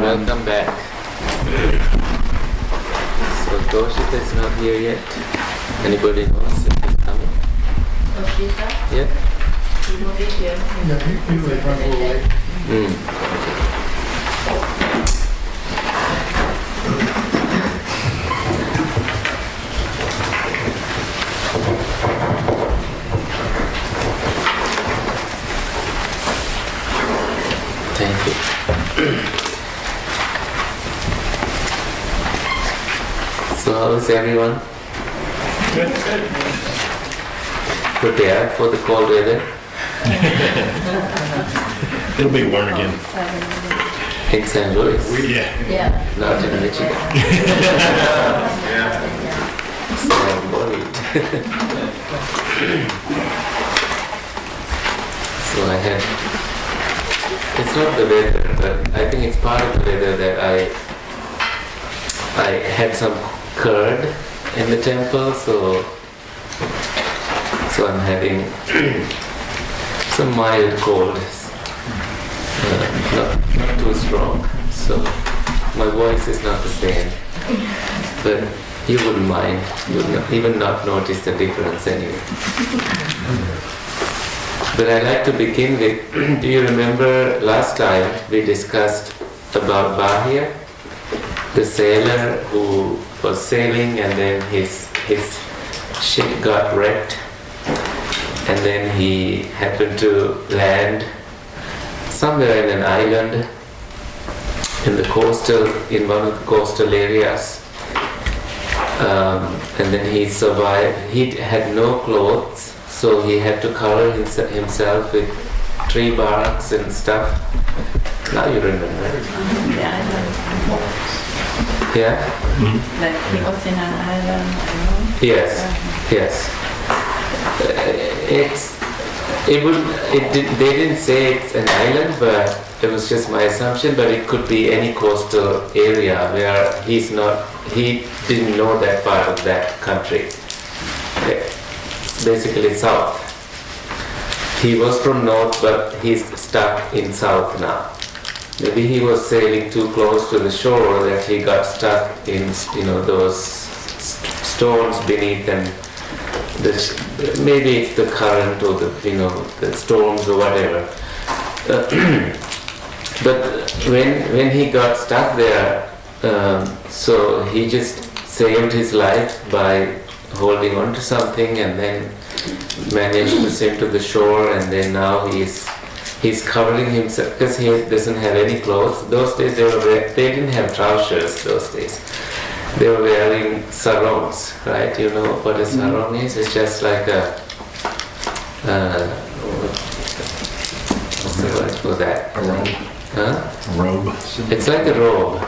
Welcome back. So Toshita is not here yet. Anybody knows if he's coming? Toshita? Yeah? He will be here. Yeah, he was running away. Thank you. So how is everyone? Good. Prepared for the cold weather? It'll be warm again. In St. Louis? Yeah. Not in Michigan. So I'm worried. So I had, it's not the weather, but I think it's part of the weather that I had some curd in the temple, so I'm having some mild cold, not too strong. So my voice is not the same, but you wouldn't mind. You would not, even not notice the difference anyway. But I'd like to begin with, do you remember last time we discussed about Bahia, the sailor who was sailing and then his ship got wrecked and then he happened to land somewhere in an island in one of the coastal areas, and then he survived. He had no clothes, so he had to cover himself with tree barks and stuff. Now you remember. Yeah, I know. Yeah? Like he was in an island, I know. Yes. They didn't say it's an island, but it was just my assumption, but it could be any coastal area where he didn't know that part of that country. Basically south. He was from north, but he's stuck in south now. Maybe he was sailing too close to the shore that he got stuck in, those stones beneath, and maybe it's the current or the storms or whatever. But when he got stuck there, so he just saved his life by holding on to something and then managed to swim to the shore, and then now he's covering himself because he doesn't have any clothes. Those days they didn't have trousers those days. They were wearing sarongs, right? You know what a sarong is? It's just like a what's the word for that? A robe. Huh? A robe. It's like a robe.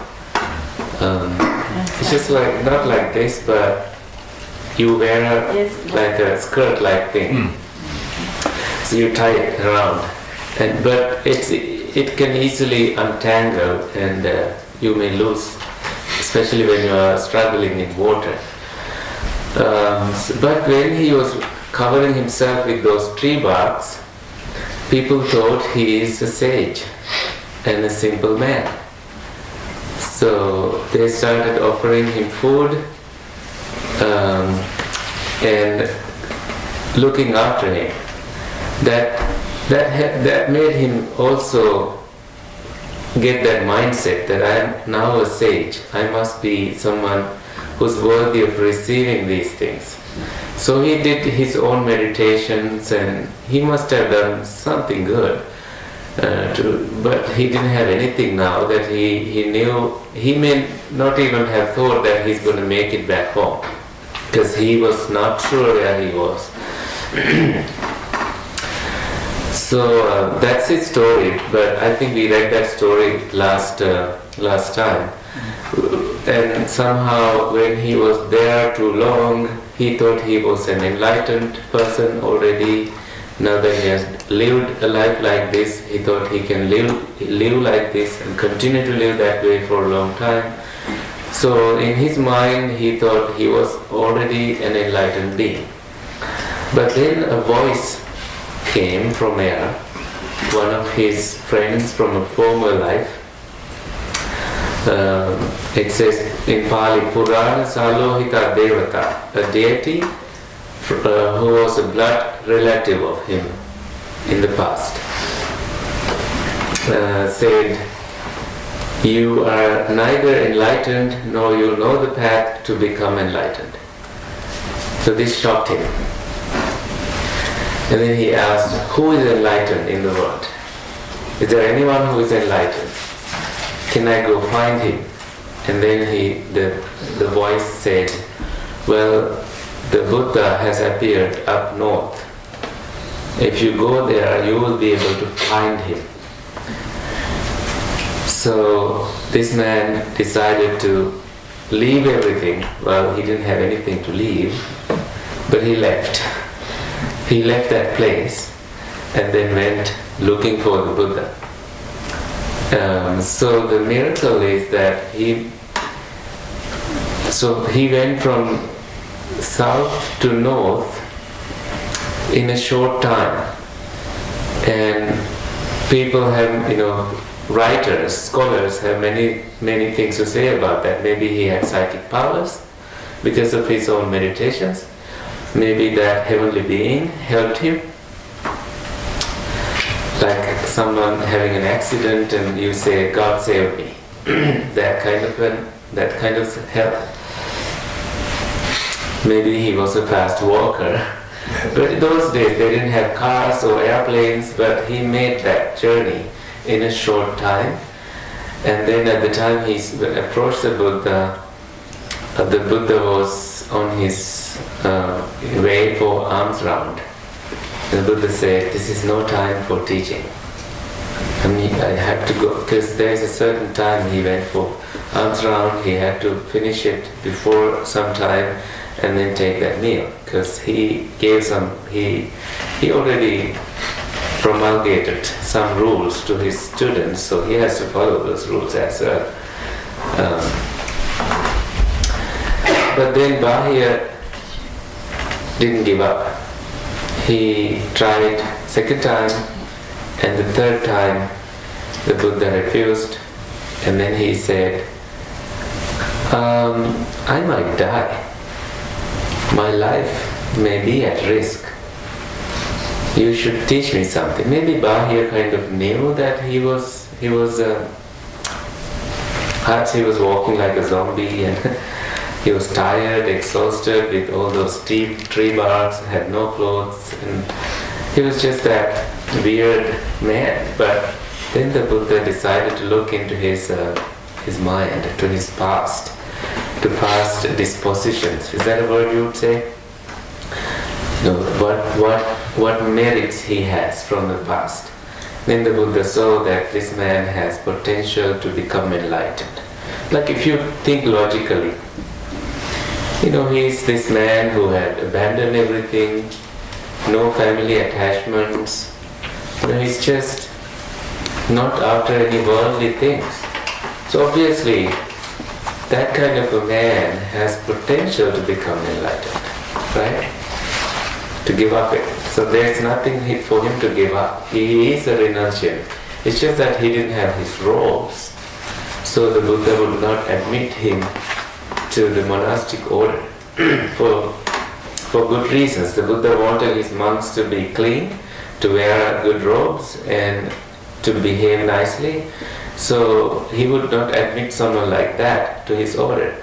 It's just like, not like this, but you wear like a skirt-like thing. So you tie it around, but it can easily untangle, and you may lose, especially when you are struggling in water. But when he was covering himself with those tree barks, people thought he is a sage and a simple man. So they started offering him food and looking after him. That made him also get that mindset that I am now a sage. I must be someone who's worthy of receiving these things. So he did his own meditations, and he must have done something good. But he didn't have anything now that he knew. He may not even have thought that he's going to make it back home, because he was not sure where he was. So that's his story, but I think we read that story last time. And somehow when he was there too long, he thought he was an enlightened person already. Now that he has lived a life like this, he thought he can live like this and continue to live that way for a long time. So in his mind, he thought he was already an enlightened being. But then a voice came from air, one of his friends from a former life, It says in Pali, Purana Salohita Devata, a deity who was a blood relative of him in the past, said, "You are neither enlightened nor you know the path to become enlightened." So this shocked him. And then he asked, "Who is enlightened in the world? Is there anyone who is enlightened? Can I go find him?" And then the voice said, "Well, the Buddha has appeared up north. If you go there, you will be able to find him." So this man decided to leave everything. Well, he didn't have anything to leave, but he left. He left that place and then went looking for the Buddha. So the miracle is that he went from south to north in a short time, and people have, writers, scholars have many things to say about that. Maybe he had psychic powers because of his own meditations. Maybe that heavenly being helped him, like someone having an accident and you say, "God save me." that kind of help. Maybe he was a fast walker. But in those days they didn't have cars or airplanes, but he made that journey in a short time. And then at the time he approached the Buddha was on his way for alms round. The Buddha said, "This is no time for teaching. I have to go," because there is a certain time he went for alms round. He had to finish it before some time and then take that meal, because he already promulgated some rules to his students, so he has to follow those rules as well. But then Bahir didn't give up. He tried second time, and the third time the Buddha refused, and then he said, "I might die. My life may be at risk. You should teach me something." Maybe Bahir kind of knew that perhaps he was walking like a zombie and he was tired, exhausted with all those tree barks, had no clothes, and he was just that weird man. But then the Buddha decided to look into his mind, to his past, to past dispositions. Is that a word you would say? No, what merits he has from the past. Then the Buddha saw that this man has potential to become enlightened. Like if you think logically, he's this man who had abandoned everything, no family attachments. He's just not after any worldly things. So obviously, that kind of a man has potential to become enlightened, right? To give up it. So there's nothing for him to give up. He is a renunciant. It's just that he didn't have his robes. So the Buddha would not admit him to the monastic order for good reasons. The Buddha wanted his monks to be clean, to wear good robes, and to behave nicely. So he would not admit someone like that to his order.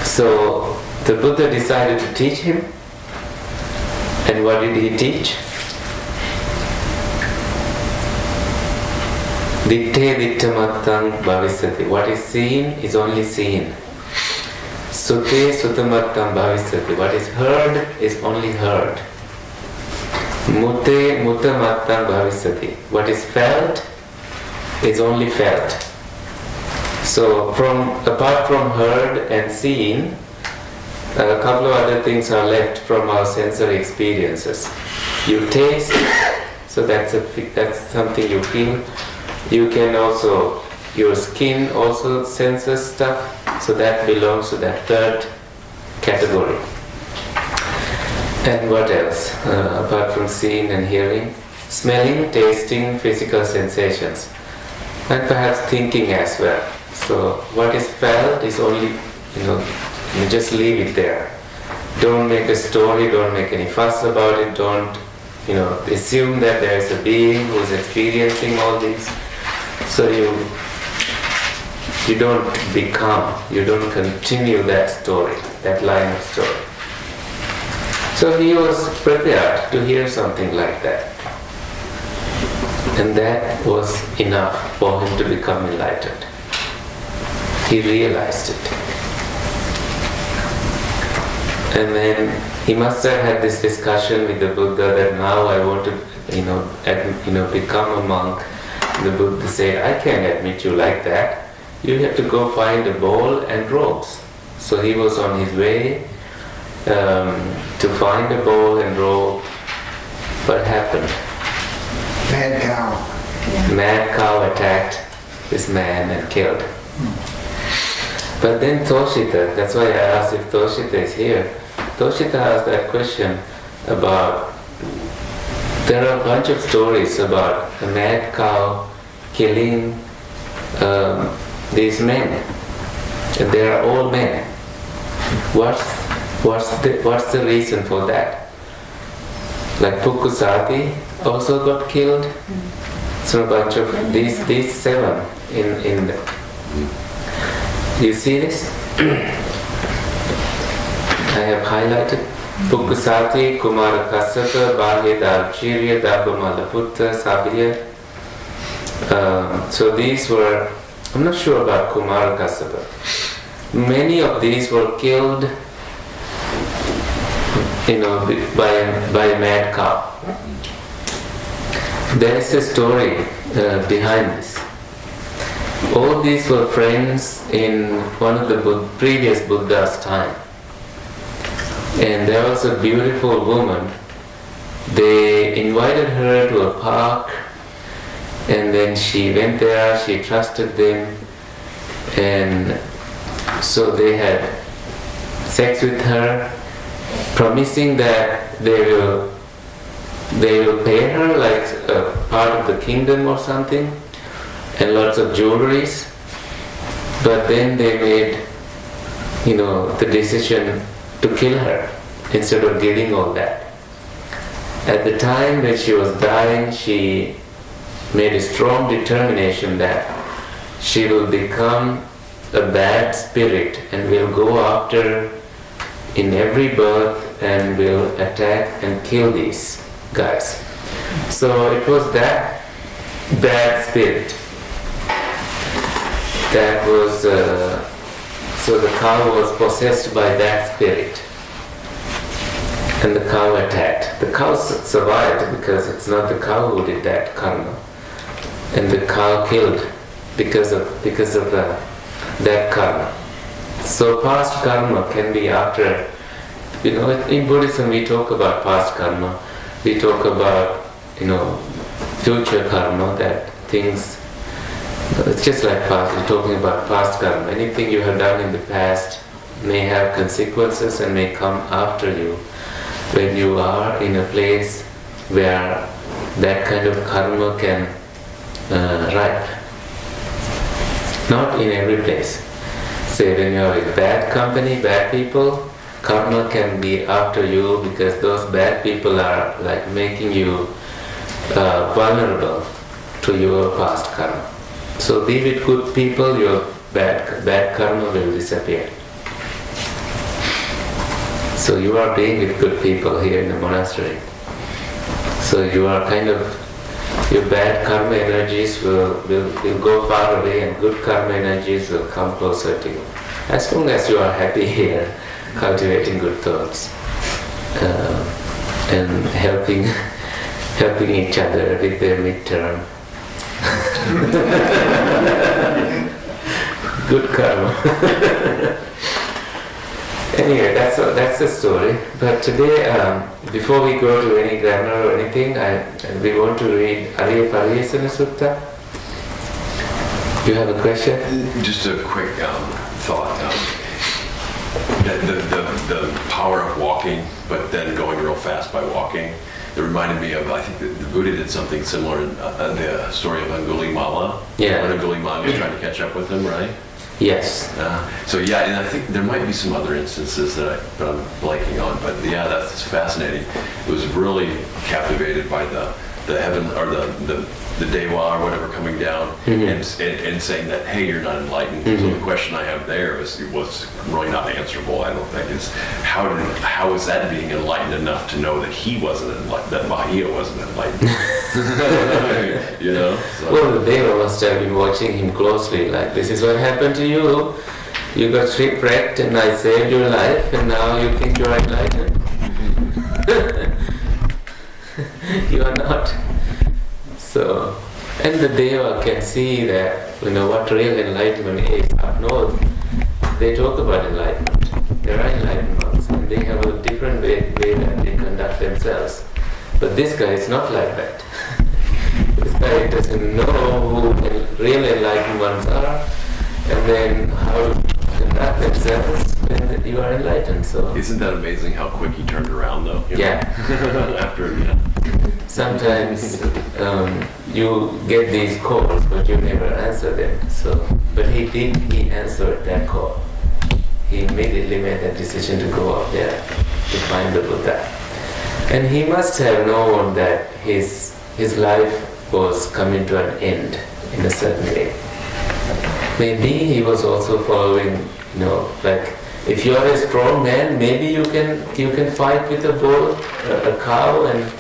So the Buddha decided to teach him. And what did he teach? Ditte dittamattang bhavisati. What is seen is only seen. Sute sutamattang bhavisati. What is heard is only heard. Mute mutamattang bhavisati. What is felt is only felt. So apart from heard and seen, a couple of other things are left from our sensory experiences. You taste, so that's something you feel. You can also, your skin also senses stuff, so that belongs to that third category. And what else? Apart from seeing and hearing, smelling, tasting, physical sensations. and perhaps thinking as well. So what is felt is only, you just leave it there. Don't make a story, don't make any fuss about it, don't, assume that there is a being who is experiencing all this. So you don't become, you don't continue that story, that line of story. So he was prepared to hear something like that. And that was enough for him to become enlightened. He realized it. And then he must have had this discussion with the Buddha that now I want to, become a monk. The Buddha said, I can't admit you like that. You have to go find a bowl and robes. So he was on his way to find a bowl and robe. What happened? Mad cow. Mad cow attacked this man and killed. But then Toshita, that's why I asked if Toshita is here. Toshita asked that question about, there are a bunch of stories about a mad cow killing these men. And they are all men. What's the reason for that? Like Pukusati also got killed. So a bunch of these 7 in the, you see this? I have highlighted Pukusati, Kumara Kasaka, Bahya Darchirya, Dabbamalaputta, Sabya. So these were, I'm not sure about Kumara Kasapa. Many of these were killed, by a mad cow. There is a story behind this. All these were friends in one of the previous Buddha's time. And there was a beautiful woman. They invited her to a park, and then she went there, she trusted them, and so they had sex with her, promising that they will pay her like a part of the kingdom or something, and lots of jewelries. But then they made, the decision to kill her instead of giving all that. At the time when she was dying, she made a strong determination that she will become a bad spirit and will go after in every birth and will attack and kill these guys. So it was that bad spirit that was, so the cow was possessed by that spirit. And the cow attacked. The cow survived because it's not the cow who did that karma. And the cow killed because of that karma. So past karma can be after, in Buddhism we talk about past karma. We talk about, future karma, that things, it's just like past, we're talking about past karma. Anything you have done in the past may have consequences and may come after you when you are in a place where that kind of karma can ripe. Not in every place. Say when you are with bad company, bad people, karma can be after you because those bad people are like making you vulnerable to your past karma. So be with good people, your bad karma will disappear. So you are being with good people here in the monastery. So you are kind of, your bad karma energies will go far away and good karma energies will come closer to you. As long as you are happy here, cultivating good thoughts and helping each other with their midterm. Good karma. Anyway, that's the story. But today, before we go to any grammar or anything, we want to read Ariya Pariyasana Sutta. You have a question? Just a quick thought. The power of walking, but then going real fast by walking. it reminded me of, I think the Buddha did something similar in the story of Angulimala. Yeah. When Angulimala was trying to catch up with him, right? Yes. So yeah, and I think there might be some other instances that I'm blanking on, but yeah, that's fascinating. It was really captivated by the heaven, or the Dewa or whatever coming down, and saying that, hey, you're not enlightened. So the question I have there was really not answerable, I don't think, is how is that being enlightened enough to know that he wasn't enlightened, that Bahia wasn't enlightened? You know? So. Well, the Deva must have been watching him closely, like, this is what happened to you. You got shipwrecked and I saved your life and now you think you're enlightened. You are not. So, and the Deva can see that, what real enlightenment is. Up north, they talk about enlightenment. There are enlightened ones, and they have a different way that they conduct themselves. But this guy is not like that. This guy doesn't know who the real enlightened ones are, and then how to conduct themselves when you are enlightened. So Isn't that amazing how quick he turned around, though? Yeah. After, sometimes you get these calls, but you never answer them. So, but he answered that call. He immediately made that decision to go up there to find the Buddha. And he must have known that his life was coming to an end in a certain way. Maybe he was also following, like, if you are a strong man, maybe you can fight with a bull, a cow, and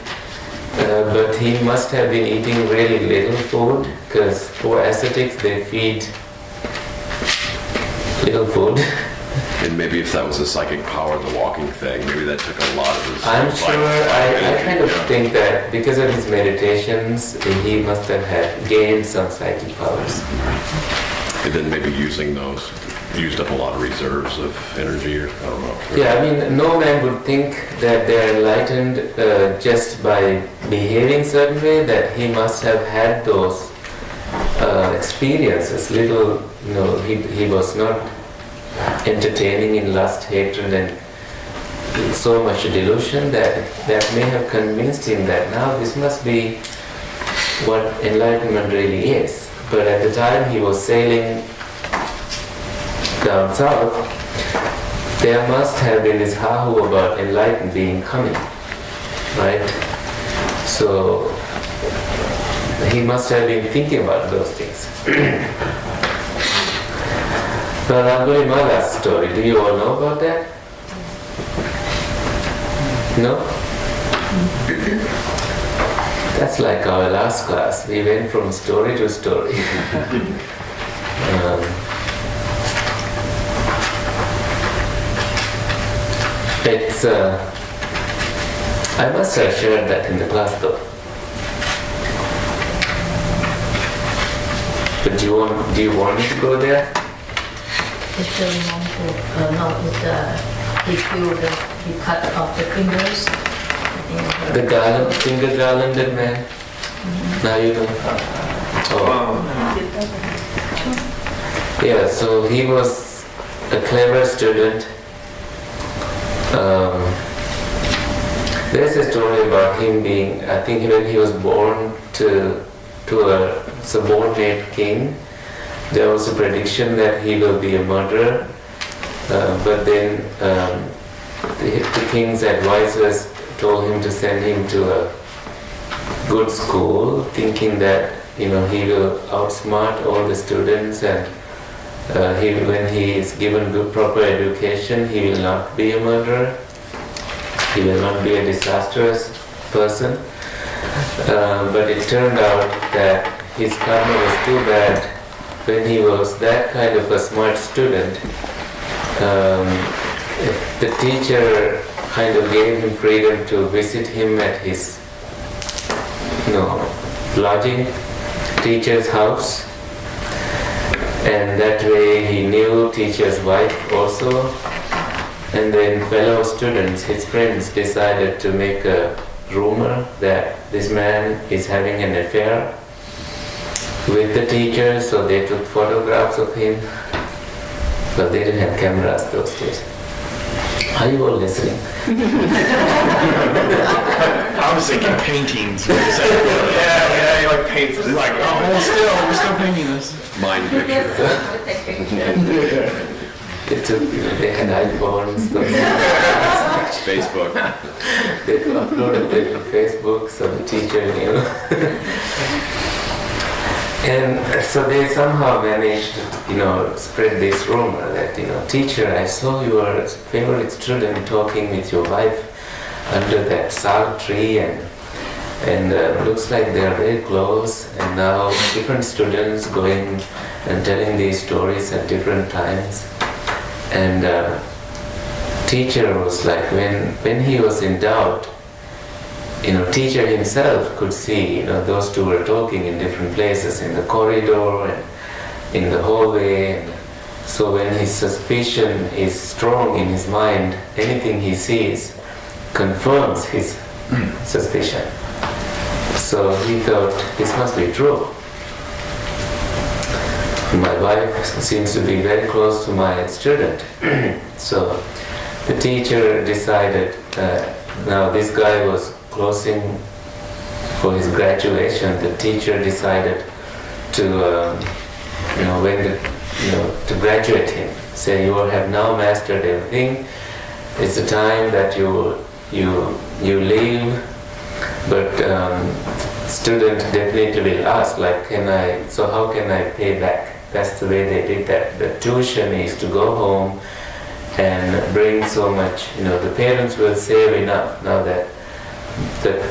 but he must have been eating really little food, because for ascetics they feed little food. And maybe if that was a psychic power, the walking thing, maybe that took a lot of his I'm life. sure, I kind of think that because of his meditations, he must have gained some psychic powers. And then maybe used up a lot of reserves of energy, or I don't know. Yeah, I mean, no man would think that they're enlightened just by behaving certain way, that he must have had those experiences. He was not entertaining in lust, hatred, and so much delusion that may have convinced him that now this must be what enlightenment really is. But at the time he was sailing down south, there must have been this hahu about enlightened being coming, right? So he must have been thinking about those things. Well, I'm going my last story. Do you all know about that? No? That's like our last class. We went from story to story. I must have shared that in the class though. But do you want me to go there? It's really wonderful. No, he cut off the fingers. The finger garlanded man. Now you know. Oh. Yeah, so he was a clever student. There's a story about him being, I think when he was born to a subordinate king, there was a prediction that he will be a murderer, but then the king's advisors told him to send him to a good school, thinking that he will outsmart all the students, and when he is given good proper education, he will not be a murderer, he will not be a disastrous person. But it turned out that his karma was too bad. When he was that kind of a smart student, the teacher kind of gave him freedom to visit him at his lodging, teacher's house, and that way he knew teacher's wife also. And then fellow students, his friends, decided to make a rumor that this man is having an affair with the teacher, so they took photographs of him, but they didn't have cameras those days. Are you all listening? I was thinking paintings. Yeah, he like paints. He's like, oh, we're still painting this. Mind picture. They took, they had iPhones, Facebook. they uploaded it to Facebook, so the teacher knew. And so they somehow managed to, spread this rumor that, teacher, I saw your favorite student talking with your wife under that sal tree, and looks like they are very close, and now different students going and telling these stories at different times. And teacher was like, when he was in doubt, teacher himself could see, those two were talking in different places, in the corridor and in the hallway. And so when his suspicion is strong in his mind, anything he sees confirms his suspicion. So he thought, this must be true. My wife seems to be very close to my student. So the teacher decided, now this guy was closing for his graduation. The teacher decided to, to graduate him. Say, you have now mastered everything. It's the time that you leave, but student definitely will ask, like, so how can I pay back? That's the way they did that. The tuition is to go home and bring so much, the parents will save enough now that the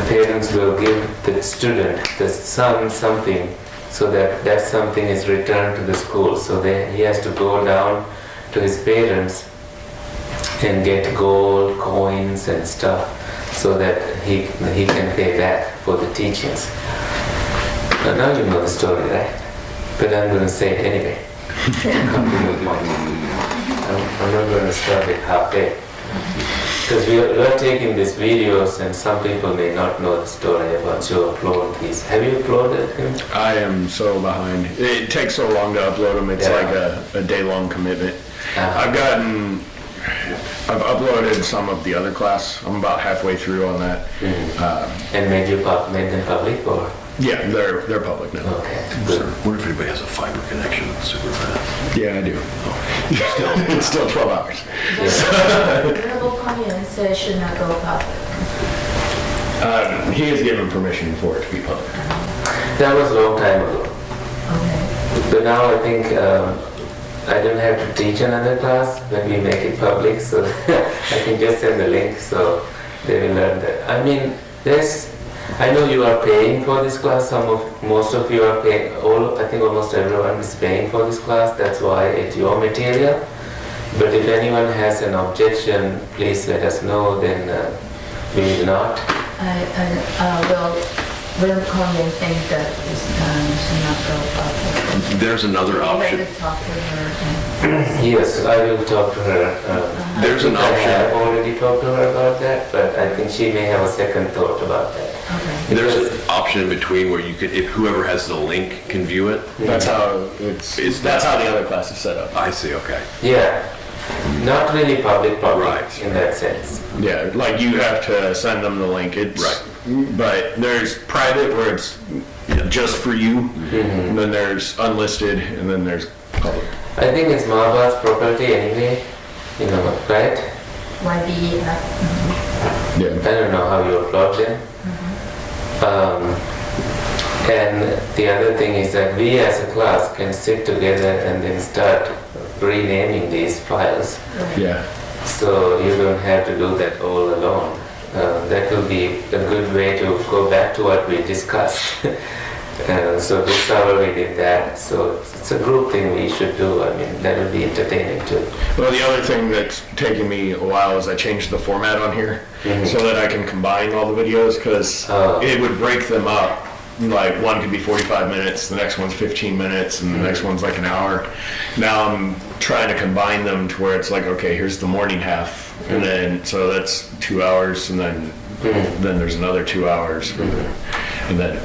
parents will give the student, the son, something, so that something is returned to the school. So he has to go down to his parents and get gold, coins and stuff, so that he can pay back for the teachings. Now you know the story, right? But I'm going to say it anyway. I'm not going to start it halfway. Because we are taking these videos, and some people may not know the story about you upload these. Have you uploaded them? I am so behind. It takes so long to upload them. It's like a day-long commitment. I've uploaded some of the other class. I'm about halfway through on that. And made them public, or? Yeah, they're public now. Okay. Sir, what if anybody has a fiber connection that's super fast? Yeah, I do. It's still 12 hours. Verbal comments should not go public. He has given permission for it to be public. That was a long time ago. Okay. But now I think I don't have to teach another class when we make it public, so I can just send the link so they will learn that. I mean, I know you are paying for this class. Most of you are paying. I think almost everyone is paying for this class. That's why it's your material. But if anyone has an objection, please let us know. Then we will not. I will comment think that this should not go public. There's another option. Maybe talk to her. Yes, I will talk to her. There's an I option. have already talked to her about that, but I think she may have a second thought about that. Okay. There's an option in between where you could, if whoever has the link can view it. That's how that's how the other class is set up. I see, okay. Yeah, not really public Right. in that sense. Yeah, like you have to send them the link. It's Right. But there's private where it's just for you, and then there's unlisted, and then there's public. I think it's Mahabhar's property anyway, right? YB, Yeah. I don't know how you upload them. And the other thing is that we as a class can sit together and then start renaming these files. Yeah. So you don't have to do that all alone. That will be a good way to go back to what we discussed. So this summer we did that. So it's a group thing we should do. I mean, that would be entertaining too. Well, the other thing that's taken me a while is I changed the format on here so that I can combine all the videos, because it would break them up. Like one could be 45 minutes, the next one's 15 minutes, and the next one's like an hour. Now I'm trying to combine them to where it's like, okay, here's the morning half, and then so that's 2 hours, and then there's another 2 hours for and then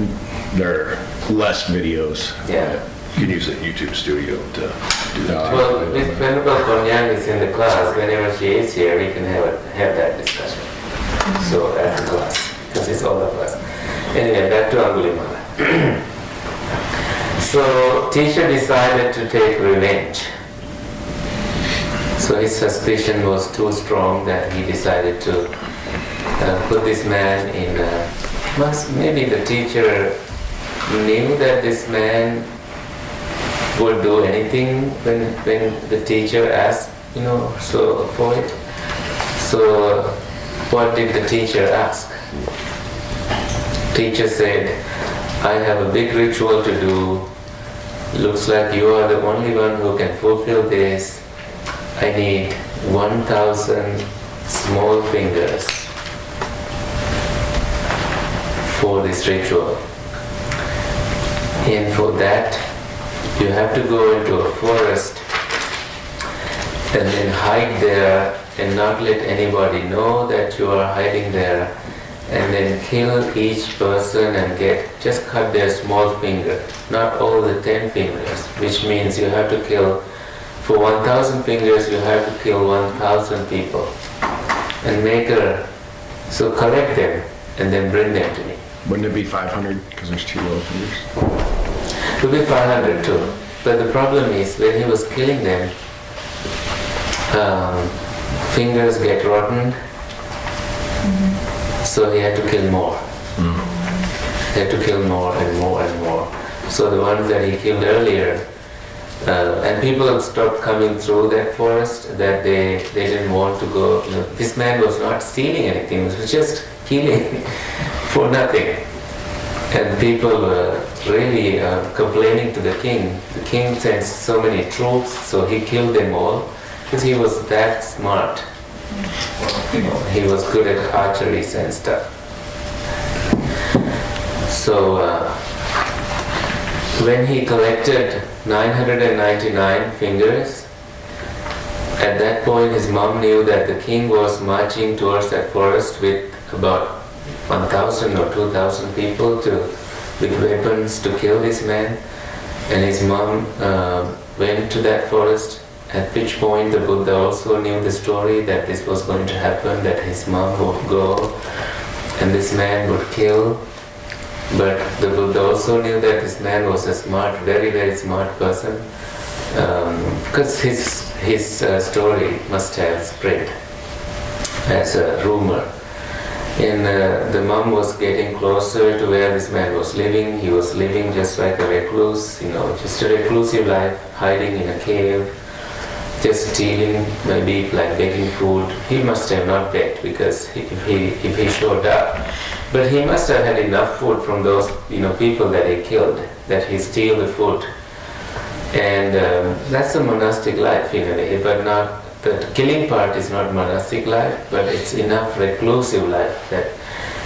there are less videos. Yeah. You can use a YouTube Studio to do that. Well, with Venerable Konyan is in in the class, whenever she is here, we can have that discussion. So at the class, because it's all of us. Anyway, back to Angulimala. So teacher decided to take revenge. So his suspicion was too strong that he decided to put this man in. Maybe the teacher knew that this man would do anything when the teacher asked, so for it. So what did the teacher ask? Teacher said, I have a big ritual to do. Looks like you are the only one who can fulfill this. I need 1,000 small fingers for this ritual. And for that, you have to go into a forest and then hide there and not let anybody know that you are hiding there, and then kill each person and just cut their small finger, not all the 10 fingers, which means you have to kill, for 1,000 fingers you have to kill 1,000 people and so collect them and then bring them to me. Wouldn't it be 500 because there's 2 little fingers? It would be 500 too. But the problem is when he was killing them, fingers get rotten, so he had to kill more. He had to kill more and more and more. So the ones that he killed earlier, and people stopped coming through that forest, that they didn't want to go. This man was not stealing anything, he was just killing for nothing. And people were really complaining to the king. The king sent so many troops, so he killed them all because he was that smart. He was good at archery and stuff. So when he collected 999 fingers, at that point his mom knew that the king was marching towards that forest with about 1,000 or 2,000 people with weapons to kill this man. And his mom went to that forest, at which point the Buddha also knew the story that this was going to happen, that his mom would go and this man would kill. But the Buddha also knew that this man was a smart, very, very smart person, because his story must have spread as a rumor. And the mom was getting closer to where this man was living. He was living just like a recluse, just a reclusive life, hiding in a cave, just stealing, maybe like begging food. He must have not begged because if he showed up, but he must have had enough food from those people that he killed, that he steal the food. And that's a monastic life in a way, but not. The killing part is not monastic life, but it's enough reclusive life that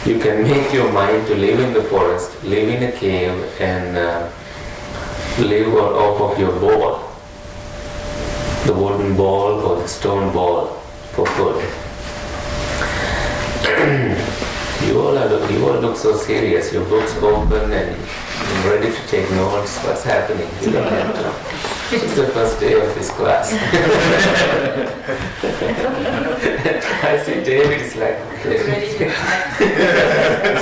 you can make your mind to live in the forest, live in a cave, and live off of your ball, the wooden ball or the stone ball for food. You all look so serious. Your book's open and you're ready to take notes. What's happening? You don't have to. It's the first day of this class. I see David is like,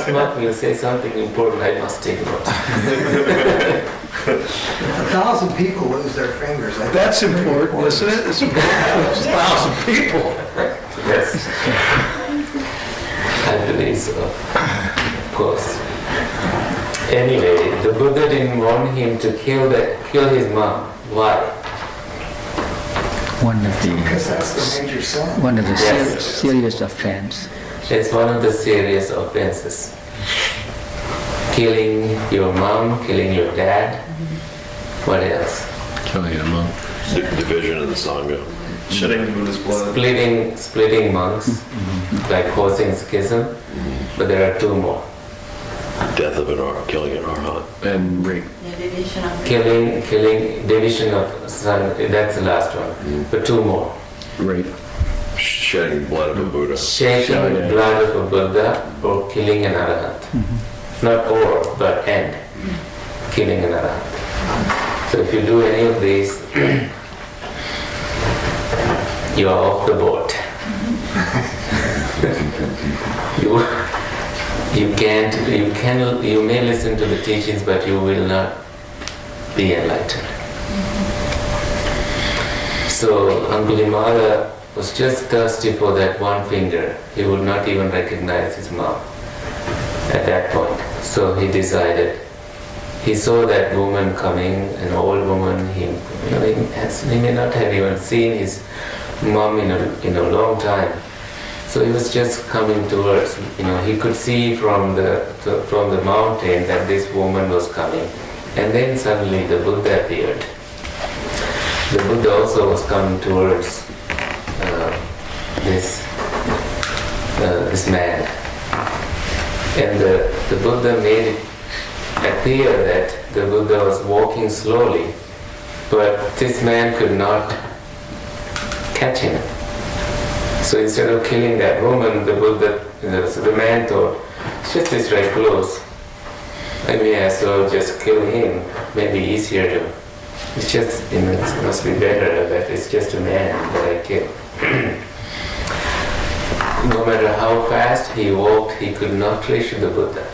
Smart will say something important, I must take notes. 1,000 people lose their fingers. That's important, isn't it? It's important for 1,000 people. Yes. I believe so. Of course. Anyway, the Buddha didn't want him to kill his mom. Why? Because that's the major sin. One of the Yes. serious offense. It's one of the serious offenses. Killing your mom, killing your dad. What else? Killing a monk. Division of the Sangha. Shedding Buddha's blood. Splitting monks, like causing schism. But there are 2 more. Death of killing an arhat. And rape. Killing, division of son, that's the last one. But 2 more. Rape. Shedding blood of a Buddha. Shaking blood of a Buddha or killing an arhat. Not or, but and. Killing an arhat. So if you do any of these, you're off the boat. You may listen to the teachings, but you will not be enlightened. So Angulimala was just thirsty for that one finger. He would not even recognize his mom at that point. So he decided. He saw that woman coming, an old woman. He may not have even seen his mom in a long time. So he was just coming towards. He could see from the mountain that this woman was coming. And then suddenly the Buddha appeared. The Buddha also was coming towards this man. And the Buddha made it appear that the Buddha was walking slowly, but this man could not catch him. So instead of killing that woman, the Buddha, so the man thought, it's just this recluse. I may as well just kill him. Maybe easier to. It's just, it must be better that it's just a man that I kill. No matter how fast he walked, he could not reach the Buddha.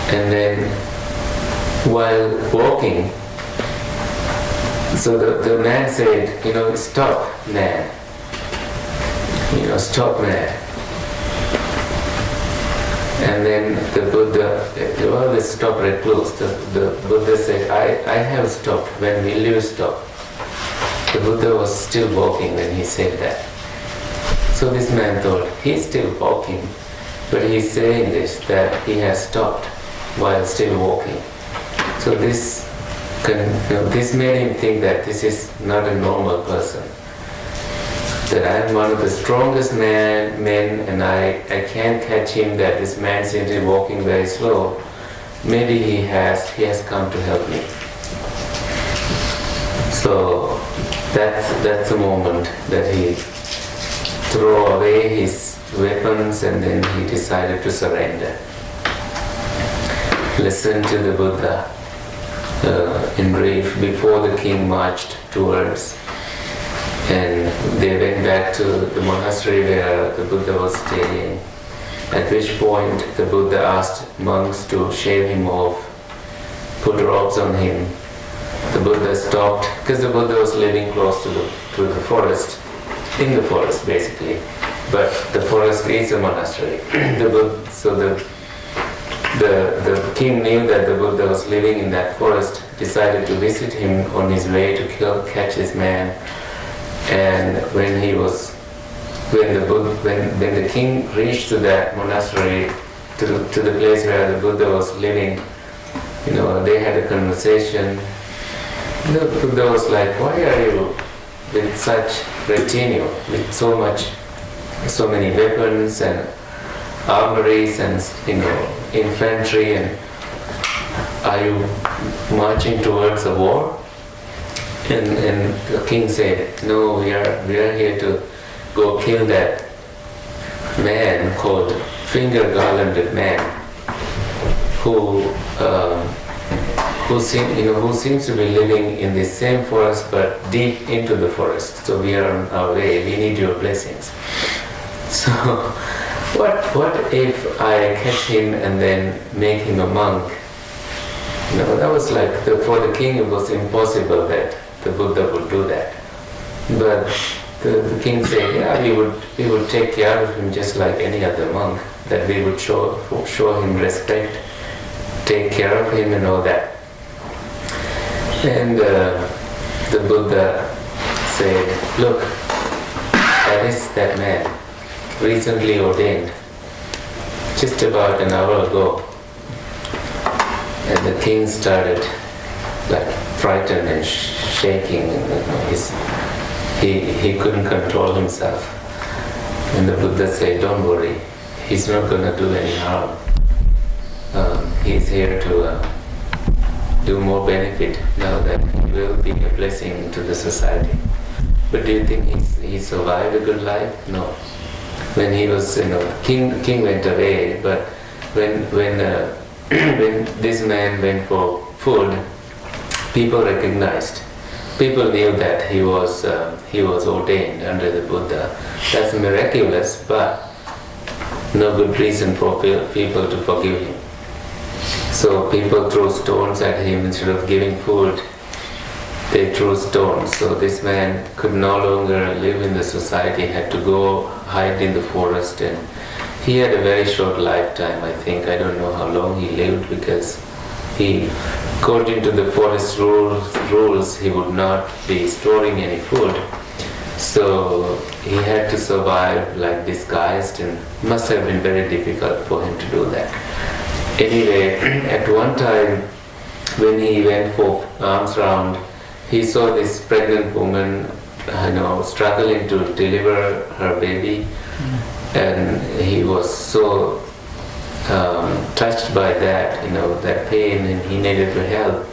And then, while walking, so the man said, stop, man. Stop, man. And then the Buddha, this stop recluse, the Buddha said, I have stopped. When will you stop? The Buddha was still walking when he said that. So this man thought, he's still walking, but he's saying this, that he has stopped while still walking. So this made him think that this is not a normal person. That I am one of the strongest men and I can't catch him, that this man seems to be walking very slow. Maybe he has come to help me. So that's the moment that he threw away his weapons and then he decided to surrender. Listen to the Buddha in brief before the king marched towards, and they went back to the monastery where the Buddha was staying, at which point the Buddha asked monks to shave him off, put robes on him. The Buddha stopped, because the Buddha was living close to the forest, in the forest basically, but the forest is a monastery. The king knew that the Buddha was living in that forest, decided to visit him on his way to catch this man. And when the king reached to that monastery, to the place where the Buddha was living, they had a conversation. The Buddha was like, why are you with such retinue, with so many weapons and armories and infantry, and are you marching towards a war? And the king said, no, we are here to go kill that man called finger garlanded man, who seems to be living in the same forest but deep into the forest. So we are on our way. We need your blessings. So what if I catch him and then make him a monk? That was like, for the king it was impossible that the Buddha would do that. But the king said, yeah, we would take care of him just like any other monk, that we would show him respect, take care of him and all that. And the Buddha said, look, that is that man, recently ordained, just about an hour ago. And the king started like frightened and shaking. He couldn't control himself. And the Buddha said, don't worry, he's not going to do any harm. He's here to do more benefit now that he will be a blessing to the society. But do you think he survived a good life? No. When he was, king went away, but when when this man went for food, people recognized people knew that he was ordained under the Buddha. That's miraculous, but no good reason for people to forgive him. So people threw stones at him instead of giving food. They threw stones. So this man could no longer live in the society, had to go hide in the forest, and he had a very short lifetime, I think. I don't know how long he lived, because he, according to the forest rules, he would not be storing any food. So he had to survive like disguised, and must have been very difficult for him to do that. Anyway, at one time when he went for alms round, he saw this pregnant woman, struggling to deliver her baby, and he was so touched by that, that pain, and he needed to help.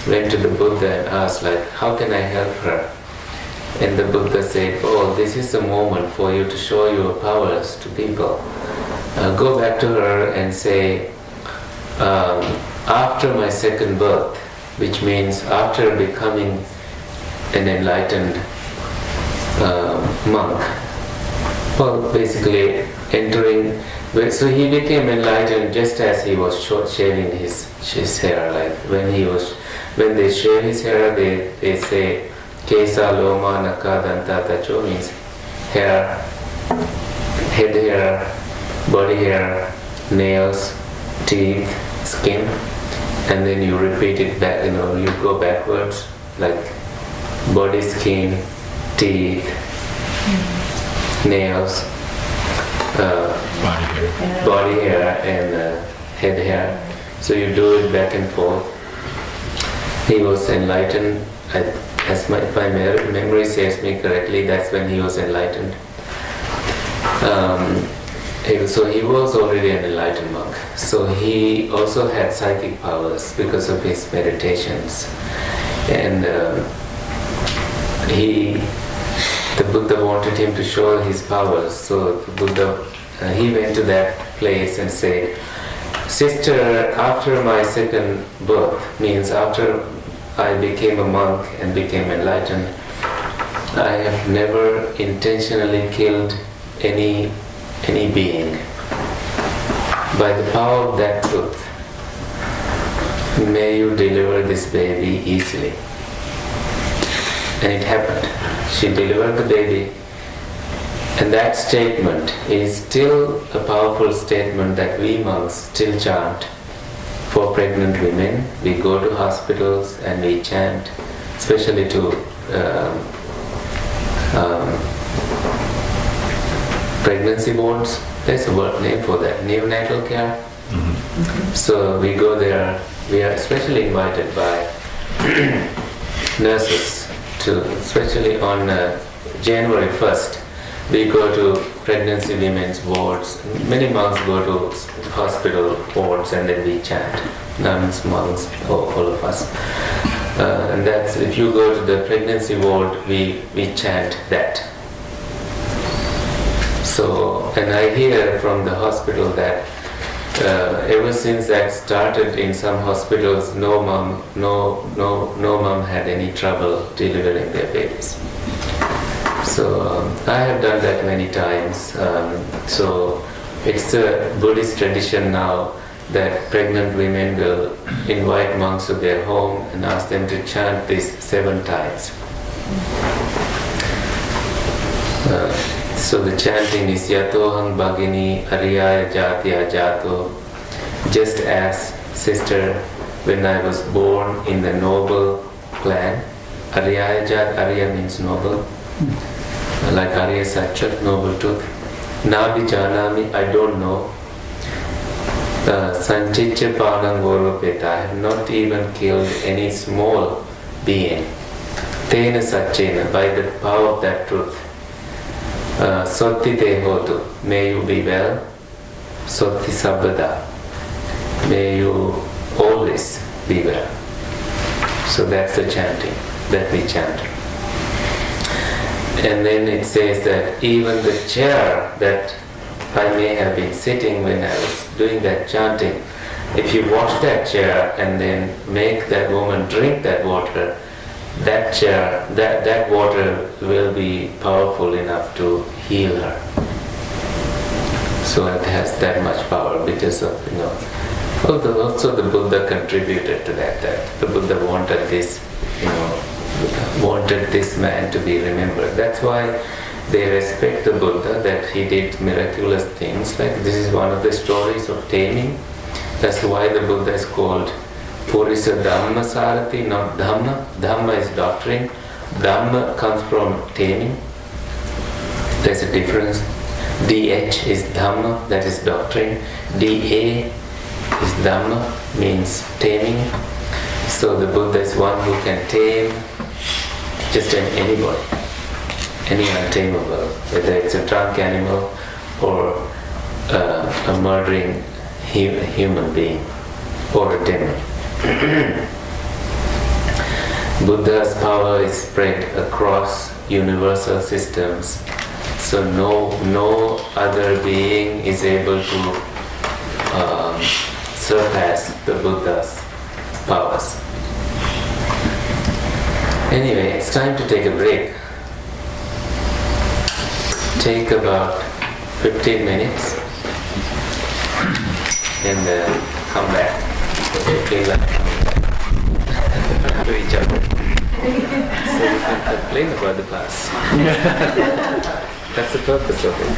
Went to the Buddha and asked, how can I help her? And the Buddha said, this is the moment for you to show your powers to people. Go back to her and say, after my second birth, which means after becoming an enlightened monk, basically entering. So he became enlightened just as he was shaving his hair. When they shave his hair, they say Kesa Loma Naka Danta Tacho, means hair, head hair, body hair, nails, teeth, skin, and then you repeat it back. You go backwards, like body, skin, teeth, nails, body hair, and head hair. So you do it back and forth. He was enlightened. If my memory serves me correctly, that's when he was enlightened. So he was already an enlightened monk. So he also had psychic powers because of his meditations. And the Buddha wanted him to show his powers. So the Buddha, he went to that place and said, "Sister, after my second birth, means after I became a monk and became enlightened, I have never intentionally killed any being. By the power of that truth, may you deliver this baby easily." And it happened. She delivered the baby. And that statement is still a powerful statement that we monks still chant for pregnant women. We go to hospitals and we chant, especially to pregnancy wards. There's a word name for that, neonatal care. Mm-hmm. So we go there. We are especially invited by nurses to, especially on January 1st, we go to pregnancy women's wards. Many monks go to hospital wards and then we chant. Nuns, monks, all of us. And that's, if you go to the pregnancy ward, we chant that. So, and I hear from the hospital that ever since that started in some hospitals, no mom had any trouble delivering their babies. So I have done that many times. So it's a Buddhist tradition now that pregnant women will invite monks to their home and ask them to chant this 7 times. So the chanting is Yatohang Bhagini Ariyaya Jatya Jato. Just as, sister, when I was born in the noble clan, Ariyaya Jat, Ariya means noble, like Arya Satchat, noble truth. Nabi Janami, I don't know. Sanchicha Panang Goropeta, I have not even killed any small being. Tena Satchena, by the power of that truth. Sotti te hotu, may you be well. Sotti sabbada, may you always be well. So that's the chanting that we chant. And then it says that even the chair that I may have been sitting when I was doing that chanting, if you wash that chair and then make that woman drink that water, that water will be powerful enough to heal her. So it has that much power because of, also the Buddha contributed to that the Buddha wanted this, wanted this man to be remembered. That's why they respect the Buddha, that he did miraculous things. Like this is one of the stories of taming. That's why the Buddha is called Purisa Dhamma Sarati, not Dhamma. Dhamma is doctrine. Dhamma comes from taming. There's a difference. DH is Dhamma, that is doctrine. DA is Dhamma, means taming. So the Buddha is one who can tame just anybody, any untamable, whether it's a drunk animal or a murdering human being or a demon. Buddha's power is spread across universal systems, so no other being is able to surpass the Buddha's powers. Anyway, it's time to take a break. Take about 15 minutes and come back. Feel like coming back to each other. So we can complain about the past. That's the purpose of it.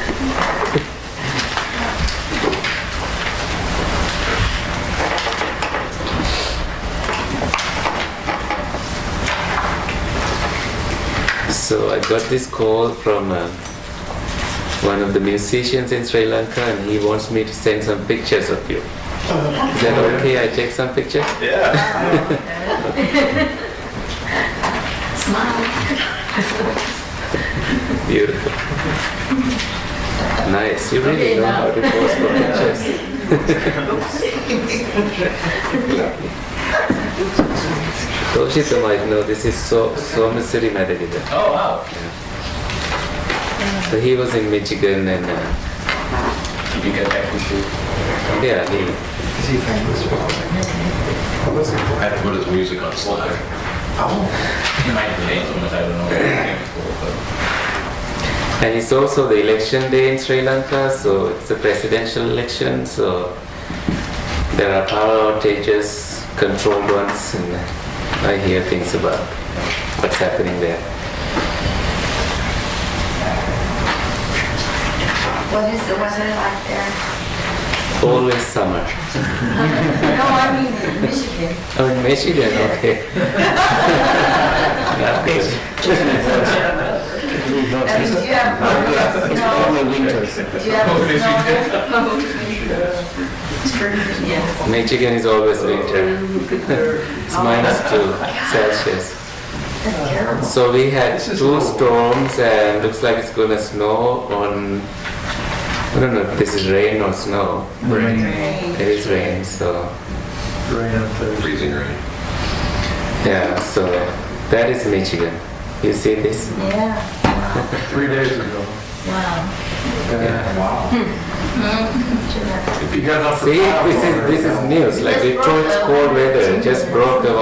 So I got this call from one of the musicians in Sri Lanka, and he wants me to send some pictures of you. Is that okay? I take some pictures? Yeah. Smile. Beautiful. Nice. You really know how to pose for pictures. Toshito might know this is Somasiri Madagida. Oh, wow. So he was in Michigan and Did you get back with you? yeah, Is he famous? I have to put his music on Slack. He might relate to it, I don't know. and it's also the election day in Sri Lanka, so it's a presidential election, so there are power outages, controlled ones, and I hear things about what's happening there. What is the weather like there? Always summer. No, I mean in Michigan. Oh, in Michigan, okay. Not good. Do you have snow? Michigan is always winter. It's -2 Celsius. That's terrible. So we had 2 storms and looks like it's gonna snow on, I don't know if this is rain or snow. Rain. It is rain, so Rain up there. Freezing rain. yeah, so that is Michigan. You see this? Yeah. 3 days ago. Wow. Yeah. You got enough for See, power. this is news. Like Detroit's cold weather just broke a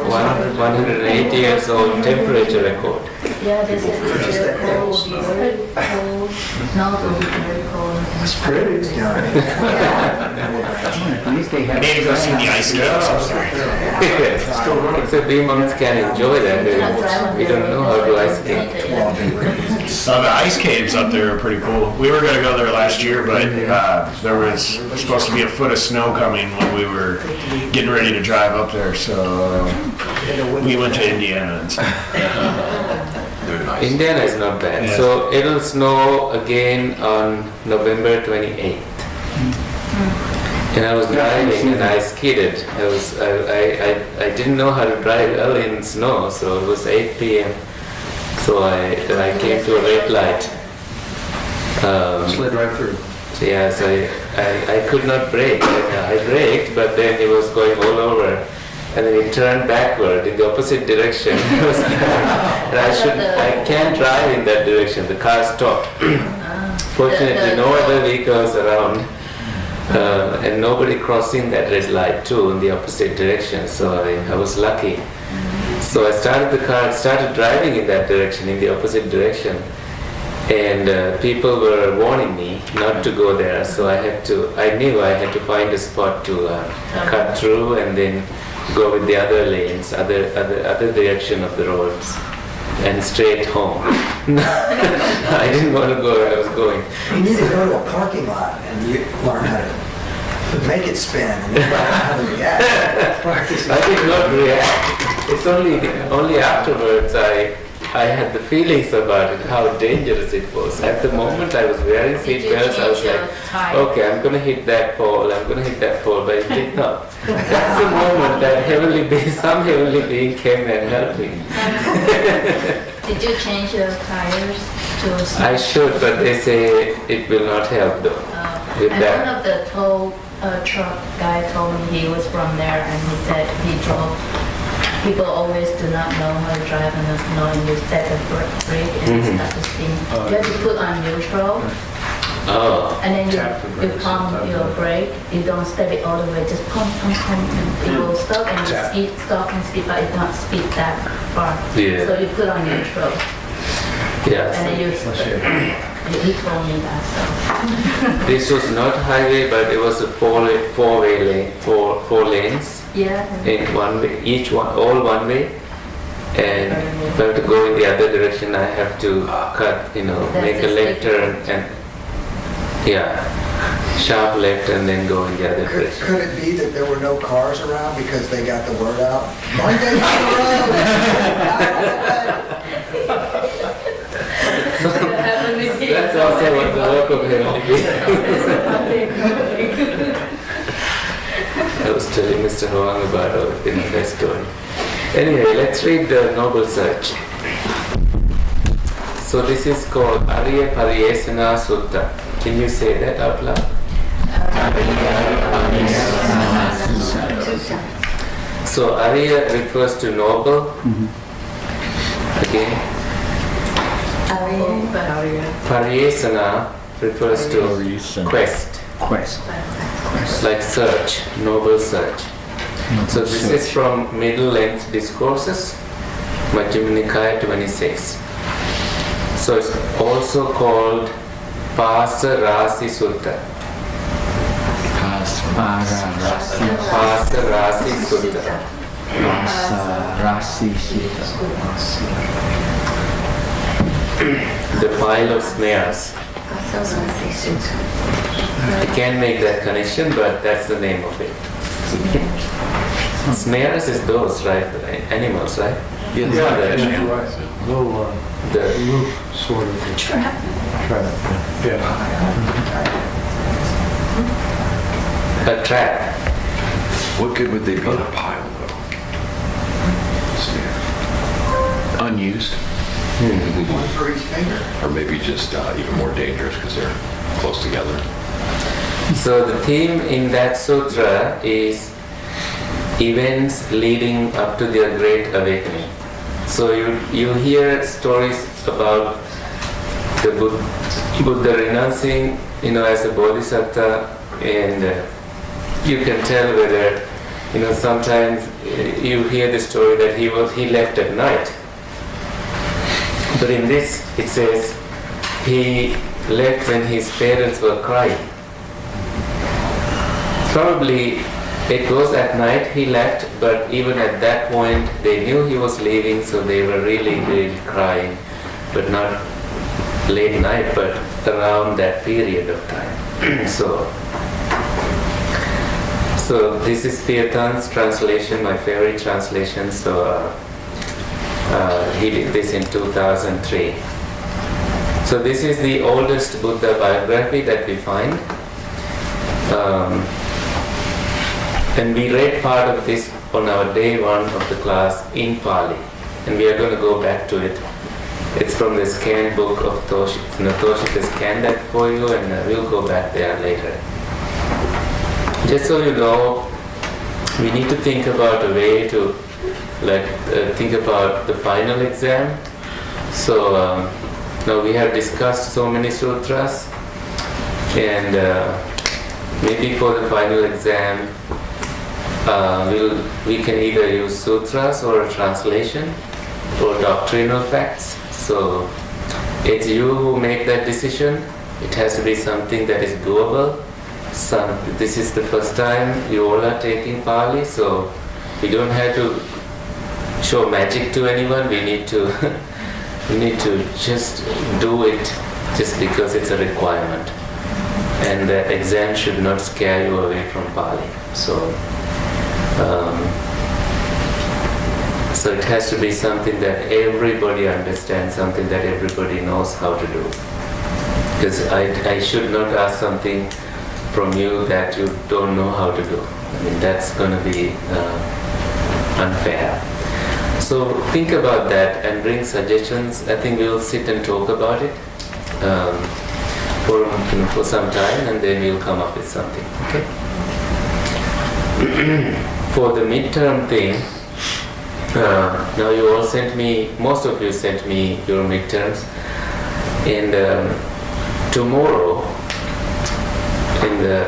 180 years old temperature record. Yeah, this is very cold, very cold. No, it will be very cold. It's pretty. I need to go see the ice skates. Yes. Except we monks can enjoy them. We don't know how to ice skate. The ice caves up there are pretty cool. We were going to go there last year, but there was supposed to be a foot of snow coming when we were getting ready to drive up there, so we went to Indiana instead. They're nice. Indiana is not bad. Yeah. So it'll snow again on November 28th. And I was driving and I skidded. I didn't know how to drive early in snow, so it was 8 p.m. So I came to a red light. Slid right through. So yeah, so I could not brake. I braked, but then it was going all over. And then it turned backward in the opposite direction. And I can't drive in that direction. The car stopped. Fortunately, no other vehicles around. And nobody crossing that red light too in the opposite direction. So I was lucky. So I started the car, started driving in that direction, in the opposite direction. And people were warning me not to go there, so I knew I had to find a spot to cut through and then go with the other lanes, other direction of the roads, and straight home. I didn't want to go where I was going. You need to go to a parking lot and you learn how to make it spin and learn how to react. I did not react. It's only afterwards I had the feelings about it, how dangerous it was. At the moment I was wearing seat belts, I was like, okay, I'm going to hit that pole, but it did not. That's the moment that some heavenly being came and helped me. Did you change your tires to? I should, but they say it will not help though. With And that. one of the tow truck guy told me he was from there, and he said he drove. People always do not know how to drive and not knowing you set the brake and Mhm. start to spin. You have to put on neutral, Oh, and then Tap the you brakes pump and your tap. brake. You don't step it all the way, just pump, and it will stop and you Tap. speed, stop and speed, but it not speed that far. Yeah. So you put on neutral, yes. and then he told me that. So This was not highway, but it was a four-way lane, four lanes. yeah. In one way, all one way, and if I have to go in the other direction, I have to cut, make a left turn and sharp left and then go in the other Could direction. it be that there were no cars around because they got the word out? Monday on the road! That's also what the work of heavenly being. I was telling Mr. Huang about that story. Anyway, let's read the Noble Search. So this is called Arya Pariyesana Sutta. Can you say that out loud? So Arya refers to noble. Again, Pariyesana refers to quest, like search, noble search. So this is from Middle Length Discourses, Majjhima Nikaya 26. So it's also called Pasa Rasi Sutta. Pasa Rasi Sutta. The pile of snares. I can't make that connection, but that's the name of it. Snares is those, right? Animals, right? Yeah, little The loop sort of. Trap. Yeah. a trap. What good would they be in a pile, though? Unused, One for each finger. or maybe just even more dangerous because they're close together. So the theme in that sutra is events leading up to their great awakening. So you hear stories about the Buddha renouncing, as a bodhisattva, and you can tell whether, sometimes you hear the story that he left at night. But in this, it says he left when his parents were crying. Probably it was at night he left, but even at that point they knew he was leaving, so they were really, really crying, but not late night, but around that period of time. So this is Tirthan's translation, my favorite translation. So he did this in 2003. So this is the oldest Buddha biography that we find. And we read part of this on our day one of the class in Pali. And we are going to go back to it. It's from the scanned book of Toshita. Toshita scanned that for you, and we'll go back there later. Just so you know, we need to think about a way to think about the final exam. So now we have discussed so many sutras, and maybe for the final exam we can either use sutras or a translation or doctrinal facts. So it's you who make that decision. It has to be something that is doable. This is the first time you all are taking Pali, so we don't have to show magic to anyone. We need to we need to just do it just because it's a requirement. And the exam should not scare you away from Pali. So it has to be something that everybody understands, something that everybody knows how to do. Because I should not ask something from you that you don't know how to do. I mean, that's going to be unfair. So think about that and bring suggestions. I think we'll sit and talk about it for some time, and then we'll come up with something. Okay. For the midterm thing, now you all sent me, most of you sent me your midterms, and tomorrow, in the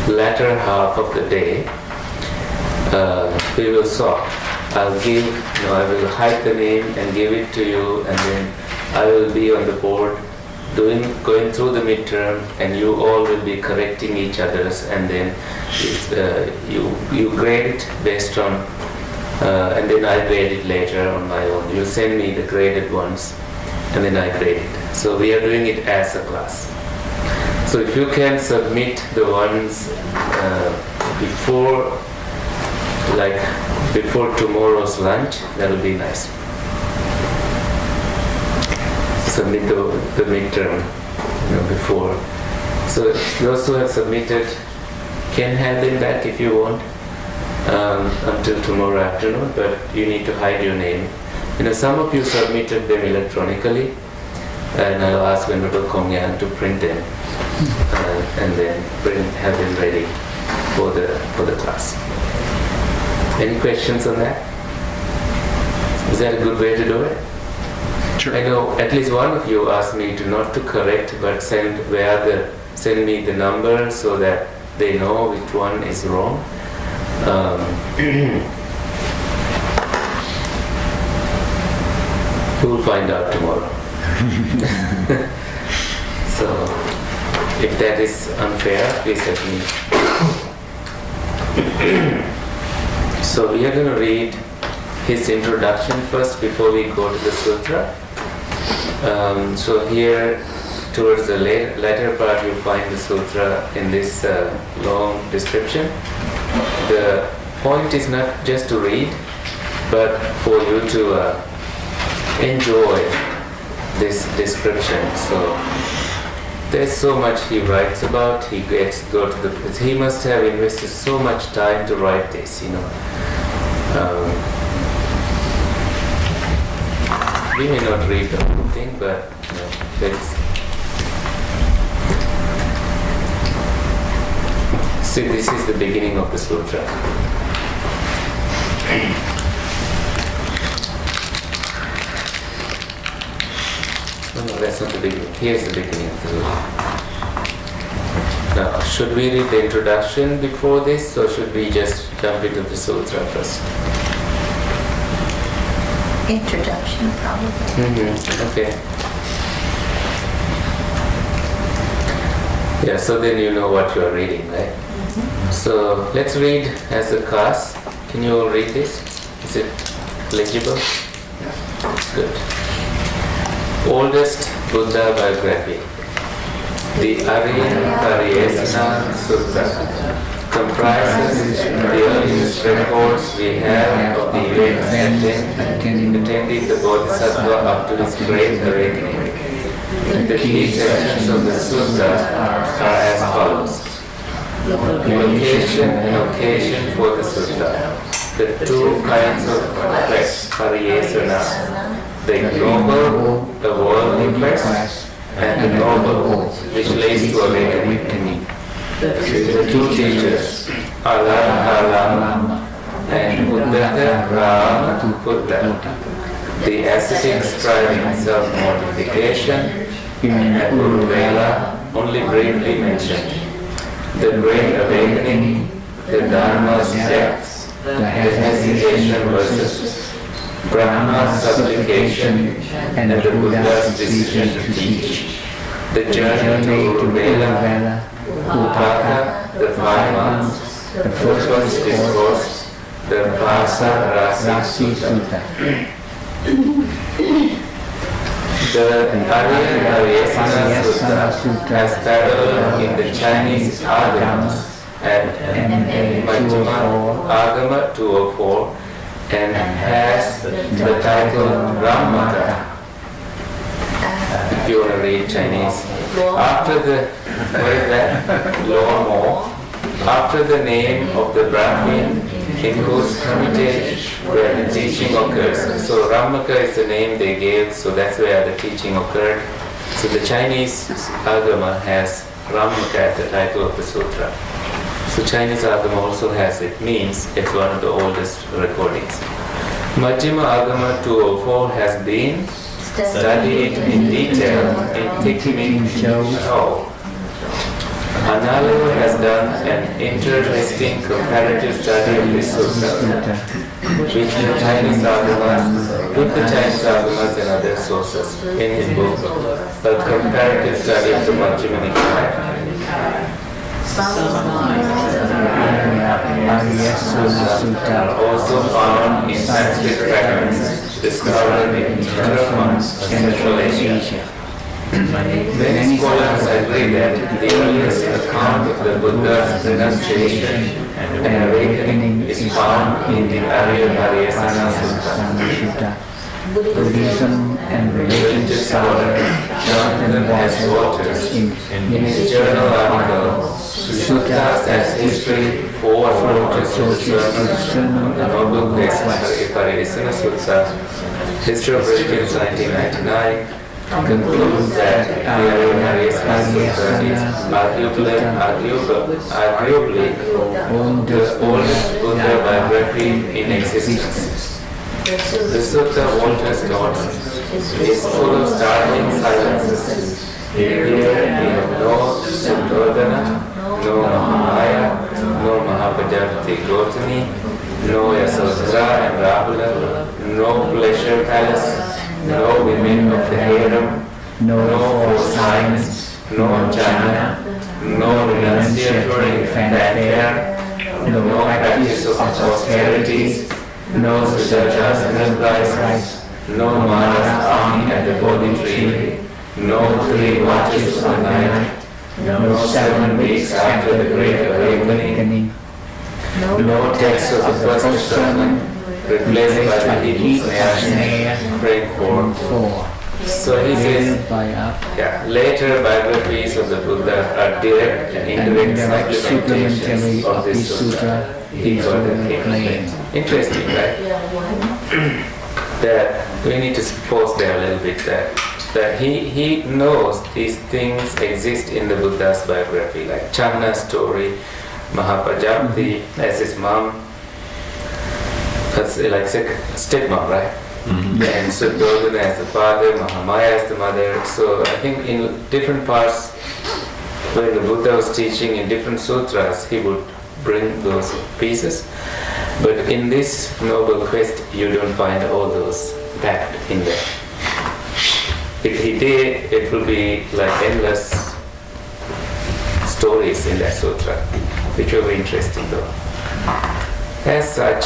latter half of the day, we will sort. I will hide the name and give it to you, and then I will be on the board going through the midterm, and you all will be correcting each other's, and then you grade it based on, and then I grade it later on my own. You send me the graded ones, and then I grade it. So we are doing it as a class. So if you can submit the ones before tomorrow's lunch, that will be nice. Submit the midterm before. So those who have submitted can have them back if you want until tomorrow afternoon, but you need to hide your name. Some of you submitted them electronically, and I'll ask Venerable Kongyang to print them and then have them ready for the class. Any questions on that? Is that a good way to do it? Sure. I know at least one of you asked me not to correct, but send me the number so that they know which one is wrong. You'll find out tomorrow. So, if that is unfair, please let me. So we are going to read his introduction first before we go to the sutra. So here, towards the latter part, you'll find the sutra in this long description. The point is not just to read, but for you to enjoy this description. So there's so much he writes about. He must have invested so much time to write this. We may not read the whole thing, but see, this is the beginning of the sutra. No, that's not the beginning. Here's the beginning of the sutra. Now, should we read the introduction before this, or should we just jump into the sutra first? Introduction, probably. Okay. Yeah, so then you know what you are reading, right? So let's read as a class. Can you all read this? Is it legible? Good. Oldest Buddha biography. The Arya Sutta comprises the earliest records we have of the events attending the Bodhisattva up to his great awakening. The key sections of the sutta are as follows. Location and occasion for the sutta. The two kinds of quest, pariyesana. The ignoble, the worldly quest, and the noble, which leads to awakening. The two teachers, Alam and Uddata Rama Buddha. The ascetic striving self-mortification and Uruvela only briefly mentioned. The great awakening the Dharma's depth, the hesitation versus Brahma's supplication, and the Buddha's decision to teach. The journey to Uruvela, Upaka, the 5 months, the first discourse, the Pasa Rasi Sutta. The Arya Sutta has parallel in the Chinese Agamas and Majjhima Agama 204 and has the title Rammaka. If you want to read Chinese. After the, what is that? Law more. After the name of the Brahmin in whose hermitage where the teaching occurs. So Rammaka is the name they gave, so that's where the teaching occurred. So the Chinese Agama has Rammaka as the title of the sutra. So Chinese Agama also has it, means it's one of the oldest recordings. Majjhima Agama 204 has been studied in detail in Tikmin Chou. Analo has done an interesting comparative study of this sutta with the Chinese Agamas and other sources in his book, a comparative study of the Majjhima Nikaya. Are also found in Sanskrit fragments discovered in Taraman, Central Asia. Many scholars agree that the earliest account of the Buddha's renunciation and awakening is found in the Arya Sutta. Buddhism and religious scholar Jonathan S. Waters in his journal article Suttas as History 4 Approaches to the Sermon on the Noble Quest Parisana Sutta, History of Religions 1999, concludes that the Arya Sutta is arguably the oldest Buddha biography in existence. The Sutta Walter's notes is full of startling silences. Here we have no Suddhodana, no Mahamaya, no Mahapajapati Gotami, no Yasodhara and Rahula, no pleasure palace, no women of the harem, no four signs, no China, no renunciatory fanfare, no practice of austerities, no Sudacha's enterprise, no Mara's army at the Bodhi tree, no 3 watches of the night, no 7 weeks after the Great Awakening, no text of the first sermon, replaced by the hidden snare, praying for. So he says, later biographies of the Buddha are direct and indirect supplementations of this sutra. He further claimed. Interesting, right? That we need to pause there a little bit. That he knows these things exist in the Buddha's biography, like Channa's story, Mahapajapati as his mom. That's like stepmom, right? Mm-hmm. And Suddhodana as the father, Mahamaya as the mother. So I think in different parts, when the Buddha was teaching in different sutras, he would bring those pieces. But in this noble quest, you don't find all those packed in there. If he did, it will be like endless stories in that sutra, which will be interesting though. As such,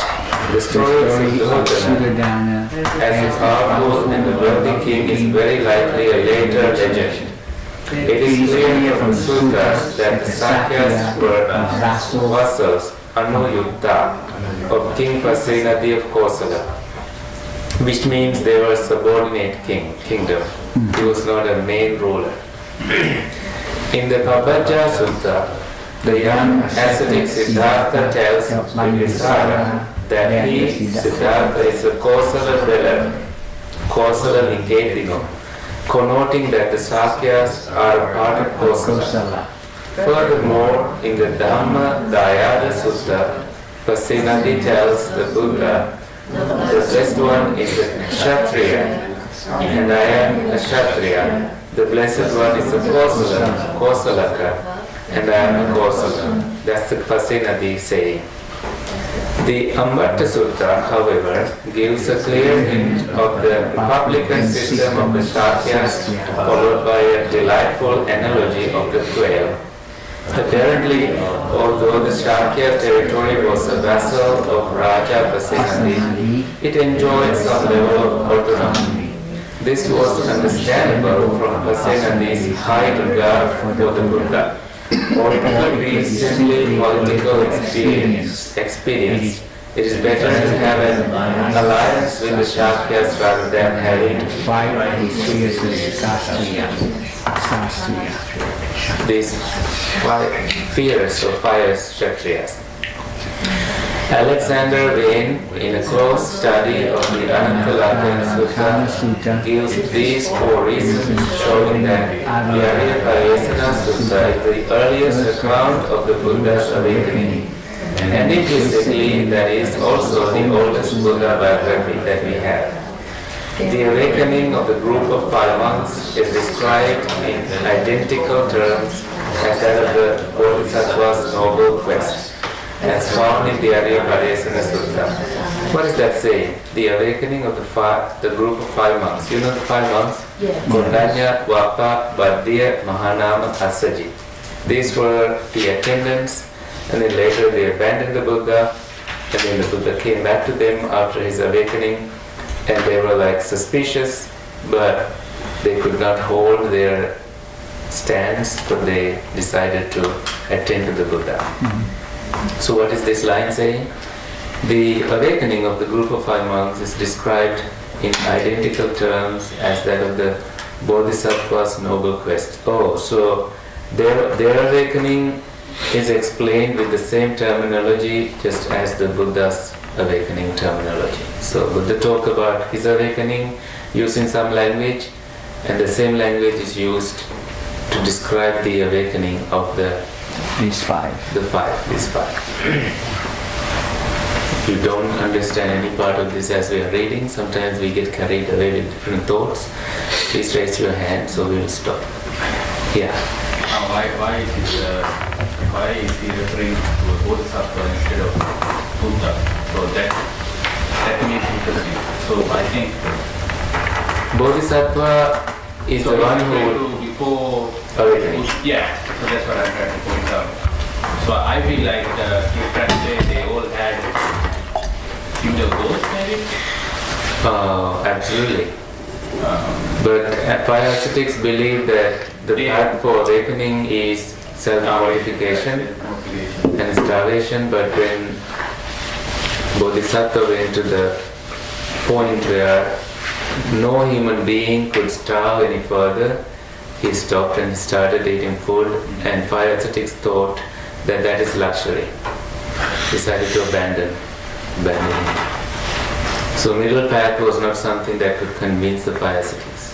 the story of Suddhodana as a powerful and a wealthy king is very likely a later legend. It is clear from the sutras that the Sakyas were vassals, Anuyukta, of King Pasenadi of Kosala, which means they were a subordinate kingdom. He was not a main ruler. In the Pabajja Sutta, the young ascetic Siddhartha tells Bimbisara that he, Siddhartha, is a Kosala dweller, Kosala Niketino, connoting that the Sakyas are a part of Kosala. Furthermore, in the Dhamma Dayada Sutta, Pasenadi tells the Buddha, the blessed one is a Kshatriya, and I am a Kshatriya. The blessed one is a Kosalaka, and I am a cause of them. That's the Pali Nov saying. The Ambatta Sutta, however, gives a clear hint of the republican system of the Shakyas, followed by a delightful analogy of the quail. Apparently, although the Shakya territory was a vassal of Raja Pali, it enjoyed some level of autonomy. This was understandable from Pali high regard for the Buddha. Or it could be simply political experience. It is better to have an alliance with the Shakyas rather than having these fierce or fierce Kshatriyas. Alexander Vane, in a close study of the Anantalakkhana Sutta, gives these 4 reasons, showing that the Arya-Pariyesana Sutta is the earliest account of the Buddha's awakening, and implicitly that is also the oldest Buddha biography that we have. The awakening of the group of 5 monks is described in identical terms as that of the Bodhisattva's noble quest, as found in the Arya-Pariyesana Sutta. What is that saying? The awakening of the group of 5 monks. You know the 5 monks? Yeah. Kondanya, Wapa, Badya, Mahanama, Asaji. These were the attendants, and then later they abandoned the Buddha, and then the Buddha came back to them after his awakening, and they were like suspicious, but they could not hold their stance, but they decided to attend to the Buddha. Mm-hmm. So what is this line saying? The awakening of the group of 5 monks is described in identical terms as that of the Bodhisattva's noble quest. Oh, so their awakening is explained with the same terminology just as the Buddha's awakening terminology. So Buddha talked about his awakening using some language, and the same language is used to describe the awakening of these five. If you don't understand any part of this as we are reading, sometimes we get carried away with different thoughts. Please raise your hand so we will stop. Yeah. Why is he referring to a Bodhisattva instead of Buddha? So that makes it interesting. So I think Bodhisattva is the one who before awakening. Yeah, so that's what I'm trying to point out. So I feel like he's trying to say they all had similar goals, maybe? Absolutely. But Pali ascetics believe that the path for awakening is self-mortification and starvation, but when Bodhisattva went to the point where no human being could starve any further, he stopped and started eating food, and Pali ascetics thought that that is luxury. Decided to abandon it. So middle path was not something that could convince the Pali ascetics.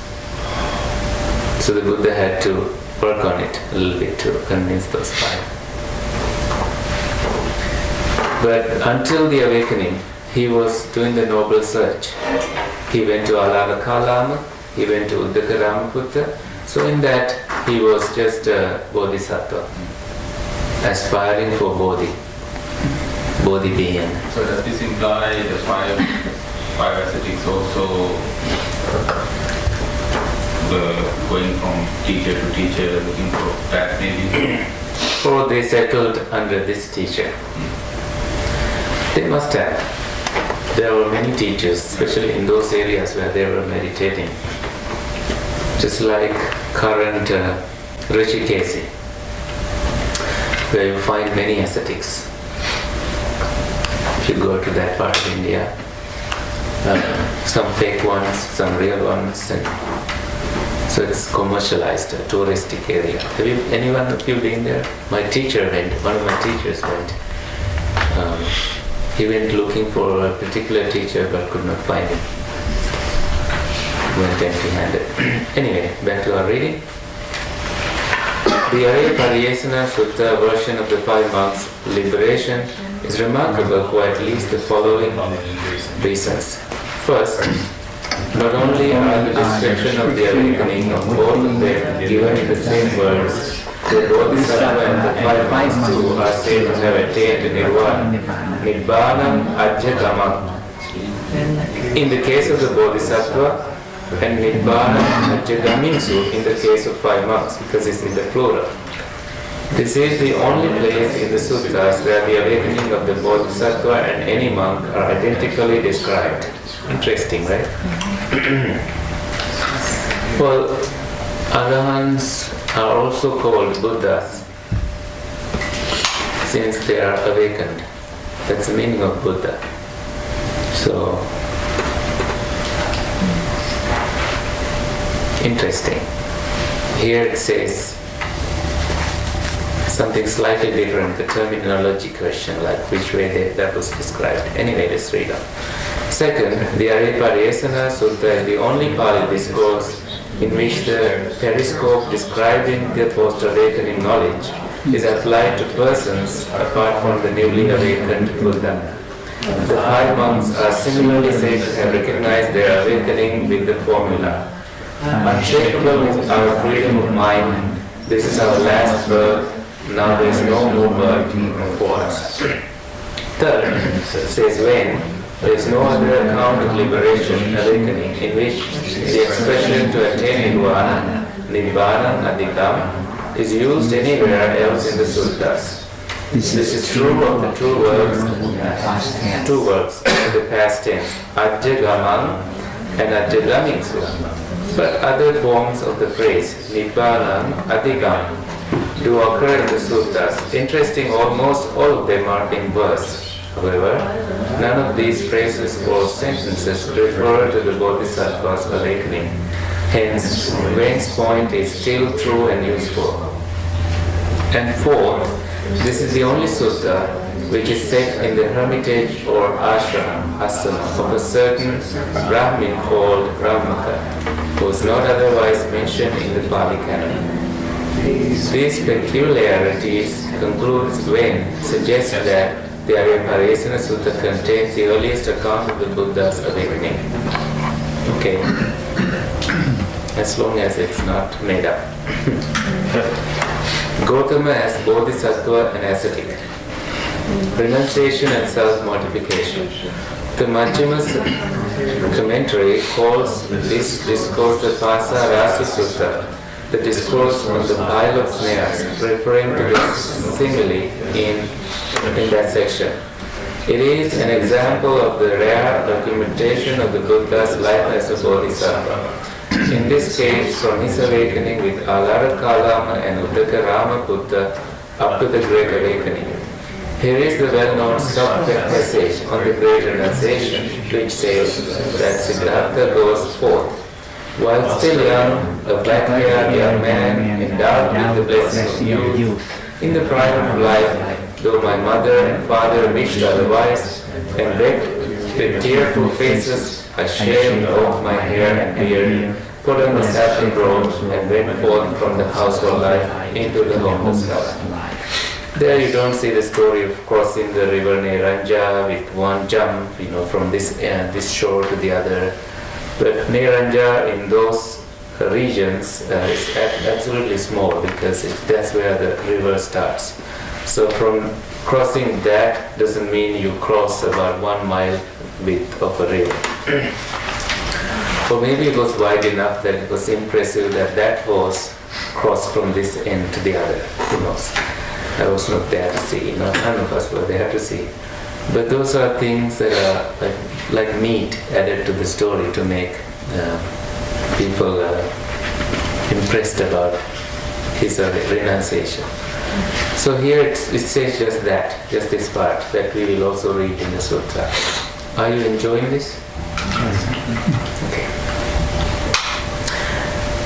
So the Buddha had to work on it a little bit to convince those 5. But until the awakening, he was doing the noble search. He went to Alavakalama, he went to Uddaka Ramaputta. So in that, he was just a bodhisattva, aspiring for bodhi being. So does this imply the 5 ascetics also going from teacher to teacher, looking for that maybe? Or they settled under this teacher. They must have. There were many teachers, especially in those areas where they were meditating. Just like current Rishikesh, where you find many ascetics. If you go to that part of India, some fake ones, some real ones, and so it's commercialized, a touristic area. Have you, anyone of you been there? My teacher went, one of my teachers went. He went looking for a particular teacher but could not find him. Went empty-handed. Anyway, back to our reading. The Arya-Pariyesana Sutta version of the 5 monks' liberation is remarkable for at least the following reasons. First, not only are the description of the awakening of both of them given in the same words, The Bodhisattva and the five monks too are said to have attained Nirvana, Nibbanam Ajjagamam. In the case of the Bodhisattva, and Nibbanam Ajjagaminsu in the case of five monks, because it's in the plural. This is the only place in the suttas where the awakening of the Bodhisattva and any monk are identically described. Interesting, right? Well, Arahants are also called Buddhas since they are awakened. That's the meaning of Buddha. So, interesting. Here it says something slightly different, the terminology question, like which way that was described. Anyway, let's read on. Second, the Aripariyesana Sutta is the only Pali discourse in which the periscope describing the post-awakening knowledge is applied to persons apart from the newly awakened Buddha. The five monks are similarly said to have recognized their awakening with the formula: unshakable is our freedom of mind, this is our last birth, now there is no more birth for us. Third, says when there is no other account of liberation, awakening, in which the expression to attain Nirvana, Nibbana, Adhikam, is used anywhere else in the suttas. This is true of the two words in the past tense, Ajjagamam and Ajjagaminsu. But other forms of the phrase, Nibbanam, Adhikam, do occur in the suttas. Interesting, almost all of them are in verse. However, none of these phrases or sentences refer to the Bodhisattva's awakening. Hence, Wayne's point is still true and useful. And fourth, this is the only sutta which is set in the hermitage or ashram, asana, of a certain Brahmin called Brahmaka, who is not otherwise mentioned in the Pali canon. These peculiarities, concludes Wayne, suggest that the Aripariyesana Sutta contains the earliest account of the Buddha's awakening. Okay. As long as it's not made up. Gautama as Bodhisattva and ascetic. Renunciation and self-mortification. The Majjhima's commentary calls this discourse the Pasa Rasa Sutta, the discourse on the pile of snares, referring to the simile in that section. It is an example of the rare documentation of the Buddha's life as a Bodhisattva. In this case, from his awakening with Alara Kalama and Uddaka Rama Buddha up to the Great Awakening. Here is the well-known sub-passage on the Great Renunciation, which says that Siddhartha goes forth. While still young, a black-haired young man, endowed with the blessing of youth, in the prime of life, though my mother and father wished otherwise, and begged with tearful faces, I shaved off my hair and beard, put on the satin robe, and went forth from the household life into the homeless life. There you don't see the story of crossing the river Neranja with one jump, from this shore to the other. But Neranja in those regions is absolutely small because that's where the river starts. So from crossing that doesn't mean you cross about 1 mile width of a river. Or maybe it was wide enough that it was impressive that horse crossed from this end to the other. Who knows? I was not there to see. None of us were there to see. But those are things that are like meat added to the story to make people impressed about his renunciation. So here it says just this part that we will also read in the sutra. Are you enjoying this?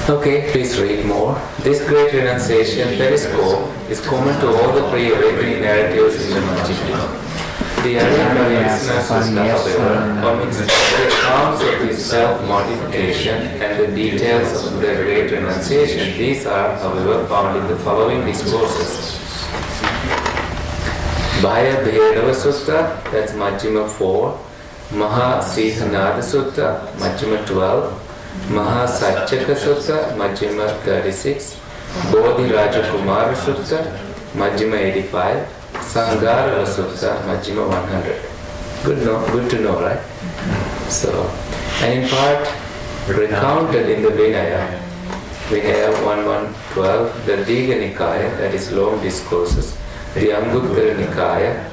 Okay, please read more. This great renunciation periscope is common to all the pre-awakening narratives in the Majjhima. The Aripariyesana Sutta, however, omits the accounts of his self-mortification and the details of the great renunciation. These are, however, found in the following discourses. Bhaya Bhedava Sutta, that's Majjhima 4, Maha Sihanada Sutta, Majjhima 12, Maha Satchaka Sutta, Majjhima 36, Bodhi Rajakumara Sutta, Majjhima 85, Sanghara Sutta, Majjhima 100. Good to know, right? So, and in part recounted in the Vinaya 1112, the Digha Nikaya, that is long discourses, the Anguttara Nikaya,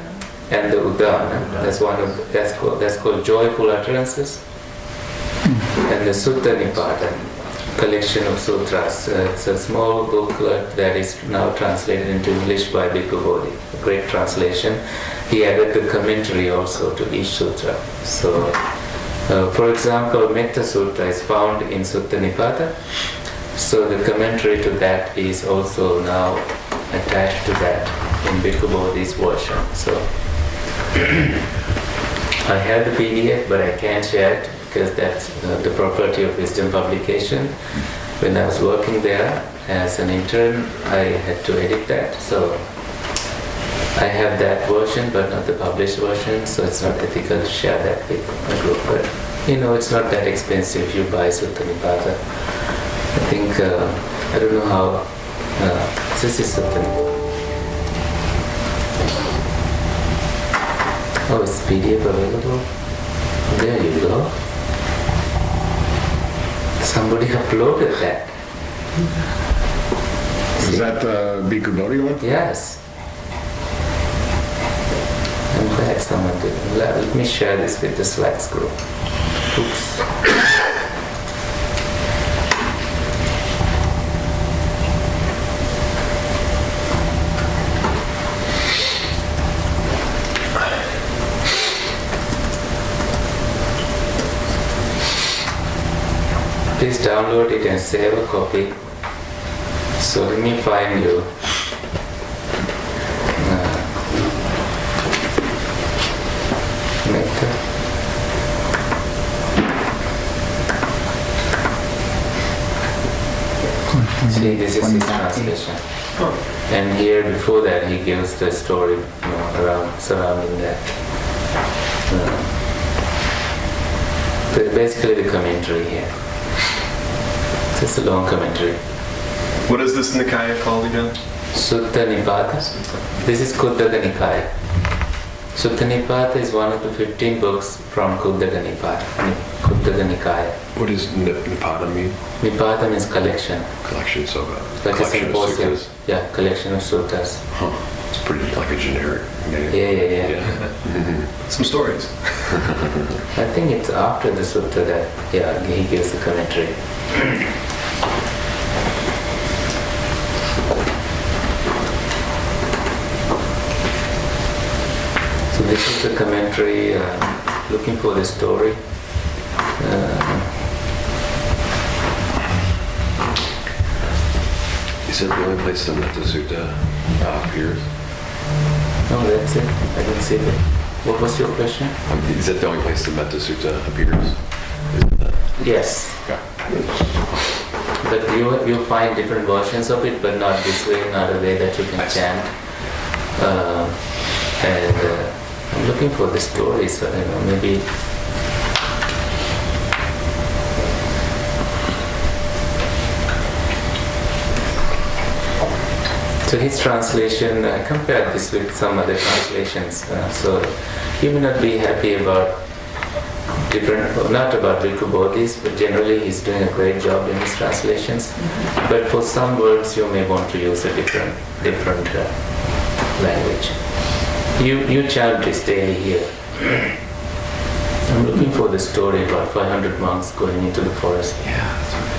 and the Udana, that's called joyful utterances, and the Sutta Nipata, collection of sutras. It's a small booklet that is now translated into English by Bhikkhu Bodhi, a great translation. He added the commentary also to each sutra. So, for example, Metta Sutta is found in Sutta Nipata. So the commentary to that is also now attached to that in Bhikkhu Bodhi's version. So I have the PDF, but I can't share it because that's the property of Wisdom Publication. When I was working there as an intern, I had to edit that. So I have that version, but not the published version. So it's not ethical to share that with a group. But it's not that expensive if you buy Sutta Nipata. I think, I don't know how, this is Sutta Nipata. Oh, is PDF available? There you go. Somebody uploaded that. Is that the Bhikkhu Bodhi one? Yes. I'm glad someone did. Let me share this with the Slacks group. Oops. Please download it and save a copy. So let me find you. See, this is his translation. And here before that he gives the story surrounding that. So basically the commentary here. It's a long commentary. What is this Nikaya called again? Sutta Nipata. This is Kuddaka Nikaya. Sutta Nipata is one of the 15 books from Kuddaka Nikaya. What does Nipata mean? Nipata means collection. Collection, so Like a collection of symposium. sutras. Yeah, collection of sutras. Huh. It's pretty like a generic name. Yeah. Some stories. I think it's after the sutta that he gives the commentary. So this is the commentary, looking for the story. Is that the only place the Metta Sutta appears? No, that's it. I didn't see that. What was your question? Is that the only place the Metta Sutta appears? Isn't that? Yes. Yeah. But you'll find different versions of it, but not this way, not a way that you can chant. I'm looking for the story, so maybe. So his translation, I compared this with some other translations. So you may not be happy about not about Bhikkhu Bodhi's, but generally he's doing a great job in his translations. But for some words you may want to use a different language. You chant this daily here. I'm looking for the story about 500 monks going into the forest. Yeah, that's right.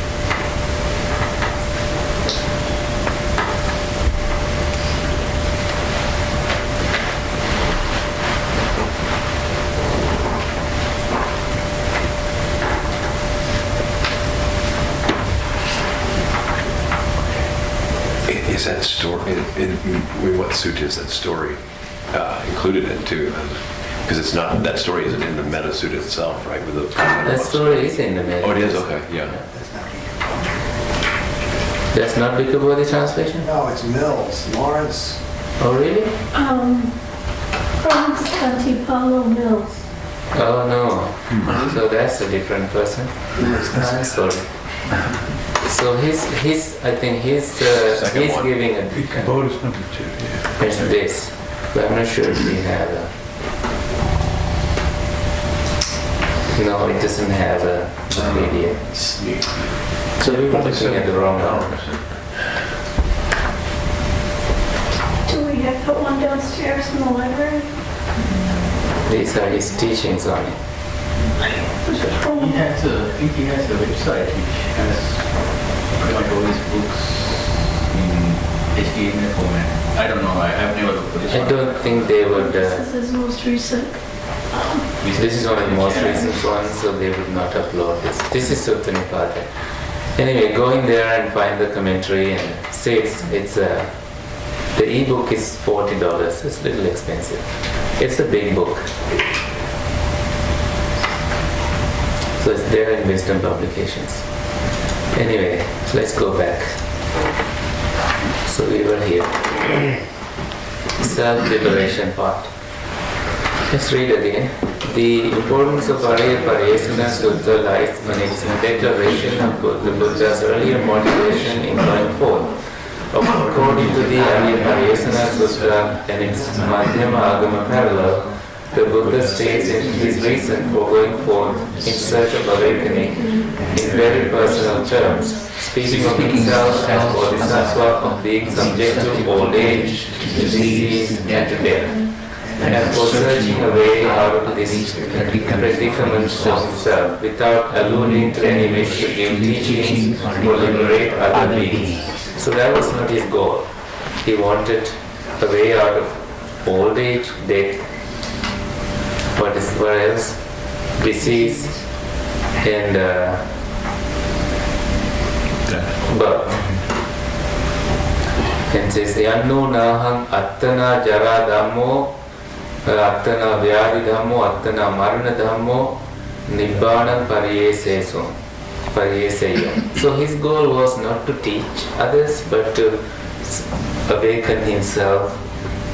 Is that story, what sutta is that story included in too? Because it's not, that story isn't in the Metta Sutta itself, right? With the That story is in the Metta. Oh, it is? Okay, yeah. That's not Bhikkhu Bodhi translation? No, it's Mills, Lawrence. Oh, really? From Scotty Mills. Oh, no. So that's a different person. I'm sorry. So I think he's one. giving a Bonus number 2, yeah. it's this, but I'm not sure if we have a. No, it doesn't have a video. So we were looking at the wrong one. Do we have put one downstairs in the library? These are his teachings on it. I think he has a website which has pretty much all his books in HTML format. I don't know, I've never looked for this I one. don't think they would. This is his most recent. This is one of the most recent ones, so they would not upload this. This is Sutta Nipata. Anyway, go in there and find the commentary and see it's the ebook is $40. It's a little expensive. It's a big book. So it's there in Wisdom Publications. Anyway, let's go back. So we were here. Self-liberation part. Let's read again. The importance of Arya Pariyesana Sutta lies in its declaration of the Buddha's earlier motivation in going forth. According to the Arya Pariyesana Sutta and its Madhyama Agama parallel, the Buddha states in his reason for going forth in search of awakening in very personal terms, speaking of himself as Bodhisattva of being subject to old age, disease, and to death, and for searching a way out of this predicament of himself without alluding to any wish to give teachings or liberate other beings. So that was not his goal. He wanted a way out of old age, death, what else? Disease and birth. And says, Yannu naham attana jara dhammo, attana vyadi dhammo, attana marana dhammo, nibbana pariyesesum. So his goal was not to teach others, but to awaken himself,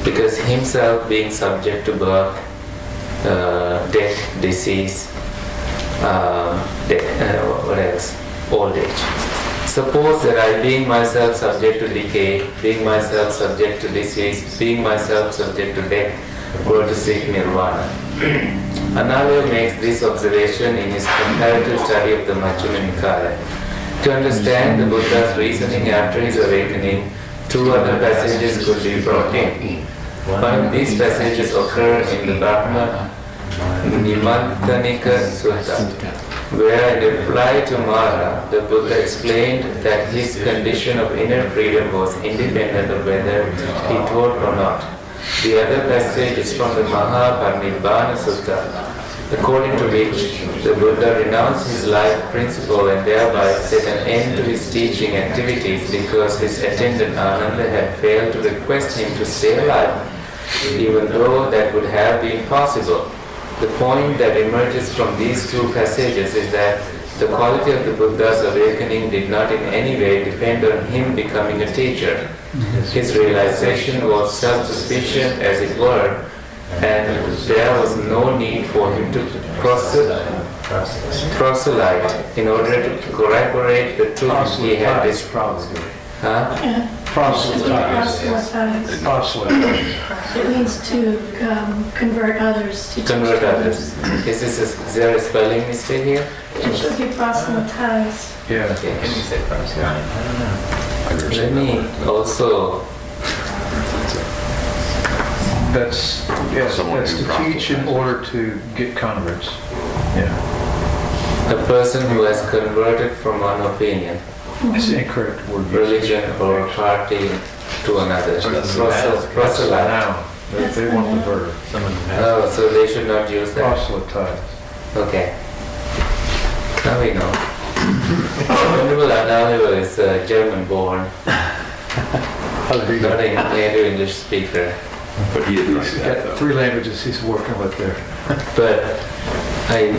because himself being subject to birth, death, disease, what else? Old age. Suppose that I, being myself subject to decay, being myself subject to disease, being myself subject to death, were to seek nirvana. Analayo makes this observation in his comparative study of the Majjhima Nikaya. To understand the Buddha's reasoning after his awakening, two other passages could be brought in. One of these passages occur in the Brahma Nimantanika Sutta, where in reply to Mara, the Buddha explained that his condition of inner freedom was independent of whether he taught or not. The other passage is from the Mahaparinibbana Sutta, according to which the Buddha renounced his life principle and thereby set an end to his teaching activities because his attendant Ananda had failed to request him to stay alive, even though that would have been possible. The point that emerges from these two passages is that the quality of the Buddha's awakening did not in any way depend on him becoming a teacher. His realization was self-sufficient, as it were, and there was no need for him to proselyte in order to corroborate the truth he had discovered. Proselytize. It means to convert others. Convert others. Is there a spelling mistake here? It should be proselytize. Yeah. Okay. Can you say proselyte? I don't know. Let me also. That's to teach in order to get converts. Yeah. A person who has converted from one opinion, It's the incorrect word. religion, or party to another. Proselyte. Now, they want the verb. Oh, so they should not use that. Proselytize. Okay. Now we know. Venerable Analayo is German-born, not a native English speaker. But he didn't He's write that, got though. 3 languages he's working with there. But I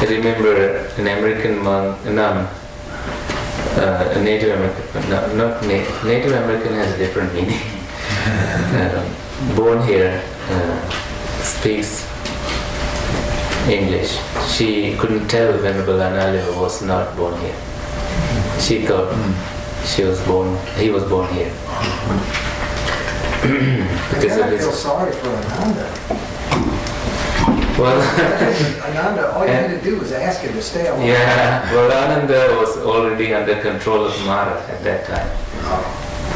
remember an American nun, a Native American, not Native American has a different meaning. Born here, speaks English. She couldn't tell Venerable Analayo was not born here. She thought he was born here. I Because of kind of feel his, sorry for Ananda. well, Ananda, all you had to do was ask him to stay a while. yeah, well, Ananda was already under control of Mara at that time.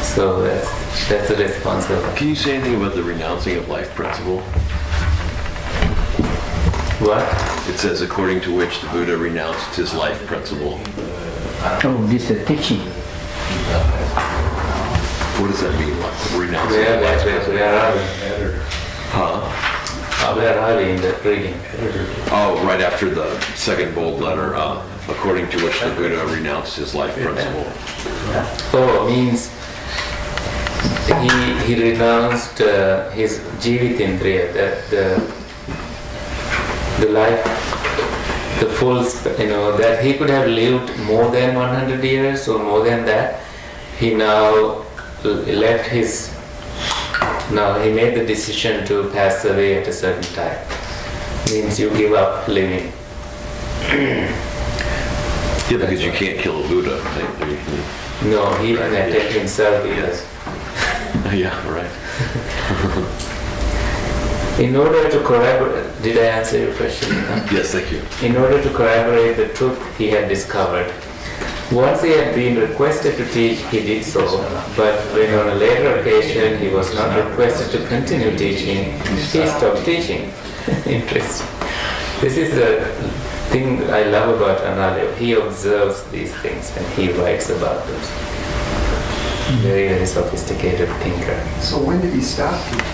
So that's the responsibility. Can you say anything about the renouncing of life principle? What? It says, according to which the Buddha renounced his life principle. Oh, this is teaching. What does that mean, renouncing Where life principle? are we? Huh? Where are we in the reading? Oh, right after the second bold letter, according to which the Buddha renounced his life principle. Oh, means he renounced his jivitindriya, the life, the full, that he could have lived more than 100 years or more than that. He now left his, now he made the decision to pass away at a certain time. Means you give up living. Yeah, because you can't kill a Buddha. No, he didn't attack himself either. Yeah, right. In order to corroborate, did I answer your question? Yes, thank you. In order to corroborate the truth he had discovered. Once he had been requested to teach, he did so, but when on a later occasion he was not requested to continue teaching, he stopped teaching. Interesting. This is the thing I love about Analayo. He observes these things and he writes about those. Very, very sophisticated thinker. So when did he stop teaching?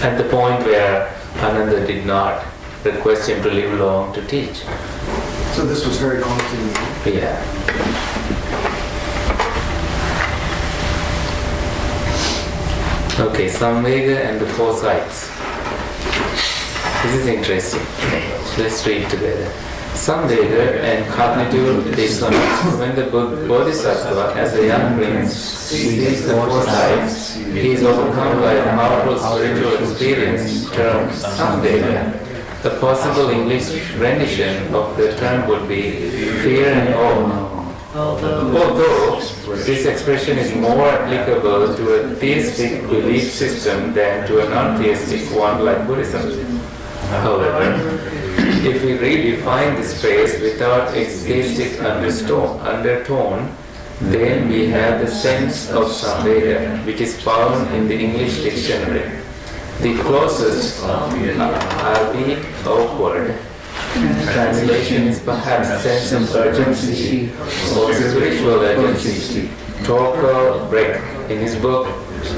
At the point where Ananda did not request him to live long to teach. So this was very close to you? Yeah. Okay, Samvega and the four sides. This is interesting. Let's read together. Samvega and cognitive dissonance. When the Bodhisattva, as a young prince, sees the four sides, he is overcome by a powerful spiritual experience termed Samvega. The possible English rendition of the term would be fear and awe. Although this expression is more applicable to a theistic belief system than to a non-theistic one like Buddhism. However, if we redefine this phrase without its theistic undertone, then we have the sense of Samvega, which is found in the English dictionary. The closest, albeit awkward, translation is perhaps sense of urgency or spiritual urgency. Torkel Breck, in his book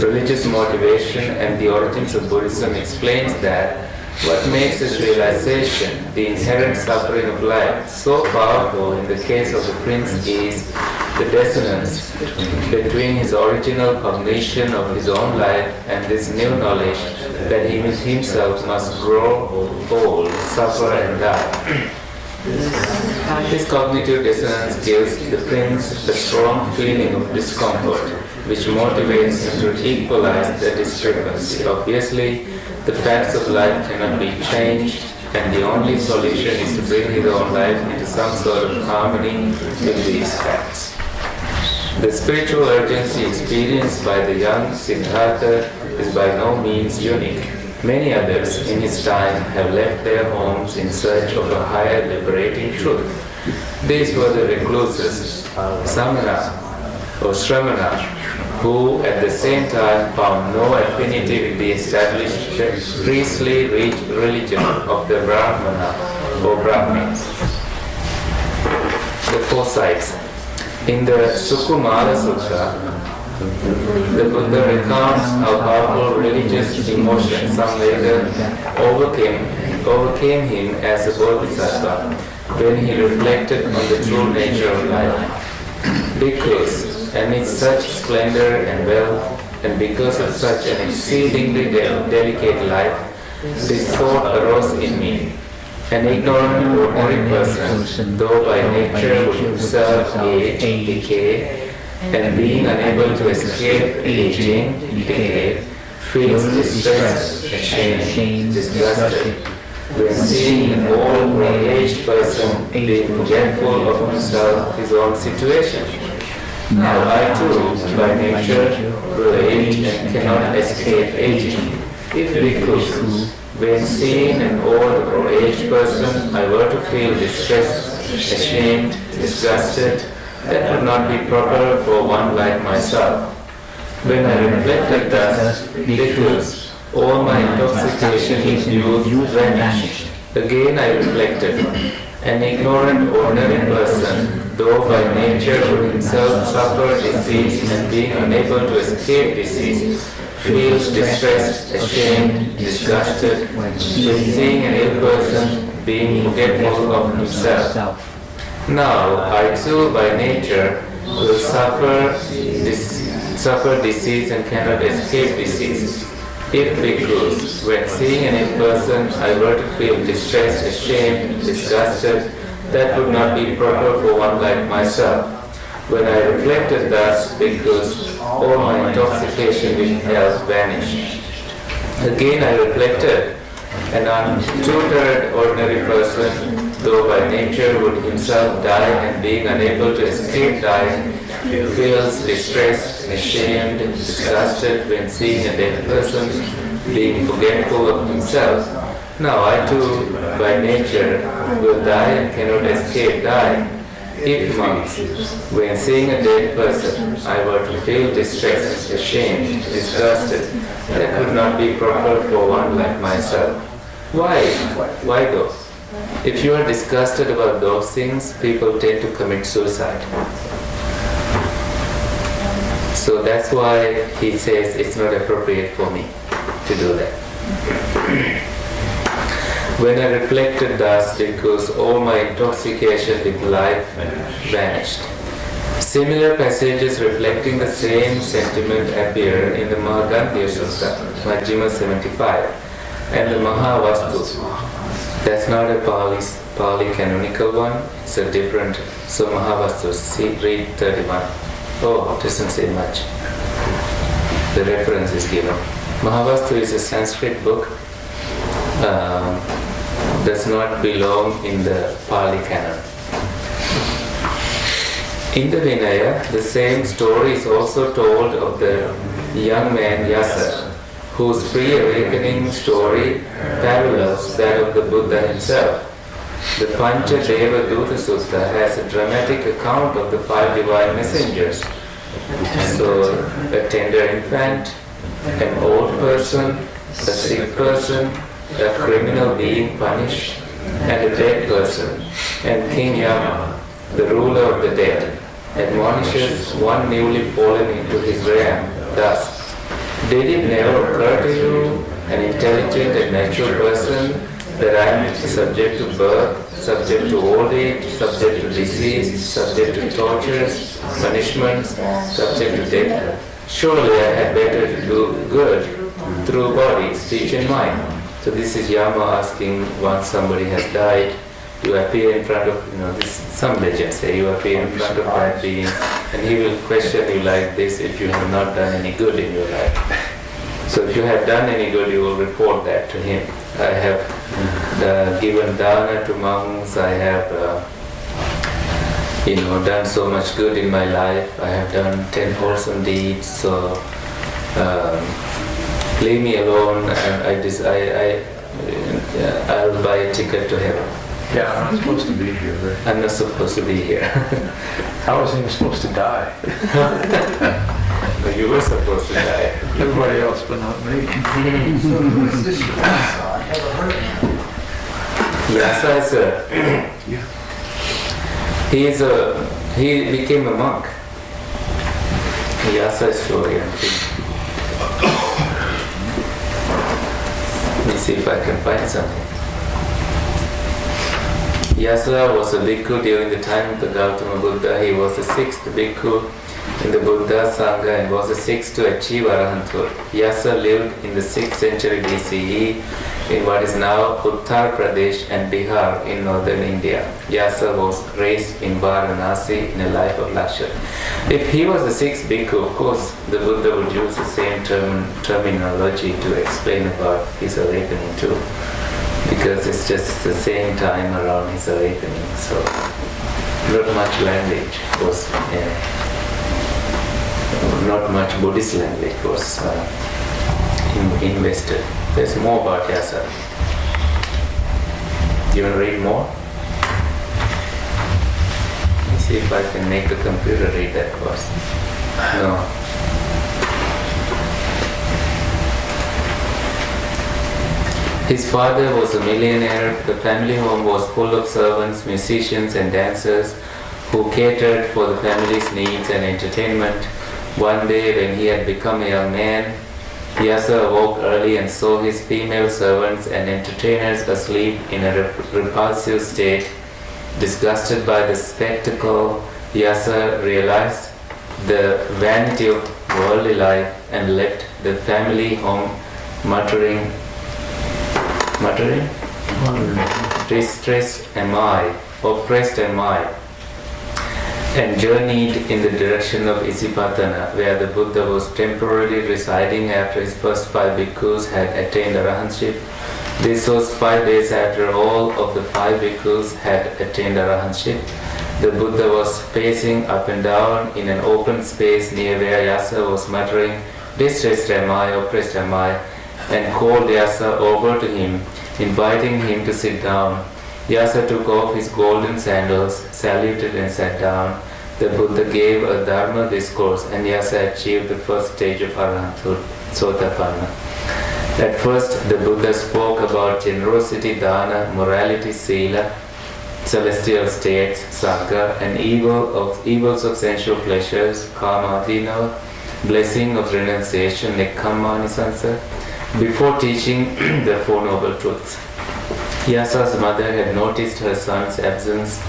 Religious Motivation and the Origins of Buddhism, explains that what makes this realization, the inherent suffering of life, so powerful in the case of the prince is the dissonance between his original cognition of his own life and this new knowledge that he himself must grow old, suffer and die. This cognitive dissonance gives the prince a strong feeling of discomfort, which motivates him to equalize the discrepancy. Obviously, the facts of life cannot be changed, and the only solution is to bring his own life into some sort of harmony with these facts. The spiritual urgency experienced by the young Siddhartha is by no means unique. Many others in his time have left their homes in search of a higher liberating truth. These were the recluses, samana or shramana, who at the same time found no affinity with the established priestly religion of the Brahmana or Brahmins. The four sides. In the Sukumara Sutta, the Buddha recounts how powerful religious emotion Samvega overcame him as a bodhisattva when he reflected on the true nature of life. Bhikkhus, amidst such splendor and wealth, and because of such an exceedingly delicate life, this thought arose in me. An ignorant, ordinary person, though by nature would himself age, decay, and being unable to escape aging, decay, feels distressed, ashamed, disgusted, when seeing an old or aged person being forgetful of himself, his own situation. Now I too, by nature, will age and cannot escape aging. If bhikkhus, when seeing an old or aged person, I were to feel distressed, ashamed, disgusted, that would not be proper for one like myself. When I reflected thus, bhikkhus, all my intoxication in youth vanished. Again I reflected, an ignorant, ordinary person, though by nature would himself suffer disease and being unable to escape disease, feels distressed, ashamed, disgusted, when seeing an ill person being forgetful of himself. Now, I too by nature will suffer disease and cannot escape disease. If bhikkhus, when seeing an ill person, I were to feel distressed, ashamed, disgusted, that would not be proper for one like myself. When I reflected thus, bhikkhus, all my intoxication with health vanished. Again I reflected, an untutored ordinary person, though by nature would himself die and being unable to escape dying, feels distressed, ashamed, disgusted when seeing a dead person, being forgetful of himself. Now I too, by nature, will die and cannot escape dying. If monks, when seeing a dead person, I were to feel distressed, ashamed, disgusted, that would not be proper for one like myself. Why? Why though? If you are disgusted about those things, people tend to commit suicide. So that's why he says it's not appropriate for me to do that. When I reflected thus, because all my intoxication with life vanished. Similar passages reflecting the same sentiment appear in the Mahagandhya Sutta, Majjhima 75, and the Mahavastu. That's not a Pali canonical one, it's a different. So Mahavastu, see, read 31. Oh, it doesn't say much. The reference is given. Mahavastu is a Sanskrit book. Does not belong in the Pali canon. In the Vinaya, the same story is also told of the young man Yasa, whose pre-awakening story parallels that of the Buddha himself. The Pancha Deva Dutta Sutta has a dramatic account of the 5 divine messengers. So, a tender infant, an old person, a sick person, a criminal being punished, and a dead person, and King Yama, the ruler of the dead, admonishes one newly fallen into his realm thus: did it never occur to you, an intelligent and natural person, that I am subject to birth, subject to old age, subject to disease, subject to tortures, punishments, subject to death? Surely I had better to do good through body, speech and mind. So this is Yama asking, once somebody has died, you appear in front of, some legends say you appear in front of that being, and he will question you like this if you have not done any good in your life. So if you have done any good, you will report that to him. I have given dana to monks, I have done so much good in my life, I have done 10 wholesome deeds, so leave me alone, and I'll buy a ticket to heaven. Yeah, I'm not supposed to be here, right? I'm not supposed to be here. I wasn't even supposed to die. You were supposed to die. Everybody else, but not me. So who's this Yasa? I never heard of him. Yasa is he became a monk. Yasa story, I think. Let me see if I can find something. Yasa was a bhikkhu during the time of the Gautama Buddha. He was the 6th bhikkhu in the Buddha Sangha and was the 6th to achieve arahanthood. Yasa lived in the 6th century BCE in what is now Uttar Pradesh and Bihar in northern India. Yasa was raised in Varanasi in a life of luxury. If he was the 6th bhikkhu, of course, the Buddha would use the same terminology to explain about his awakening too. because it's just the same time around his awakening. So not much language was, not much Buddhist language was invested. There's more about Yasa. You want to read more? Let me see if I can make the computer read that first. No. His father was a millionaire. The family home was full of servants, musicians and dancers who catered for the family's needs and entertainment. One day when he had become a young man, Yasa awoke early and saw his female servants and entertainers asleep in a repulsive state. Disgusted by the spectacle, Yasa realized the vanity of worldly life and left the family home muttering, distressed am I, oppressed am I, and journeyed in the direction of Isipatana, where the Buddha was temporarily residing after his first 5 bhikkhus had attained arahantship. This was 5 days after all of the 5 bhikkhus had attained arahantship. The Buddha was pacing up and down in an open space near where Yasa was muttering, distressed am I, oppressed am I, and called Yasa over to him, inviting him to sit down. Yasa took off his golden sandals, saluted and sat down. The Buddha gave a Dharma discourse and Yasa achieved the first stage of Arahanthood, Sotapanna. At first, the Buddha spoke about generosity, dana, morality, sila, celestial states, sangha, and evils of sensual pleasures, karma, adhina, blessing of renunciation, nekkhamma, nisansa, before teaching the Four Noble Truths. Yasa's mother had noticed her son's absence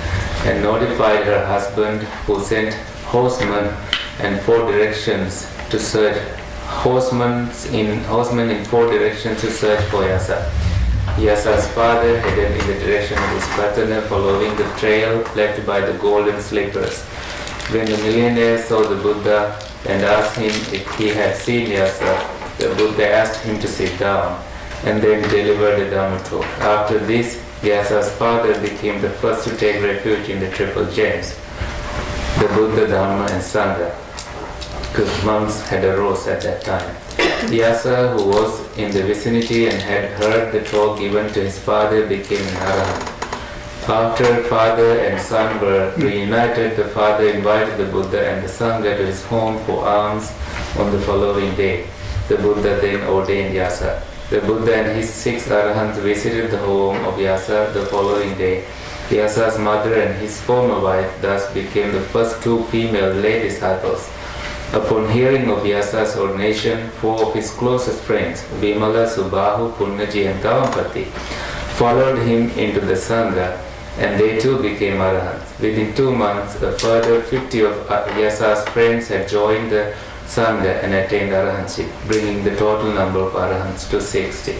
and notified her husband, who sent horsemen in 4 directions to search horsemen in 4 directions to search for Yasa. Yasa's father headed in the direction of his patana, following the trail left by the golden slippers. When the millionaire saw the Buddha and asked him if he had seen Yasa, the Buddha asked him to sit down and then delivered the Dhamma talk. After this, Yasa's father became the first to take refuge in the Triple Gems, the Buddha, Dhamma and Sangha, because monks had arose at that time. Yasa, who was in the vicinity and had heard the talk given to his father, became an arahant. After father and son were reunited, the father invited the Buddha and the Sangha to his home for alms on the following day. The Buddha then ordained Yasa. The Buddha and his 6 arahants visited the home of Yasa the following day. Yasa's mother and his former wife thus became the first 2 female lay disciples. Upon hearing of Yasa's ordination, 4 of his closest friends, Vimala, Subahu, Punnaji and Tavampati, followed him into the Sangha, and they too became arahants. Within 2 months, a further 50 of Yasa's friends had joined the Sangha and attained arahantship, bringing the total number of arahants to 60.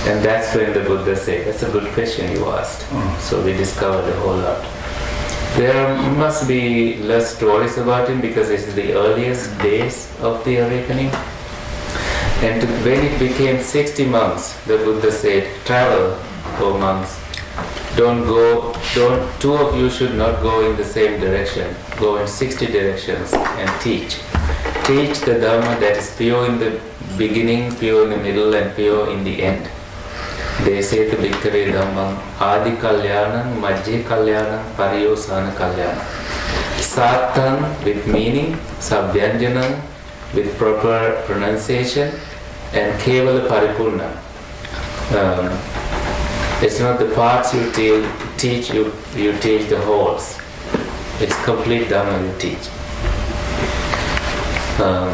And that's when the Buddha said, that's a good question you asked. So we discovered a whole lot. There must be less stories about him because this is the earliest days of the awakening. And when it became 60 monks, the Buddha said, travel, O monks. 2 of you should not go in the same direction. Go in 60 directions and teach. Teach the Dhamma that is pure in the beginning, pure in the middle and pure in the end. They say to Bhikkhave Dhammam, Adi Kalyanam, Majje Kalyanam, Pariyosana Kalyanam. Sartham with meaning, Sabhyanjanam with proper pronunciation, and Kevala Paripurna. It's not the parts you teach, you teach the wholes. It's complete Dhamma you teach.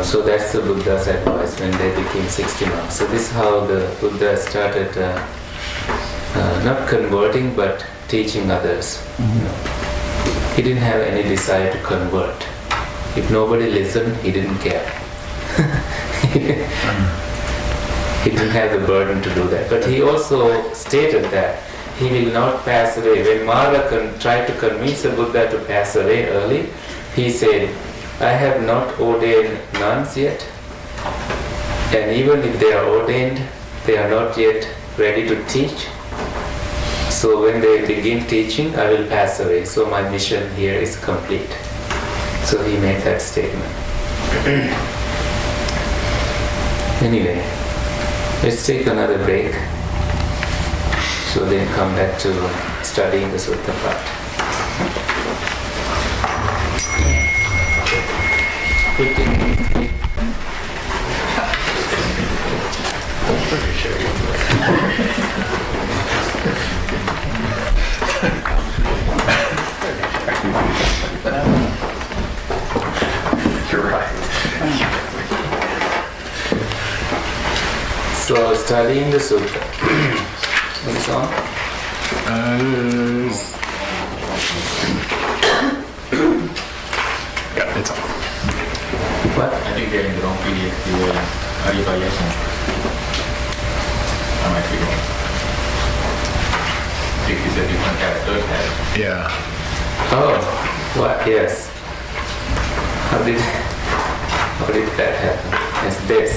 So that's the Buddha's advice when they became 60 monks. So this is how the Buddha started not converting but teaching others. He didn't have any desire to convert. If nobody listened, he didn't care. He didn't have the burden to do that. But he also stated that he will not pass away. When Mara tried to convince the Buddha to pass away early, he said, I have not ordained nuns yet, and even if they are ordained, they are not yet ready to teach. So when they begin teaching, I will pass away. So my mission here is complete. So he made that statement. Anyway, let's take another break. So then come back to studying the sutta part. You're right. So studying the sutta. What's on? Yeah, it's on. What? I think they're in the wrong PDF. They were Arivayasana. I might be wrong. This is a different character. Yeah. Oh, what? Yes. How did that happen? It's this.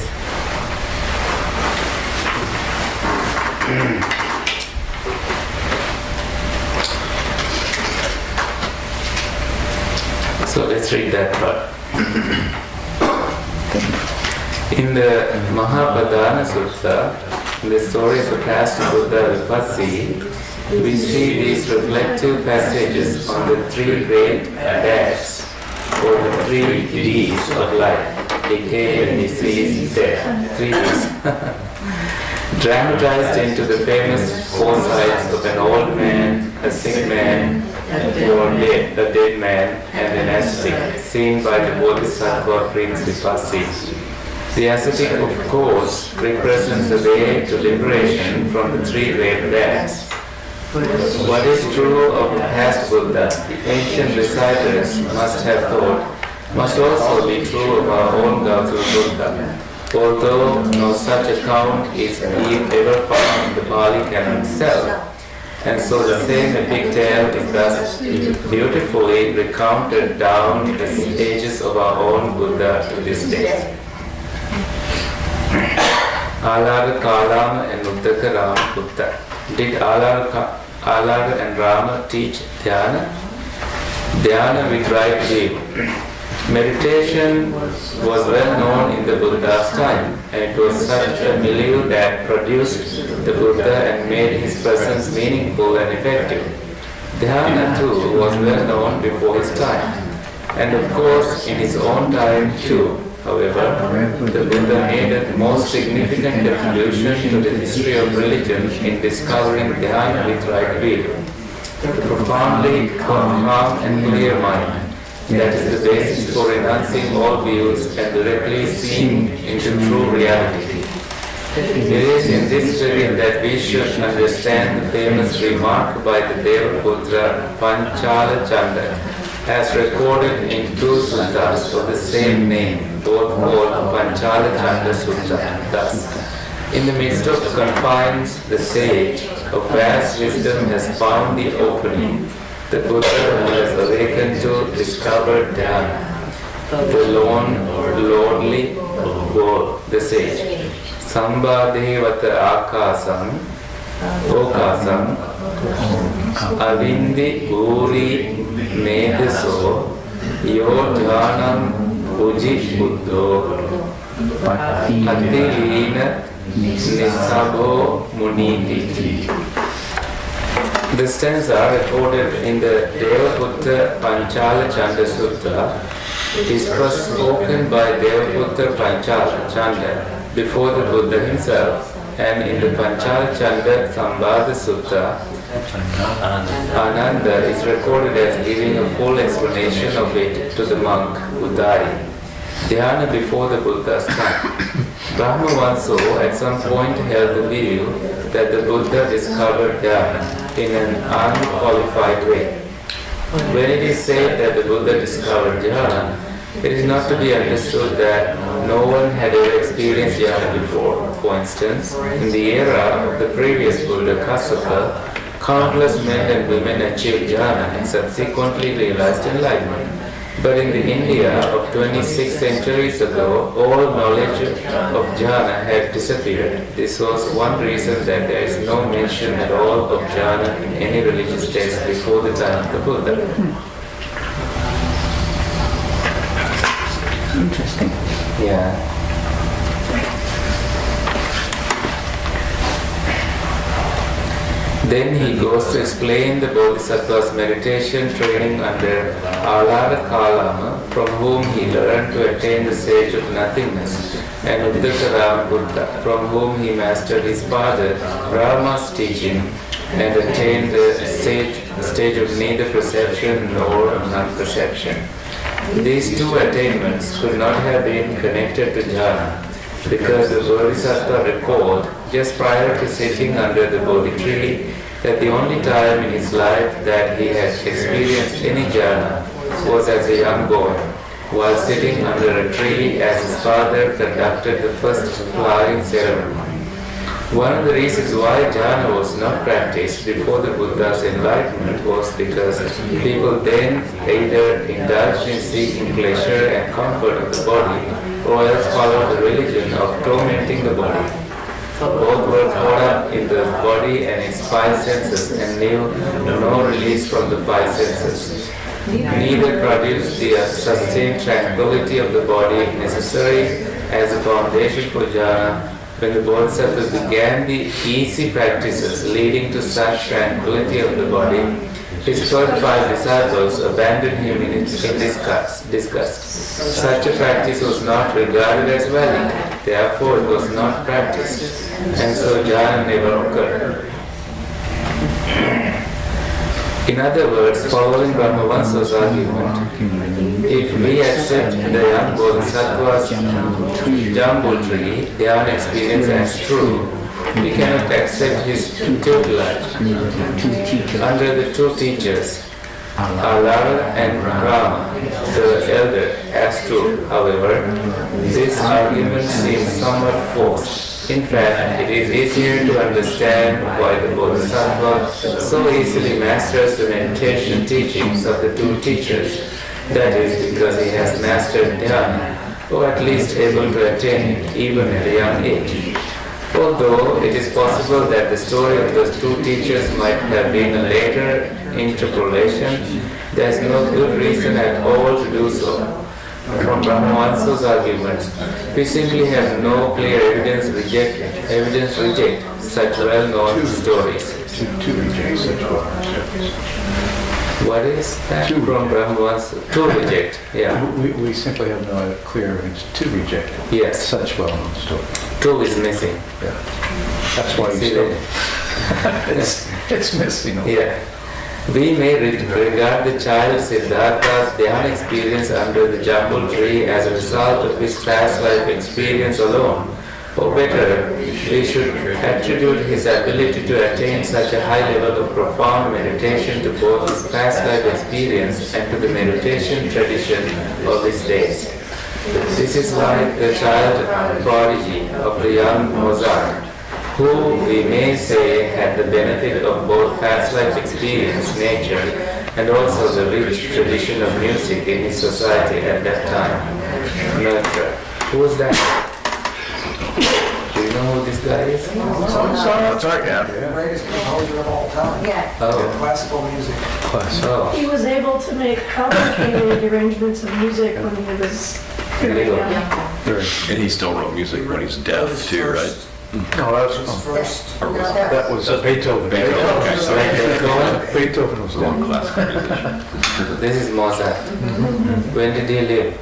So let's read that part. In the Mahapadana Sutta, in the story of the past Buddha Vipassi, we see these reflective passages on the three great deaths, or the three Ds of life: decay, disease, death. 3 Ds. Dramatized into the famous four sides of an old man, a sick man, or dead, a dead man, and an ascetic, seen by the Bodhisattva Prince Vipassi. The ascetic, of course, represents the way to liberation from the three great deaths. What is true of the past Buddha, ancient reciters must have thought, must also be true of our own Gautama Buddha, although no such account is ever found in the Pali canon itself. And so the same epic tale is thus beautifully recounted down the stages of our own Buddha to this day. Alara, Kalama and Uddaka Rama Buddha. Did Alara and Rama teach dhyana? Dhyana with right view. Meditation was well known in the Buddha's time, and it was such a milieu that produced the Buddha and made his presence meaningful and effective. Dhyana too was well known before his time, and of course in his own time too. However, the Buddha made a most significant contribution to the history of religion in discovering dhyana with right view. The profoundly calm and clear mind that is the basis for renouncing all views and directly seeing into true reality. It is in this spirit that we should understand the famous remark by the Devaputra Panchala Chanda, as recorded in 2 suttas of the same name, both called Panchala Chanda Sutta. Thus, in the midst of confines, the sage of vast wisdom has found the opening. The Buddha who has awakened to discover dhyana, the lordly the sage. Sambadevata akasam, okasam, avindi guri medaso, yo dhyanam uji buddho, atilina nisabho muniti. The stanza recorded in the Devaputra Panchala Chanda Sutta is first spoken by Devaputra Panchala Chanda before the Buddha himself, and in the Panchala Chanda Sambhada Sutta, Ananda is recorded as giving a full explanation of it to the monk Uddai. Dhyana before the Buddha's time. Brahma once so at some point held the view that the Buddha discovered dhyana in an unqualified way. When it is said that the Buddha discovered dhyana, it is not to be understood that no one had ever experienced dhyana before. For instance, in the era of the previous Buddha Kassapa, countless men and women achieved dhyana and subsequently realized enlightenment. But in the India of 26 centuries ago, all knowledge of jhana had disappeared. This was one reason that there is no mention at all of jhana in any religious text before the time of the Buddha. Interesting. Yeah. Then he goes to explain the Bodhisattva's meditation training under Alada Kalama, from whom he learned to attain the stage of nothingness, and Uddaka Buddha, from whom he mastered his father Rama's teaching and attained the stage of neither perception nor non-perception. These two attainments could not have been connected to jhana, because the Bodhisattva recalled, just prior to sitting under the Bodhi tree, that the only time in his life that he had experienced any jhana was as a young boy, while sitting under a tree as his father conducted the first flowering ceremony. One of the reasons why jhana was not practiced before the Buddha's enlightenment was because people then either indulged in seeking pleasure and comfort of the body, or else followed the religion of tormenting the body. Both were caught up in the body and its five senses and knew no release from the five senses. Neither produced the sustained tranquility of the body necessary as a foundation for jhana. When the Bodhisattva began the easy practices leading to such tranquility of the body, his first five disciples abandoned him in disgust. Such a practice was not regarded as valid, therefore it was not practiced, and so jhana never occurred. In other words, following Brahmavansa's argument, if we accept the young Bodhisattva's jambul tree, dhyana experience as true, we cannot accept his tutelage under the two teachers, Alada and Rama, the elder, as true. However, this argument seems somewhat forced. In fact, it is easier to understand why the Bodhisattva so easily masters the meditation teachings of the two teachers. That is because he has mastered dhyana, or at least able to attain it even at a young age. Although it is possible that the story of those two teachers might have been a later interpolation, there is no good reason at all to do so. From Brahmavansa's arguments, we simply have no clear evidence reject such well-known stories. What is that from Brahmavansa? To reject, yeah. We simply have no clear evidence to reject Yes. such well-known story. Two is missing. Yeah. That's why See you it's missing. Yeah. We may regard the child Siddhartha's dhyana experience under the jambul tree as a result of his past life experience alone. Or better, we should attribute his ability to attain such a high level of profound meditation to both his past life experience and to the meditation tradition of his days. This is like the child prodigy of the young Mozart, who we may say had the benefit of both past life experience, nature, and also the rich tradition of music in his society at that time. Nurture. Who was that? Do you know who this guy is? Mozart, yeah. The greatest composer of all time. Yeah. Oh. Classical music. Oh. He was able to make complicated arrangements of music when he was very Little. young. And he still wrote music when he's deaf too, right? No, that was Beethoven. Beethoven was Long dead. classical musician. This is Mozart. When did he live?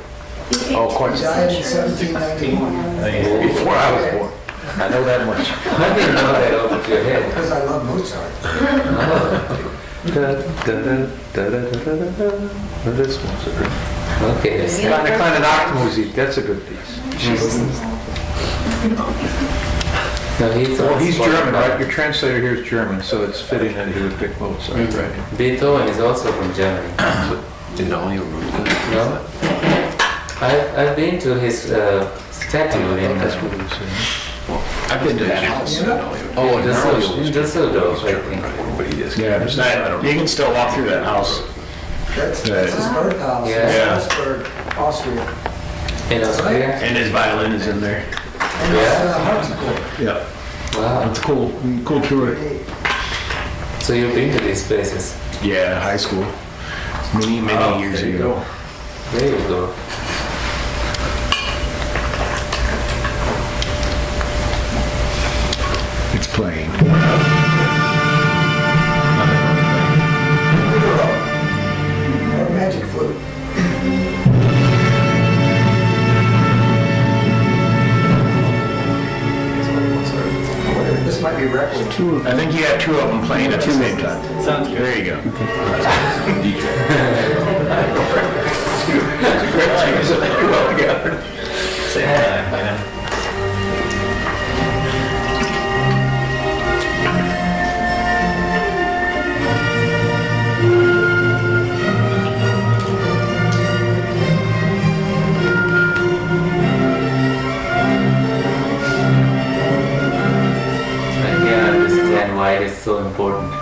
Oh, quite. He died in 1791 Before I was born. I know that much. How did you know that off your head? because I love Mozart. This one's a good. Okay, let's see. Kleine Nachtmusik, that's a good piece. No, he's Well, he's German, right? Your translator here is German, so it's fitting that he would pick Mozart, right? Beethoven is also from Germany. In all your rooms? No? I've been to his statue in That's what he was saying. I've been to that house. Düsseldorf, I think. But he is. Yeah, You can still walk through that house. That's his birdhouse. Yeah. Salzburg, Austria. In Austria? And his violin is in there. And Yeah. harpsichord. Yeah. Wow. It's cool. Cool tour. So you've been to these places? Yeah, high school. Many years ago. There you go. It's playing. Or magic flute. Whatever, this might be record. I think you had two of them playing at the same time. Sounds good. There you go. Same time, you know? I can understand why it is so important.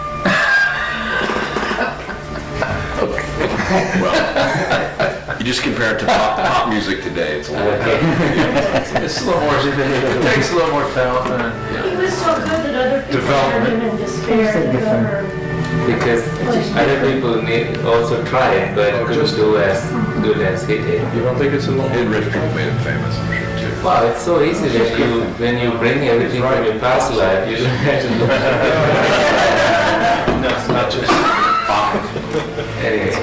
You just compare it to pop music today, it's a little Okay. It's a little more, it takes a little more talent. He was so good that other people Development. turned him in despair. Never. Because other people may also try it, but couldn't do as good as he did. You don't think it's a little? And rich people made it famous, I'm sure, too. Wow, it's so easy when you bring everything from your past life, you don't have to look. No, it's not just. Anyway.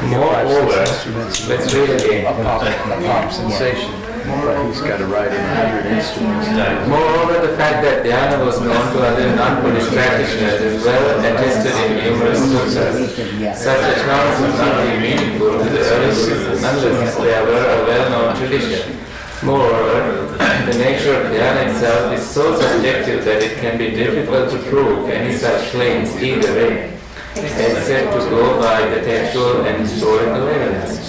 Moreover, let's read again. A pop sensation. But he's got to write in 100 instruments. Moreover, the fact that dhyana was known to other non-Buddhist practitioners is well attested in numerous sutras. Such accounts would not be meaningful to the early Buddhists unless they were a well-known tradition. Moreover, the nature of dhyana itself is so subjective that it can be difficult to prove any such claims either way, except to go by the textual and historical evidence.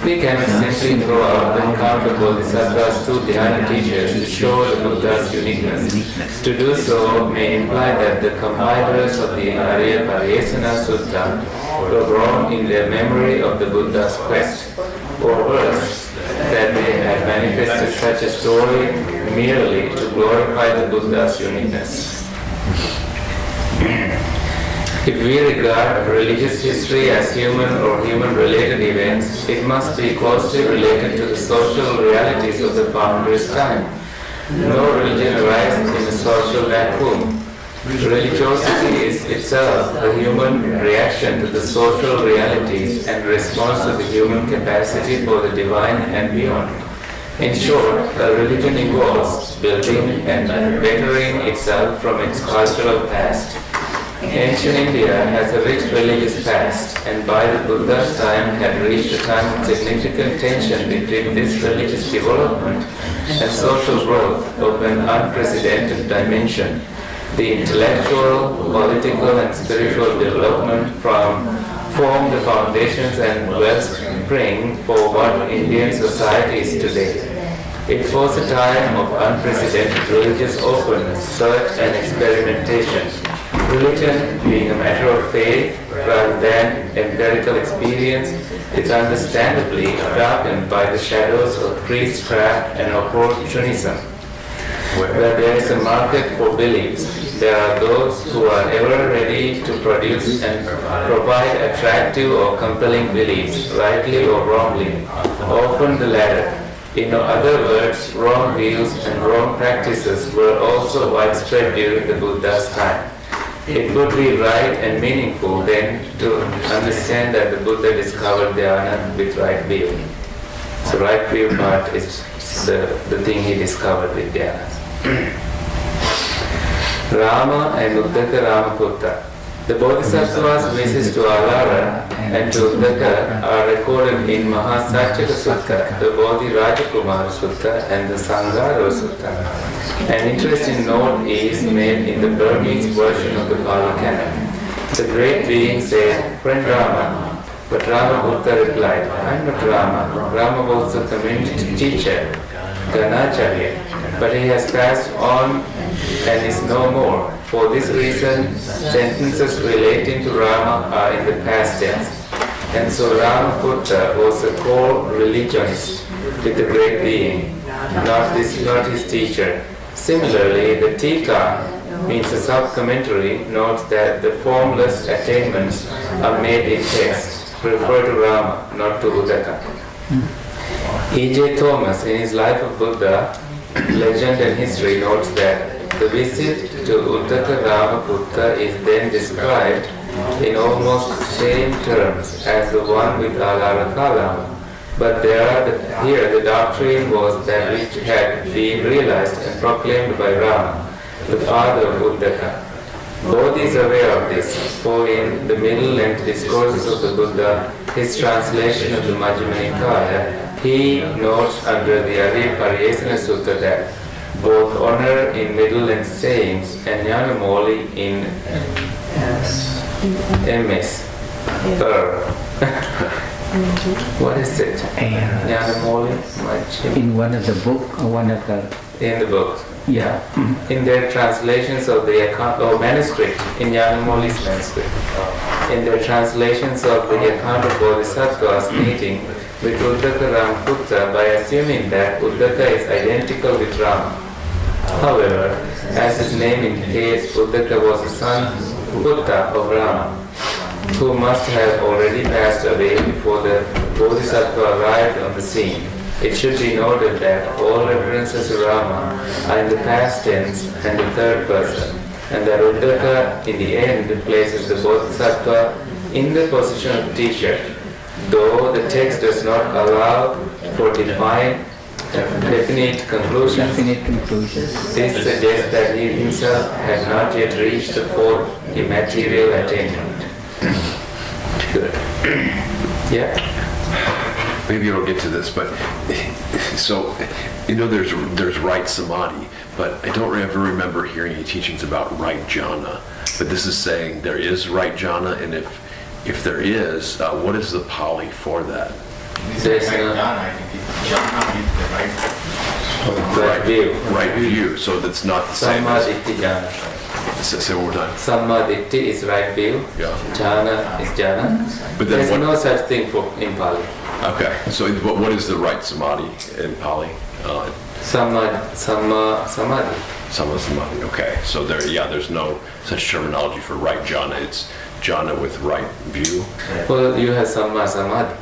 We cannot simply throw out the account of Bodhisattvas to dhyana teachers to show the Buddha's uniqueness. To do so may imply that the compilers of the Arya Pariyesana Sutta were wrong in their memory of the Buddha's quest, or worse, that they had manifested such a story merely to glorify the Buddha's uniqueness. If we regard religious history as human or human-related events, it must be closely related to the social realities of the founder's time. No religion arises in a social vacuum. Religiosity is itself a human reaction to the social realities and response to the human capacity for the divine and beyond. In short, a religion involves building and bettering itself from its cultural past. Ancient India has a rich religious past, and by the Buddha's time had reached a time of significant tension between this religious development and social growth of an unprecedented dimension. The intellectual, political, and spiritual development form the foundations and wellspring for what Indian society is today. It was a time of unprecedented religious openness, search, and experimentation. Religion, being a matter of faith rather than empirical experience, is understandably darkened by the shadows of priestcraft and opportunism. Where there is a market for beliefs, there are those who are ever ready to produce and provide attractive or compelling beliefs, rightly or wrongly, often the latter. In other words, wrong views and wrong practices were also widespread during the Buddha's time. It would be right and meaningful then to understand that the Buddha discovered dhyana with right view. So right view part is the thing he discovered with dhyana. Rama and Uddaka Ramaputta. The Bodhisattva's visits to Alara and to Uddaka are recorded in Mahasachaka Sutta, the Bodhi Rajakumara Sutta, and the Sangara Sutta. An interesting note is made in the Burmese version of the Pali Canon. The great being said, "Friend Rama," but Rama Buddha replied, "I am not Rama. Rama was the community teacher. Ganacharya, but he has passed on and is no more. For this reason, sentences relating to Rama are in the past tense. And so Ramaputta was a core religionist with the great being, not his teacher. Similarly, the Tika means a sub-commentary notes that the formless attainments are made in text, refer to Rama, not to Uddaka. E.J. Thomas, in his Life of Buddha, Legend and History, notes that the visit to Uddaka Ramaputta is then described in almost the same terms as the one with Alarakalam, but here the doctrine was that which had been realized and proclaimed by Rama, the father of Uddaka. Bodhi is aware of this, for in the middle-length discourses of the Buddha, his translation of the Majjhima Nikaya, he notes under the Pariyesana Sutta that both honor in middle-length sayings and Jnanamoli in MS. What is it? Jnanamoli? In one of the book or one of the... In the book. Yeah. In their translations of the account or manuscript, in Jnanamoli's manuscript, in their translations of the account of Bodhisattva's meeting with Uddaka Ramaputta by assuming that Uddaka is identical with Rama. However, as his name indicates, Uddaka was a son, Putta of Rama, who must have already passed away before the Bodhisattva arrived on the scene. It should be noted that all references to Rama are in the past tense and the third person, and that Uddaka in the end places the Bodhisattva in the position of teacher, though the text does not allow for definite conclusions. This suggests that he himself had not yet reached the fourth immaterial attainment. Good. Yeah? Maybe you'll get to this, but so, there's right samadhi, but I don't ever remember hearing any teachings about right jhana. But this is saying there is right jhana, and if there is, what is the Pali for that? There's right view. Right view, so that's not the same as... Sammaditthi jhana. Say one more time. Sammaditthi is right view, Yeah. jhana is jhana. But then There's what- no such thing in Pali. Okay, so what is the right samadhi in Pali? Samma samadhi. Sama samadhi, okay. So there's no such terminology for right jhana. It's jhana with right view. Well, you have samma samadhi.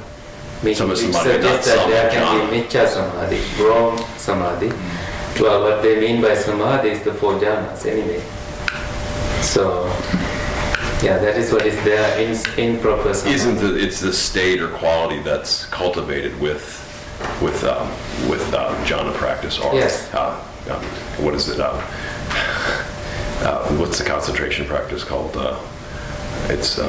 Samma It samadhi, suggests not that there samma can be miccha samadhi, wrong samadhi. Well, what they mean by samadhi is the four jhanas anyway. So, yeah, that is what is there in proper samadhi. It's the state or quality that's cultivated with jhana practice, or Yes. What is it? What's the concentration practice called? It's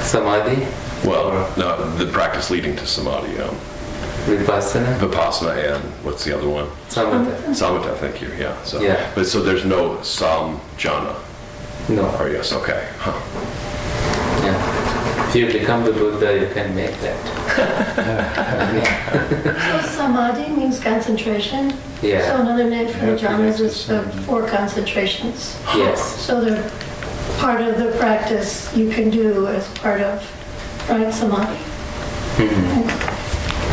Samadhi? the practice leading to samadhi. Vipassana? Vipassana, and what's the other one? Samatha? Samatha, thank you. Yeah. So, Yeah. But so there's no sam jhana. No. Or yes, okay. Huh. Yeah. If you become the Buddha, you can make that. So samadhi means concentration. Yeah. So another name for the jhanas is the four concentrations. Yes. So they're part of the practice you can do as part of right samadhi.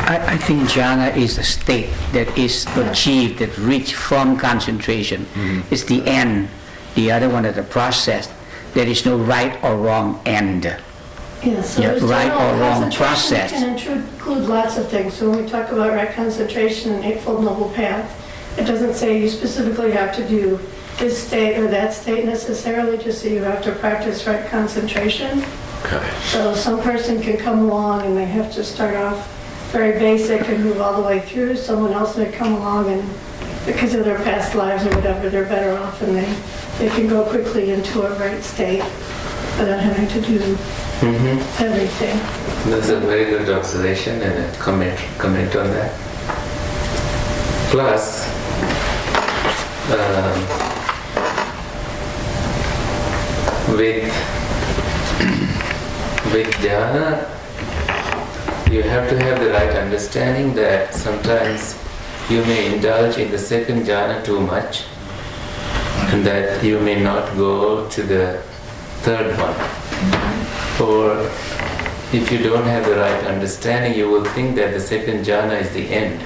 I think jhana is a state that is achieved, that reach from concentration. It's the end. The other one is the process. There is no right or wrong end. Yeah, so Yeah, there's right general or wrong concentration process. can include lots of things. So when we talk about right concentration and Eightfold Noble Path, it doesn't say you specifically have to do this state or that state necessarily, just so you have to practice right concentration. Okay. So some person can come along and they have to start off very basic and move all the way through. Someone else may come along and because of their past lives or whatever, they're better off and they can go quickly into a right state without having to do everything. That's a very good observation and a comment on that. Plus, with dhyana, you have to have the right understanding that sometimes you may indulge in the second jhana too much, and that you may not go to the third one. Or if you don't have the right understanding, you will think that the second jhana is the end.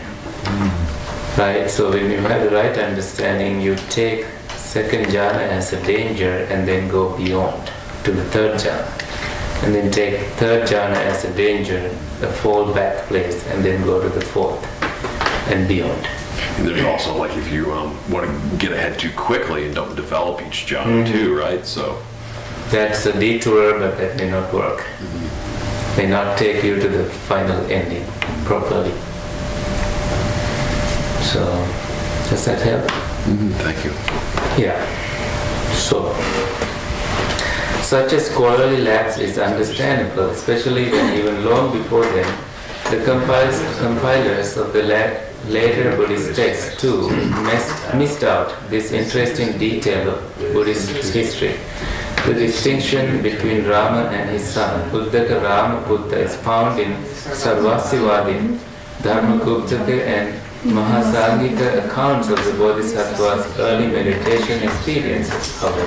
Right? So when you have the right understanding, you take second jhana as a danger and then go beyond to the third jhana. And then take third jhana as a danger, a fallback place, and then go to the fourth and beyond. And there's also like if you want to get ahead too quickly and don't develop each jhana too, right? So that's a detour, but that may not work. May not take you to the final ending properly. So, does that help? Thank you. Yeah. So, such a scholarly lapse is understandable, especially when even long before then, the compilers of the later Buddhist texts too missed out this interesting detail of Buddhist history. The distinction between Rama and his son, Uddaka Ramaputta, is found in Sarvasivadi, Dharmakuptaka and Mahasangika accounts of the Bodhisattva's early meditation experiences. However,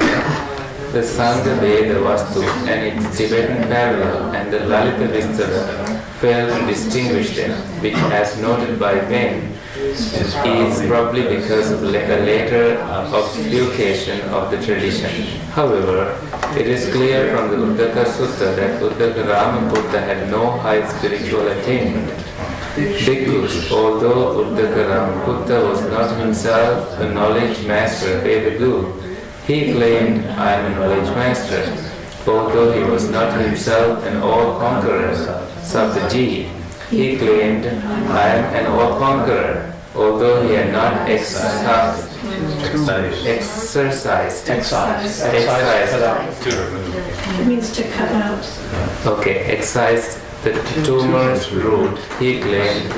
the Sangha Veda Vastu and its Tibetan parallel and the Lalita Vistara fail to distinguish them, which, as noted by Bain, is probably because of a later obfuscation of the tradition. However, it is clear from the Uddaka Sutta that Uddaka Ramaputta had no high spiritual attainment. Bhikkhus, although Uddaka Ramaputta was not himself a knowledge master, Vedaguru, he claimed, "I am a knowledge master." Although he was not himself an all-conqueror, Sabdaji, he claimed, "I am an all-conqueror." Although he had not exercised It means to cut out. excised the tumor's root, he claimed,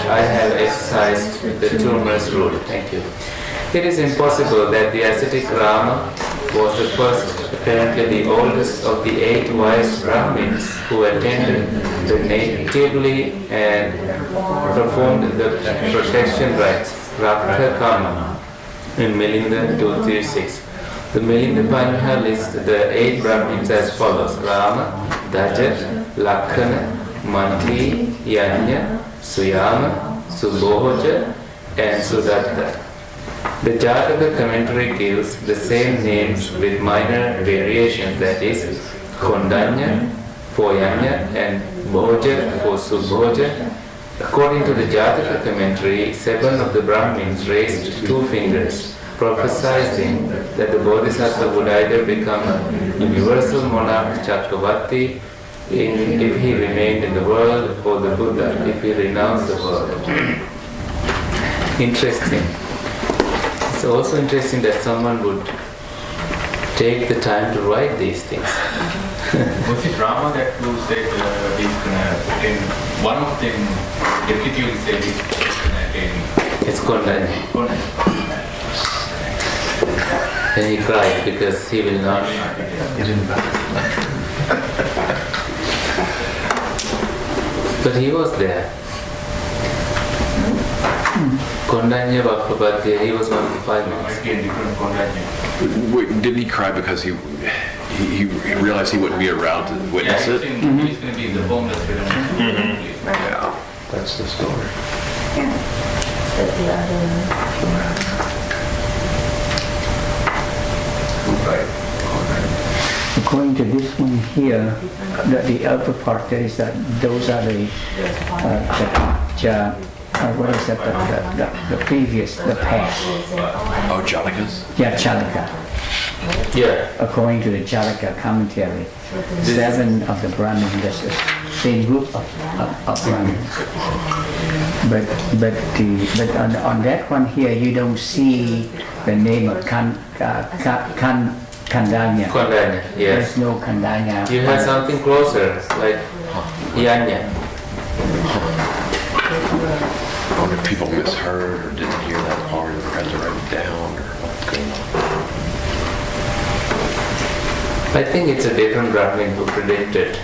"I have excised the tumor's root." Thank you. It is impossible that the ascetic Rama was the first, apparently the oldest of the 8 wise Brahmins who attended the natively and performed the protection rites, Rakha Kama, in Milinda 236. The Milinda Panha lists the 8 Brahmins as follows: Rama, Daja, Lakhana, Manthi, Yanya, Suyama, Subhoja, and Sudatta. The Jataka commentary gives the same names with minor variations, that is, Kondanya for Yanya and Bhoja for Subhoja. According to the Jataka commentary, 7 of the Brahmins raised 2 fingers, prophesying that the Bodhisattva would either become a universal monarch Chakravarti if he remained in the world, or the Buddha if he renounced the world. Interesting. It's also interesting that someone would take the time to write these things. Was it Rama that who said he's gonna attain, one of them definitively said he's gonna attain? It's Kondanya. And he cried because he will not. But he was there. Kondanya Bhaktapadhyaya, he was one of the 5 monks. Again, different Kondanya. Wait, didn't he cry because he realized he wouldn't be around to witness it? He's going to be in the formless ceremony. Yeah. That's the story. But the other According to this one here, the upper part there is that those are the what is that? The previous, the past. Oh, Jalikas? Yeah, Chalaka. Yeah. According to the Chalaka commentary, 7 of the Brahmins, that's the same group of Brahmins. But on that one here, you don't see the name of Kandanya. Kondanya, yes. There's no Kandanya. You have something closer, like Yanya. I wonder if people misheard or didn't hear that part or had to write it down or what's going on. I think it's a different Brahmin who predicted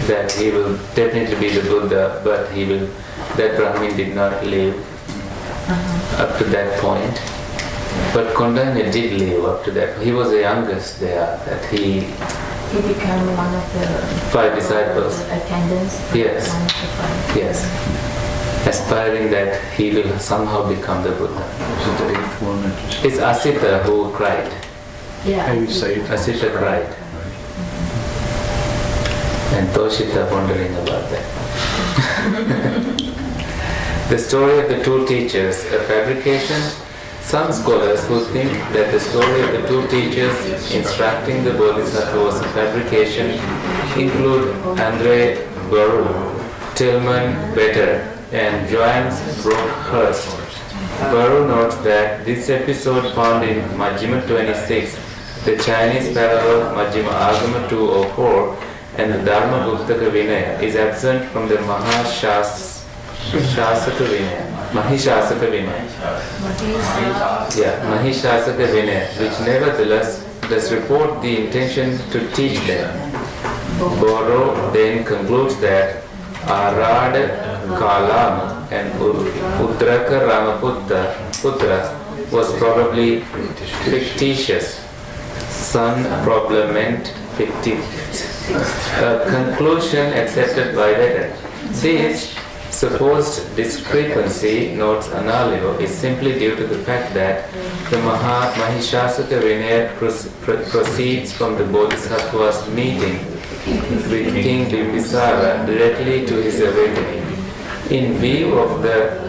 that he will definitely be the Buddha, but that Brahmin did not live. up to that point. But Kondanya did live up to that. He was the youngest there. That he became one of the 5 disciples. Attendants. Yes. One of the 5. Yes. Aspiring that he will somehow become the Buddha. It's Asita who cried. Yeah. Asita cried. And Toshita wondering about that. The story of the 2 teachers, a fabrication. Some scholars who think that the story of the 2 teachers instructing the Bodhisattva was a fabrication include Andre Baru, Tillman Better, and Johannes Brockhurst. Baru notes that this episode found in Majjhima 26, the Chinese parallel Majjhima Agama 204, and the Dharma Buddhaka Vinaya is absent from the Mahishasaka Vinaya. Mahishasaka Vinaya. Mahishasaka Vinaya, which nevertheless does report the intention to teach them. Boro then concludes that Arada Kalama and Udraka Ramaputra was probably fictitious. Sun problematic fictitious. A conclusion accepted by Vedanta. This supposed discrepancy, notes Analio, is simply due to the fact that the Mahishasaka Vinaya proceeds from the Bodhisattva's meeting with King Bimbisara directly to his awakening. In view of the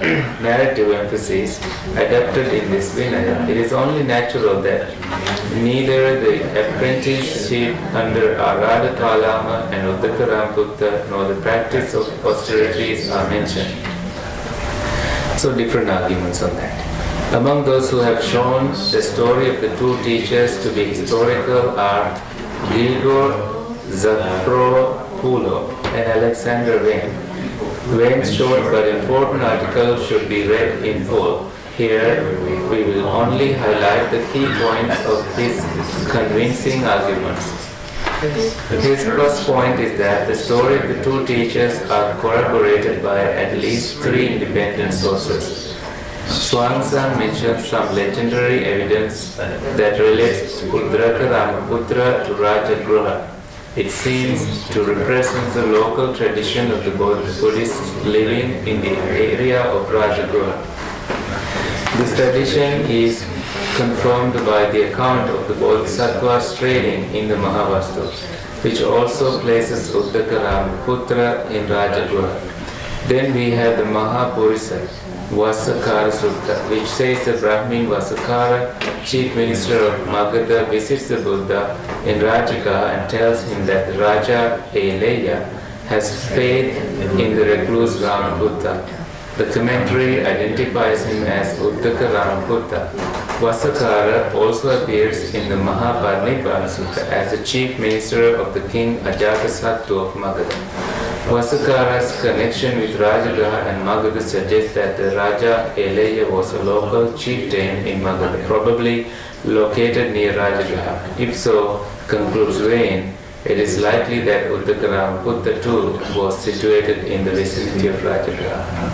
narrative emphasis adapted in this Vinaya, it is only natural that neither the apprenticeship under Arada Kalama and Uddaka Rambuddha nor the practice of austerities are mentioned. So different arguments on that. Among those who have shown the story of the 2 teachers to be historical are Grigor Zafiropoulos and Alexander Wayne. Wayne's short but important article should be read in full. Here we will only highlight the key points of his convincing arguments. His first point is that the story of the 2 teachers are corroborated by at least 3 independent sources. Swansang mentions some legendary evidence that relates Udraka Ramaputra to Rajagruha. It seems to represent the local tradition of the Buddhists living in the area of Rajagruha. This tradition is confirmed by the account of the Bodhisattva's training in the Mahavastu, which also places Uddaka Ramaputra in Rajagruha. Then we have the Mahapurisa, Vasakara Sutta, which says the Brahmin Vasakara, chief minister of Magadha, visits the Buddha in Rajagaha and tells him that the Raja Eleya has faith in the recluse Ramabuddha. The commentary identifies him as Uddaka Ramabuddha. Vasakara also appears in the Mahaparinibbana Sutta as the chief minister of the king Ajatasattu of Magadha. Vasakara's connection with Rajagaha and Magadha suggests that the Raja Eleya was a local chieftain in Magadha, probably located near Rajagaha. If so, concludes Wayne, it is likely that Uddaka Ramaputra too was situated in the vicinity of Rajagaha.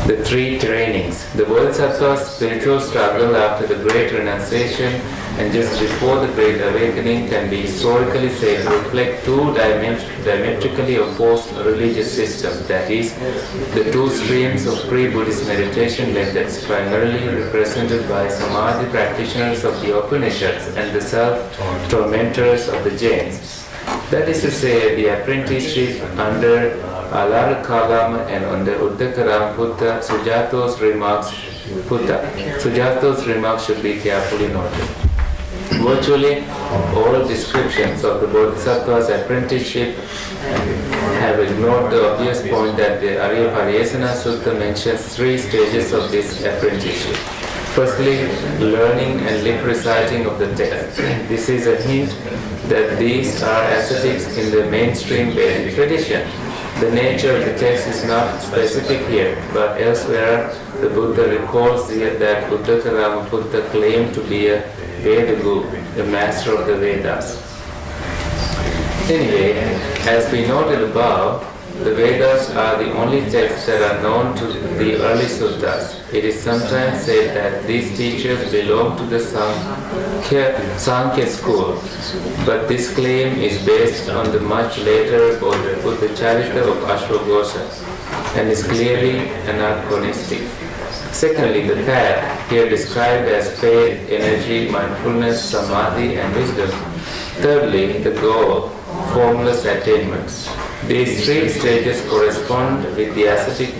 The 3 trainings. The Bodhisattva's spiritual struggle after the Great Renunciation and just before the Great Awakening can be historically said to reflect 2 diametrically opposed religious systems, that is, the 2 streams of pre-Buddhist meditation methods primarily represented by Samadhi practitioners of the Upanishads and the self-tormentors of the Jains. That is to say, the apprenticeship under Alara Kalama and under Uddaka Ramaputra, Sujato's remarks should be carefully noted. Virtually all descriptions of the Bodhisattva's apprenticeship have ignored the obvious point that the Arya Pariyesana Sutta mentions 3 stages of this apprenticeship. Firstly, learning and lip reciting of the text. This is a hint that these are ascetics in the mainstream Vedic tradition. The nature of the text is not specific here, but elsewhere the Buddha recalls that Uddaka Ramaputra claimed to be a Vedagu, the master of the Vedas. Anyway, as we noted above, the Vedas are the only texts that are known to the early suttas. It is sometimes said that these teachers belong to the Sankhya school, but this claim is based on the much later Buddha Charita of Ashwagosha and is clearly anachronistic. Secondly, the path, here described as faith, energy, mindfulness, samadhi, and wisdom. Thirdly, the goal, formless attainments. These three stages correspond with the classic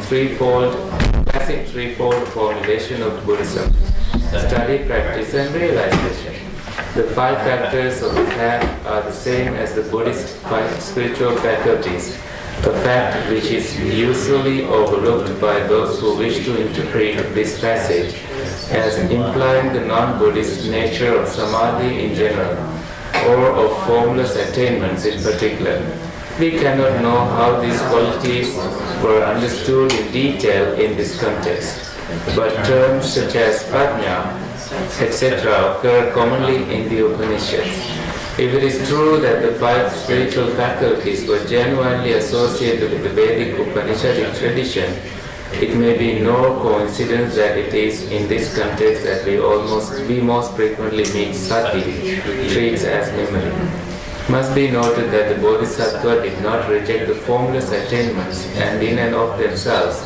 threefold formulation of Buddhism: study, practice, and realization. The 5 factors of the path are the same as the Buddhist 5 spiritual faculties, a fact which is usually overlooked by those who wish to interpret this passage as implying the non-Buddhist nature of samadhi in general, or of formless attainments in particular. We cannot know how these qualities were understood in detail in this context, but terms such as prajna, etc. occur commonly in the Upanishads. If it is true that the 5 spiritual faculties were genuinely associated with the Vedic Upanishadic tradition, it may be no coincidence that it is in this context that we most frequently meet sati, treats as memory. Must be noted that the Bodhisattva did not reject the formless attainments and in and of themselves.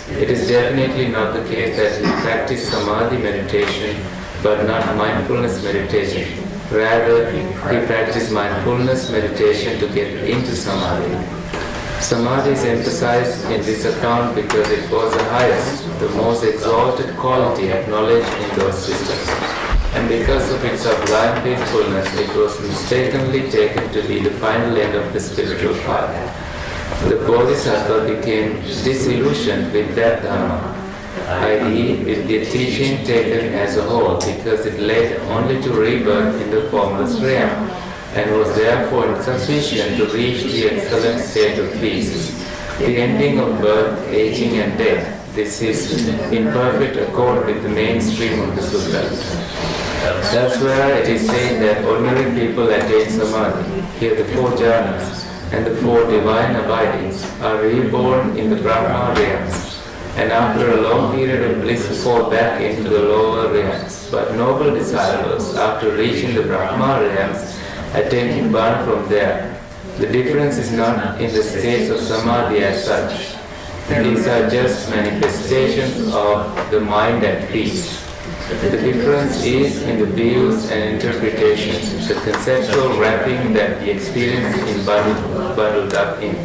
It is definitely not the case that he practiced samadhi meditation but not mindfulness meditation. Rather, he practiced mindfulness meditation to get into samadhi. Samadhi is emphasized in this account because it was the highest, the most exalted quality acknowledged in those systems. And because of its sublime peacefulness, it was mistakenly taken to be the final end of the spiritual path. The Bodhisattva became disillusioned with that Dharma, i.e. with the teaching taken as a whole, because it led only to rebirth in the formless realm, and was therefore insufficient to reach the excellent state of peace, the ending of birth, aging, and death. This is in perfect accord with the mainstream of the sutta. Elsewhere it is said that ordinary people attain samadhi. Here the 4 jhanas and the 4 divine abidings are reborn in the Brahma realms, and after a long period of bliss fall back into the lower realms. But noble disciples, after reaching the Brahma realms, attain Nibbana from there. The difference is not in the states of samadhi as such. These are just manifestations of the mind at peace. The difference is in the views and interpretations, the conceptual wrapping that the experience is bundled up in.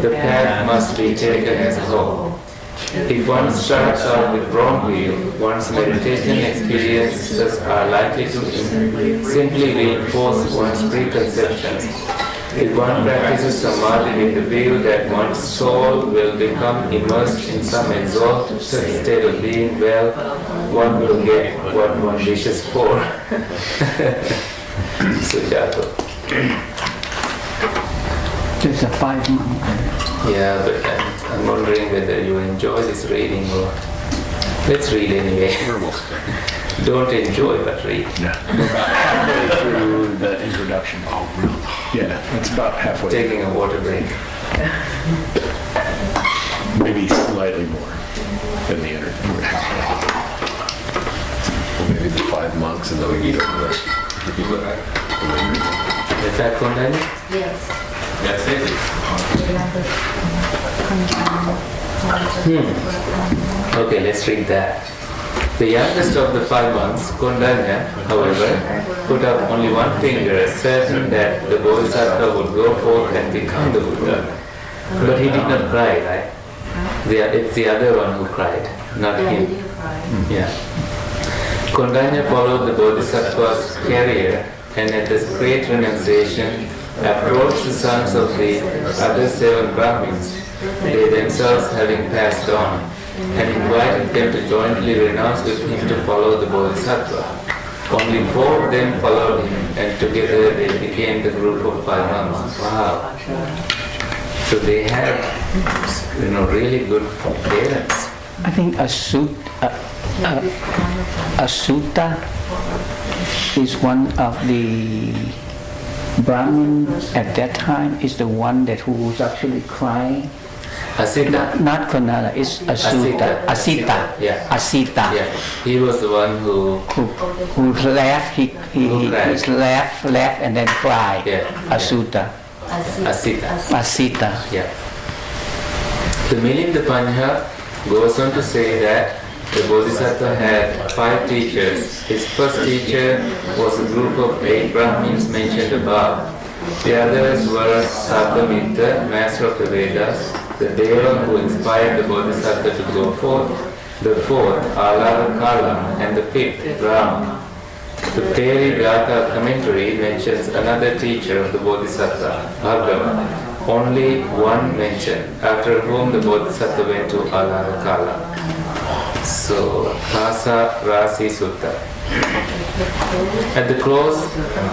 The path must be taken as a whole. If one starts out with wrong view, one's meditation experiences are likely to simply reinforce one's preconceptions. If one practices samadhi with the view that one's soul will become immersed in some exalted state of being, well, one will get what one wishes for. Sujata. It's a 5 month. Yeah, but I'm wondering whether you enjoy this reading or... Let's read anyway. Don't enjoy, but read. Yeah. We're about halfway through the introduction. Oh, really? Yeah, it's about halfway. Taking a water break. Maybe slightly more than the introduction. Maybe the 5 monks and then we eat over this. Is that content? Yes. That's it. Okay, let's read that. The youngest of the 5 monks, Kondanya, however, put up only one finger, certain that the Bodhisattva would go forth and become the Buddha. But he did not cry, right? It's the other one who cried, not him. Yeah. Kondanya followed the Bodhisattva's career and at this great renunciation approached the sons of the other 7 Brahmins, they themselves having passed on, and invited them to jointly renounce with him to follow the Bodhisattva. Only 4 of them followed him, and together they became the group of 5 monks. Wow. So they had, really good parents. I think a sutta is one of the Brahmin at that time is the one that who was actually crying. Asita. Not Konala, it's Asuta. Asita. Yeah. Asita. Yeah. He was the one who Who laughed, he laughed and then cried. Yeah. Asuta. Asita. Asita. Yeah. The Milinda Panya goes on to say that the Bodhisattva had 5 teachers. His first teacher was a group of 8 Brahmins mentioned above. The others were Sabdamitra, master of the Vedas, the Deva who inspired the Bodhisattva to go forth, the 4th, Alara Kala, and the 5th, Brahma. The Pali Gatha commentary mentions another teacher of the Bodhisattva, Bhagava. Only one mention, after whom the Bodhisattva went to Alara Kala. So, Pasa Rasi Sutta. At the close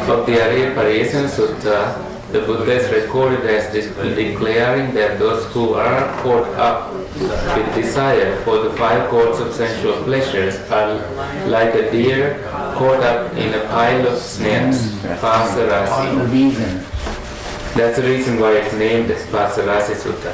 of the Arya Pariyasana Sutta, the Buddha is recorded as declaring that those who are caught up with desire for the 5 courts of sensual pleasures are like a deer caught up in a pile of snares. Pasa Rasi. That's the reason why it's named as Pasarasi Sutta.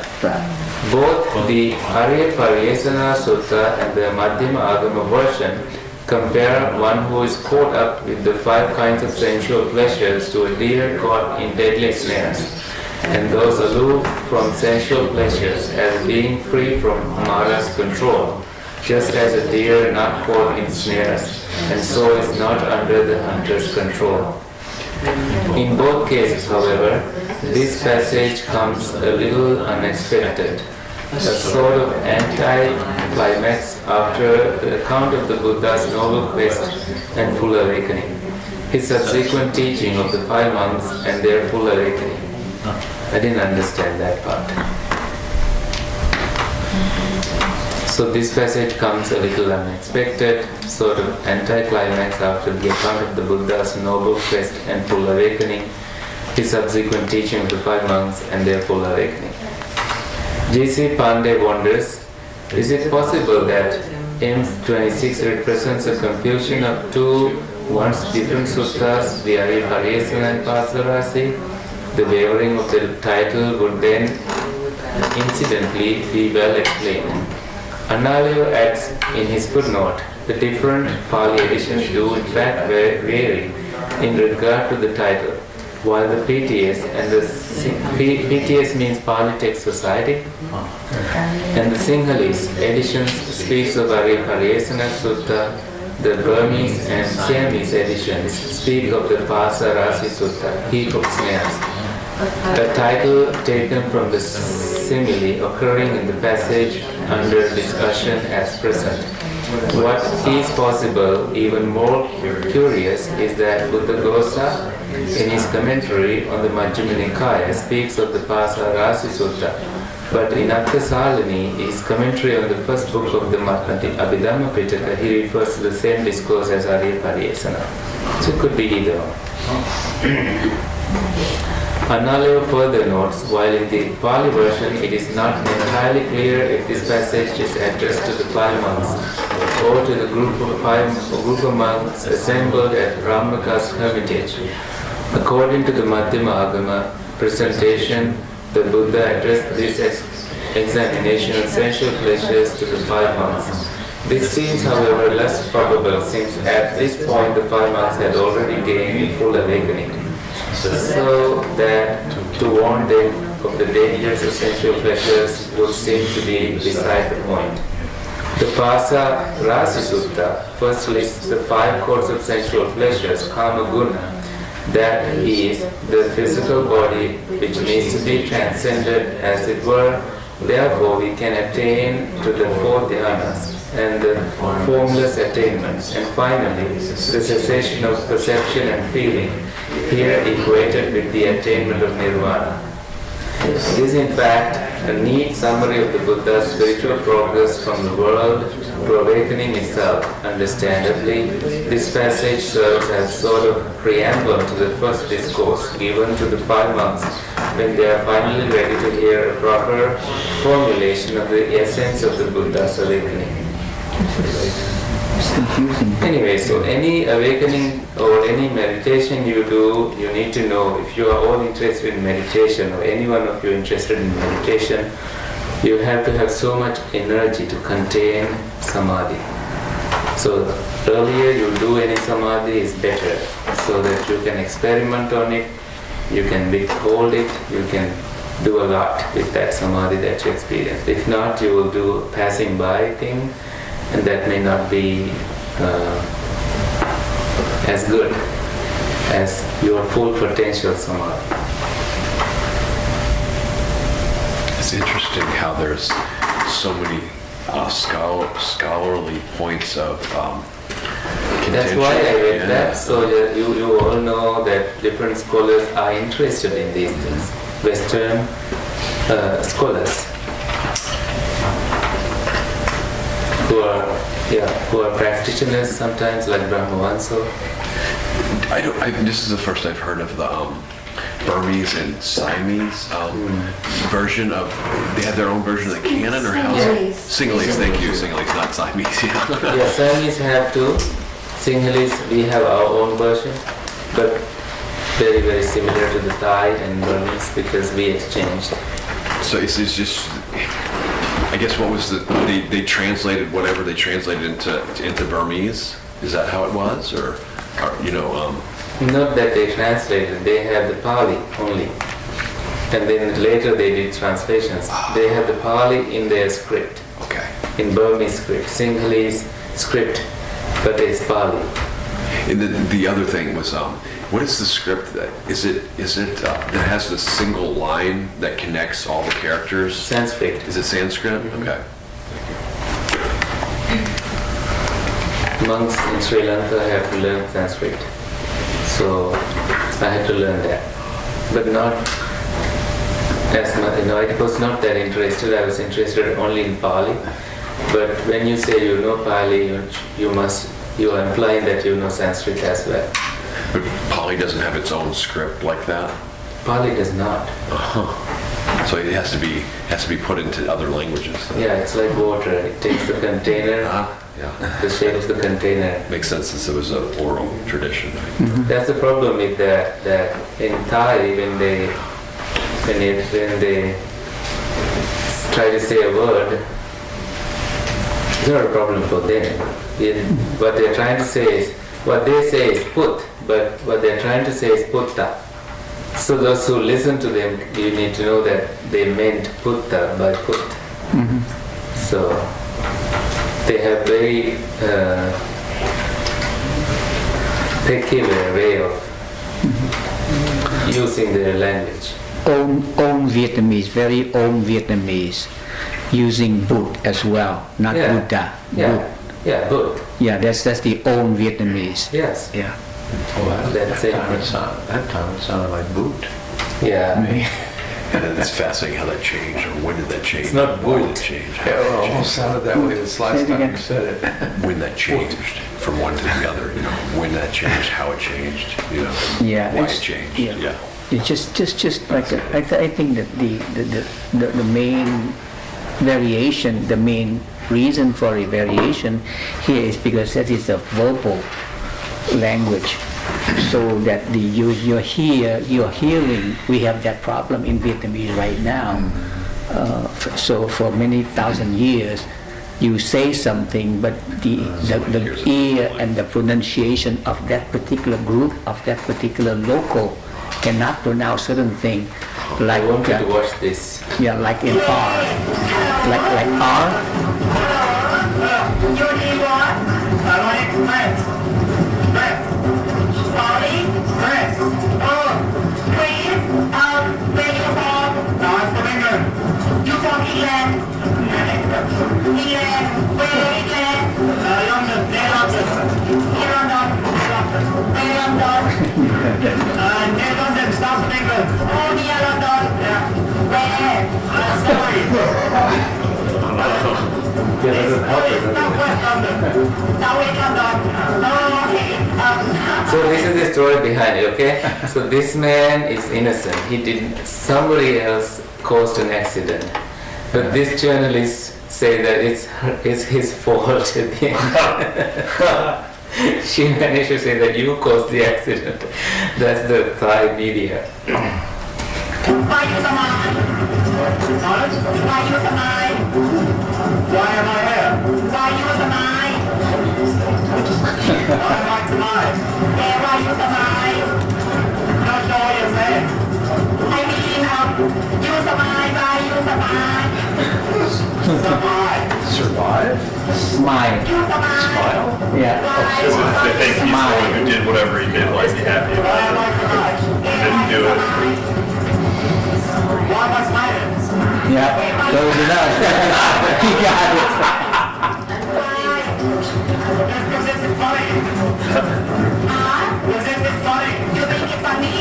Both the Arya Pariyasana Sutta and the Madhyama Agama version compare one who is caught up with the 5 kinds of sensual pleasures to a deer caught in deadly snares, and those aloof from sensual pleasures as being free from Mara's control, just as a deer not caught in snares, and so is not under the hunter's control. In both cases, however, this passage comes a little unexpected, a sort of anti-climax after the account of the Buddha's noble quest and full awakening, his subsequent teaching of the 5 monks and their full awakening. I didn't understand that part. So this passage comes a little unexpected, sort of anti-climax after the account of the Buddha's noble quest and full awakening, his subsequent teaching of the 5 monks and their full awakening. J.C. Pandey wonders, is it possible that M26 represents a confusion of 2 once different suttas, the Arya Pariyasana and Pasarasi? The wavering of the title would then incidentally be well explained. Annalayo adds in his footnote, the different Pali editions do in fact vary in regard to the title, while the PTS and the PTS means Pali Text Society, and the Sinhalese editions speaks of Arya Pariyasana Sutta. The Burmese and Siamese editions speak of the Pasarasi Sutta, heap of snares, a title taken from the simile occurring in the passage under discussion as present. What is possible, even more curious, is that Buddhaghosa, in his commentary on the Majjhima Nikaya, speaks of the Pasarasi Sutta, but in Athasalini, his commentary on the first book of the Abhidhamma Pitaka, he refers to the same discourse as Arya Pariyasana. So it could be either one. Annalayo further notes, while in the Pali version it is not entirely clear if this passage is addressed to the 5 monks or to the group of monks assembled at Ramaka's hermitage. According to the Madhyama Agama presentation, the Buddha addressed this examination of sensual pleasures to the 5 monks. This seems, however, less probable, since at this point the 5 monks had already gained full awakening, so that to warn them of the dangers of sensual pleasures would seem to be beside the point. The Pasa Rasi Sutta first lists the 5 courts of sensual pleasures, Kama Guna, that is, the physical body which needs to be transcended as it were. Therefore we can attain to the 4 dhyanas and the formless attainments, and finally the cessation of perception and feeling, here equated with the attainment of nirvana. It is in fact a neat summary of the Buddha's spiritual progress from the world to awakening itself. Understandably, this passage serves as sort of preamble to the first discourse given to the 5 monks when they are finally ready to hear a proper formulation of the essence of the Buddha's awakening. It's confusing. Anyway, so any awakening or any meditation you do, you need to know if you are all interested in meditation or any one of you interested in meditation, you have to have so much energy to contain samadhi. So earlier you do any samadhi is better so that you can experiment on it, you can withhold it, you can do a lot with that samadhi that you experience. If not, you will do a passing by thing and that may not be as good as your full potential samadhi. It's interesting how there's so many scholarly points of contention. That's why I read that, so that you all know that different scholars are interested in these things. Western scholars who are practitioners sometimes, like Brahmavanso. This is the first I've heard of the Burmese and Siamese version of. They have their own version of the canon, or how? Sinhalese. Thank you. Sinhalese, not Siamese. Yeah, Siamese have two. Sinhalese, we have our own version, but very, very similar to the Thai and Burmese because we exchanged. So it's just, I guess, what was they translated whatever they translated into Burmese? Is that how it was, or Not that they translated, they had the Pali only. And then later they did translations. They had the Pali in their script. Okay. In Burmese script, Sinhalese script, but it's Pali. And the other thing was, what is the script that is it that has the single line that connects all the characters? Sanskrit. Is it Sanskrit? Mm-hmm. Okay. Monks in Sri Lanka have to learn Sanskrit. So I had to learn that. But not as much, it was not that interested. I was interested only in Pali. But when you say you know Pali, you are implying that you know Sanskrit as well. But Pali doesn't have its own script like that? Pali does not. Uh-huh. So it has to be put into other languages. Yeah, it's like water. It takes the container, Yeah. the shape of the container. Makes sense since it was an oral tradition. Right? Mm-hmm. That's the problem with that in Thai when they try to say a word, it's not a problem for them. What they're trying to say is, what they say is put, but what they're trying to say is putta. So those who listen to them, you need to know that they meant putta by put. Mm-hmm. So they have very peculiar way of using their language. Own Vietnamese, very own Vietnamese, using Bud as well, not Yeah. Buddha. Yeah, Bud. yeah, Bud. Yeah, that's the own Vietnamese. Yes. Yeah. That's it. That time it sounded like boot. Yeah. And then it's fascinating how that changed, or when did that change? It's not Why did boot. it change? Yeah, it almost sounded that way this last time you said it. When that changed from one to the other, when that changed, how it changed, Yeah, why it's- it changed. yeah. It's just like I think that the main variation, the main reason for a variation here is because that is a verbal language, so that you're hearing. We have that problem in Vietnamese right now. So for many thousand years, you say something, but the ear and the pronunciation of that particular group, of that particular local, cannot pronounce certain thing. Like I want you to watch this. yeah, like in R, like R. So this is the story behind it, okay? So this man is innocent. Somebody else caused an accident. But this journalist say that it's his fault at the end. She managed to say that you caused the accident. That's the Thai media. Why you smile? Why you smile? Why am I here? Why you smile? Why am I tonight? Yeah, why you smile? Not sure what you're saying. I mean, you smile, why you smile? Survive? Smile. You smile. Yeah. They think he's the one who did whatever he did, like be happy Why about am I tonight? it. Didn't do it. Why am I smiling? Yeah. Close enough. He got it. Because this is funny. Because this is funny. You think it's funny?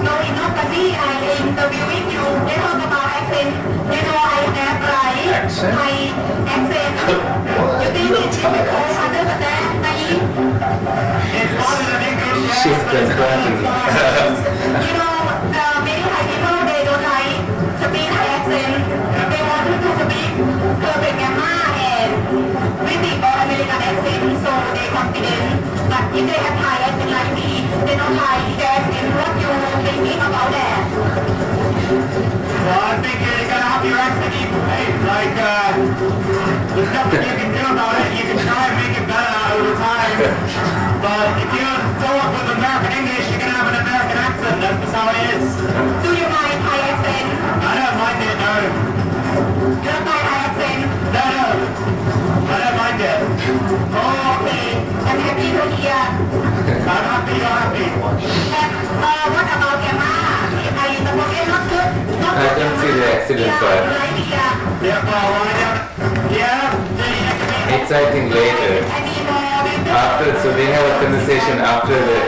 No, it's not funny. I interviewing you. They talk about accent. You know, I have like Accent? my accent. You think it's difficult to understand me? It's funny in English. She's confirming. You know, many Thai people, they don't like speak Thai accent. They want to speak perfect grammar and British or American accent, so they confident. But if they have Thai accent like me, they don't like that. And what you thinking about that? Well, I think you're gonna have your accent improved. Like, there's nothing you can do about it. You can try and make it better over time. But if you show up with American English, you're gonna have an American accent. That's just how it is. Do you mind Thai accent? I don't mind it, no. You don't like Thai accent? No, no. I don't mind it. Oh, okay. I'm happy to hear. I'm happy you're happy. What about grammar? I spoken not good. Not I don't see the accident part. Yeah, well, I don't. Yeah, It's, I think, later. After, so they have a conversation after the.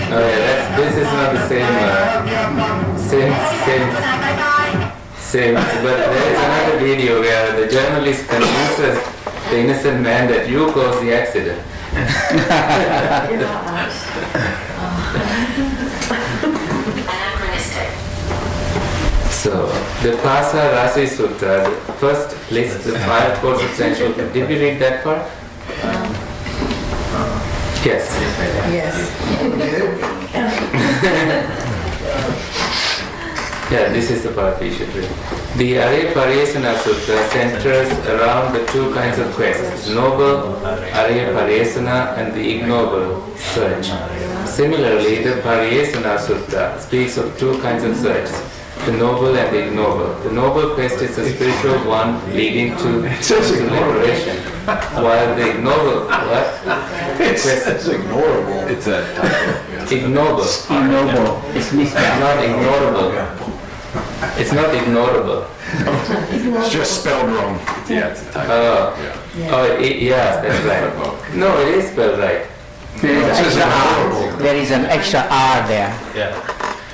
Oh yeah, this is not the same. But there is another video where the journalist convinces the innocent man that you caused the accident. So, the Pasa Rasi Sutta, the first list the 5 core substantial. Did we read that part? Yes. Yeah, this is the part we should read. The Arya Pariyasana Sutta centers around the 2 kinds of quests, noble Arya Pariyasana and the ignoble search. Similarly, the Pariyasana Sutta speaks of 2 kinds of search, the noble and the ignoble. The noble quest is a spiritual one leading to liberation, while the ignoble, It's ignorable. It's a typo. ignoble, Ignoble. It's misspelled. not ignorable. It's not ignorable. It's just spelled wrong. Yeah, it's a typo. Yes, that's right. No, it is spelled right. There is an extra R there.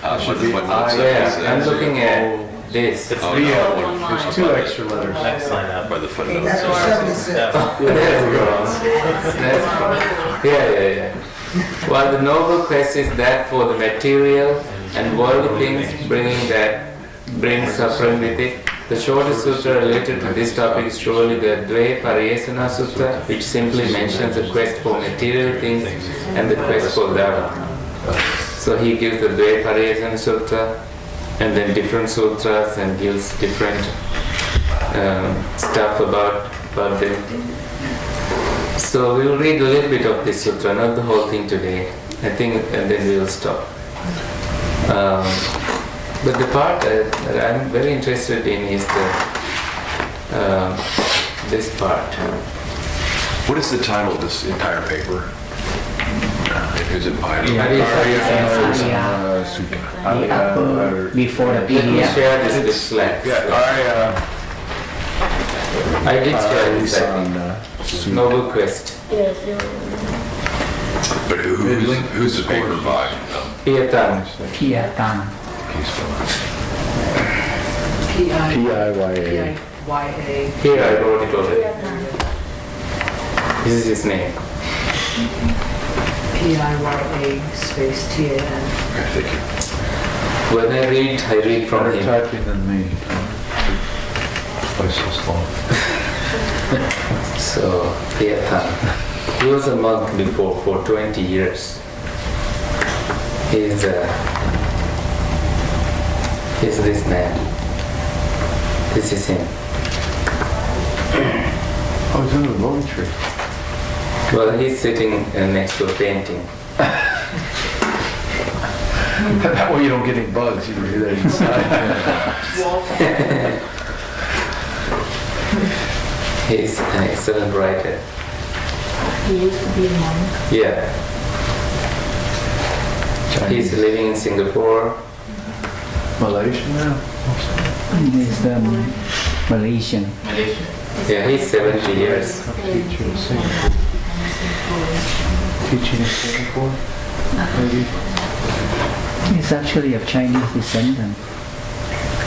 What the footnote says. Yeah, I'm looking at this. Oh, no, There's 2 extra letters. Next line up. by the footnote. That's for 76. That's wrong. That's wrong. Yeah. While the noble quest is that for the material and worldly things bring suffering with it, the shortest sutta related to this topic is surely the Dve Pariyasana Sutta, which simply mentions the quest for material things and the quest for Dharma. So he gives the Dve Pariyasana Sutta and then different sutras and gives different stuff about them. So we'll read a little bit of this sutra, not the whole thing today, I think, and then we'll stop. But the part that I'm very interested in is this part. What is the title of this entire paper? Who's it by? Before the Let me PDF. share this with Slack. I did share this, I think. Noble Quest. But who's the paper by? Piatan. Piatan. P-I-Y-A. Here I wrote it already. This is his name. P-I-Y-A space T-A-N. Okay, thank you. When I read from Better him. typing than me. Place is long. So, Vietnam. He was a monk before for 20 years. He's this man. This is him. Oh, he's under the mulberry tree. Well, he's sitting next to a painting. That way you don't get any bugs, you do that inside. He's an excellent writer. He used to be a monk. Yeah. He's living in Singapore. Malaysian now? He's Malaysian. Malaysia. Yeah, he's 70 years. Teaching in Singapore. Teaching in Singapore? Maybe? He's actually of Chinese descent.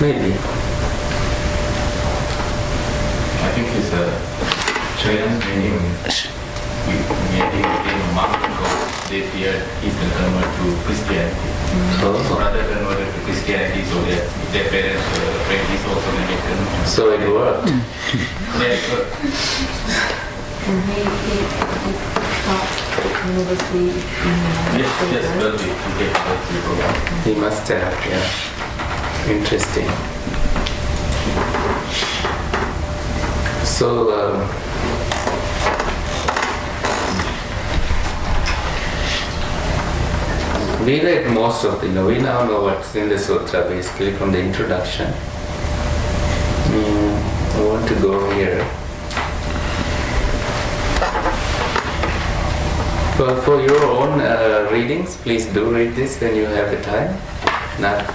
Maybe. I think he's a Chinese meaning he became a monk because they feared he's going to convert to Christianity. Oh. Brother converted to Christianity, so that their parents were afraid he's also going to get converted. So it worked. Yeah, it worked. And he taught university in Yes, Berkeley. He gave Berkeley program. He must have, yeah. Interesting. So, we read most of we now know what's in the sutra basically from the introduction. I want to go here. Well, for your own readings, please do read this when you have the time. Not.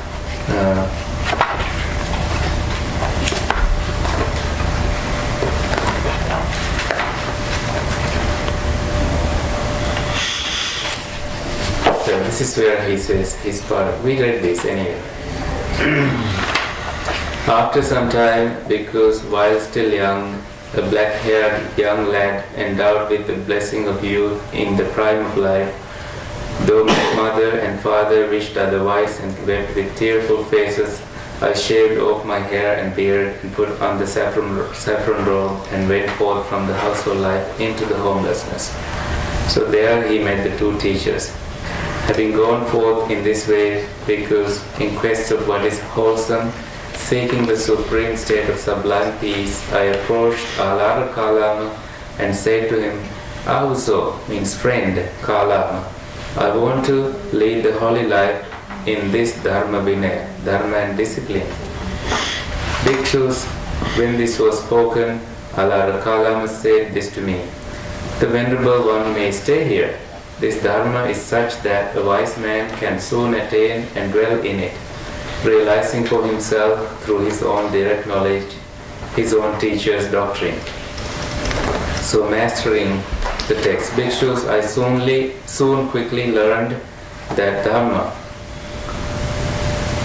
So this is where he says his part. We read this anyway. After some time, because while still young, a black-haired young lad endowed with the blessing of youth in the prime of life, though my mother and father wished otherwise and wept with tearful faces, I shaved off my hair and beard and put on the saffron robe and went forth from the household life into the homelessness. So there he met the two teachers. Having gone forth in this way, because in quest of what is wholesome, seeking the supreme state of sublime peace, I approached Alara Kalama and said to him, Ahuso means friend, Kalama. I want to lead the holy life in this Dharma Vinaya, Dharma and discipline. Bhikshus, when this was spoken, Alara Kalama said this to me, the Venerable One may stay here. This Dharma is such that a wise man can soon attain and dwell in it, realizing for himself through his own direct knowledge, his own teacher's doctrine. So mastering the text, Bhikshus, I soon quickly learned that Dharma.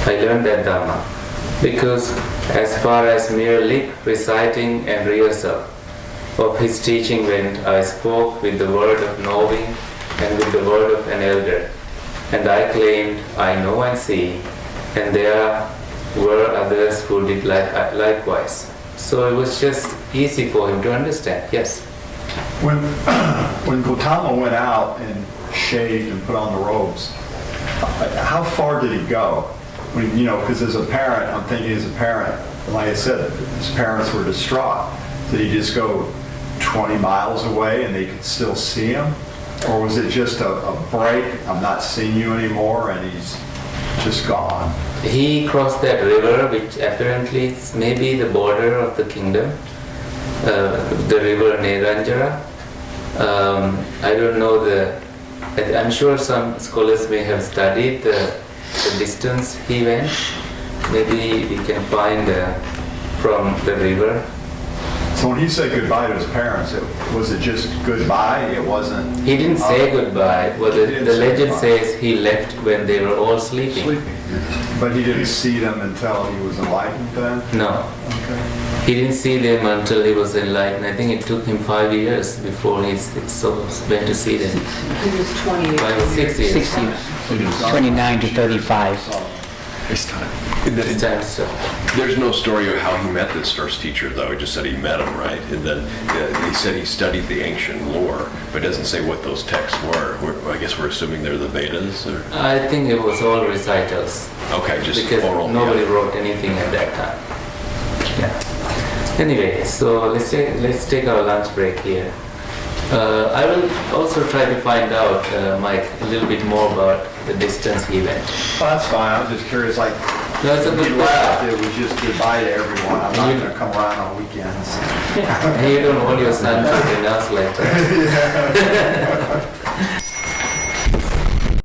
I learned that Dharma because as far as mere lip reciting and rehearsal of his teaching went, I spoke with the word of knowing and with the word of an elder, and I claimed I know and see, and there were others who did likewise. So it was just easy for him to understand. Yes? When Gautama went out and shaved and put on the robes, how far did he go? Because as a parent, I'm thinking as a parent, like I said, his parents were distraught. Did he just go 20 miles away and they could still see him? Or was it just a break, I'm not seeing you anymore, and he's just gone? He crossed that river, which apparently is maybe the border of the kingdom, the river Neranjara. I don't know I'm sure some scholars may have studied the distance he went. Maybe we can find from the river. So when he said goodbye to his parents, was it just goodbye? It wasn't... He didn't say goodbye. Well, the legend says he left when they were all sleeping. But he didn't see them until he was enlightened then? No. Okay. He didn't see them until he was enlightened. I think it took him 5 years before he went to see them. He was 20 years. 5 or 6 years. 6 years. 29 to 35. This time. this time stuff. There's no story of how he met this first teacher, though. He just said he met him, right? And then he said he studied the ancient lore, but it doesn't say what those texts were. I guess we're assuming they're the Vedas, or? I think it was all recitals. Okay, just because oral. nobody yeah. wrote anything at that time. Yeah. Anyway, so let's take our lunch break here. I will also try to find out, Mike, a little bit more about the distance he went. Well, that's fine. I was just curious, like, No, it's a when he good left, question. it was just goodbye to everyone. I'm not gonna come around on weekends. You don't want your son to pronounce like that.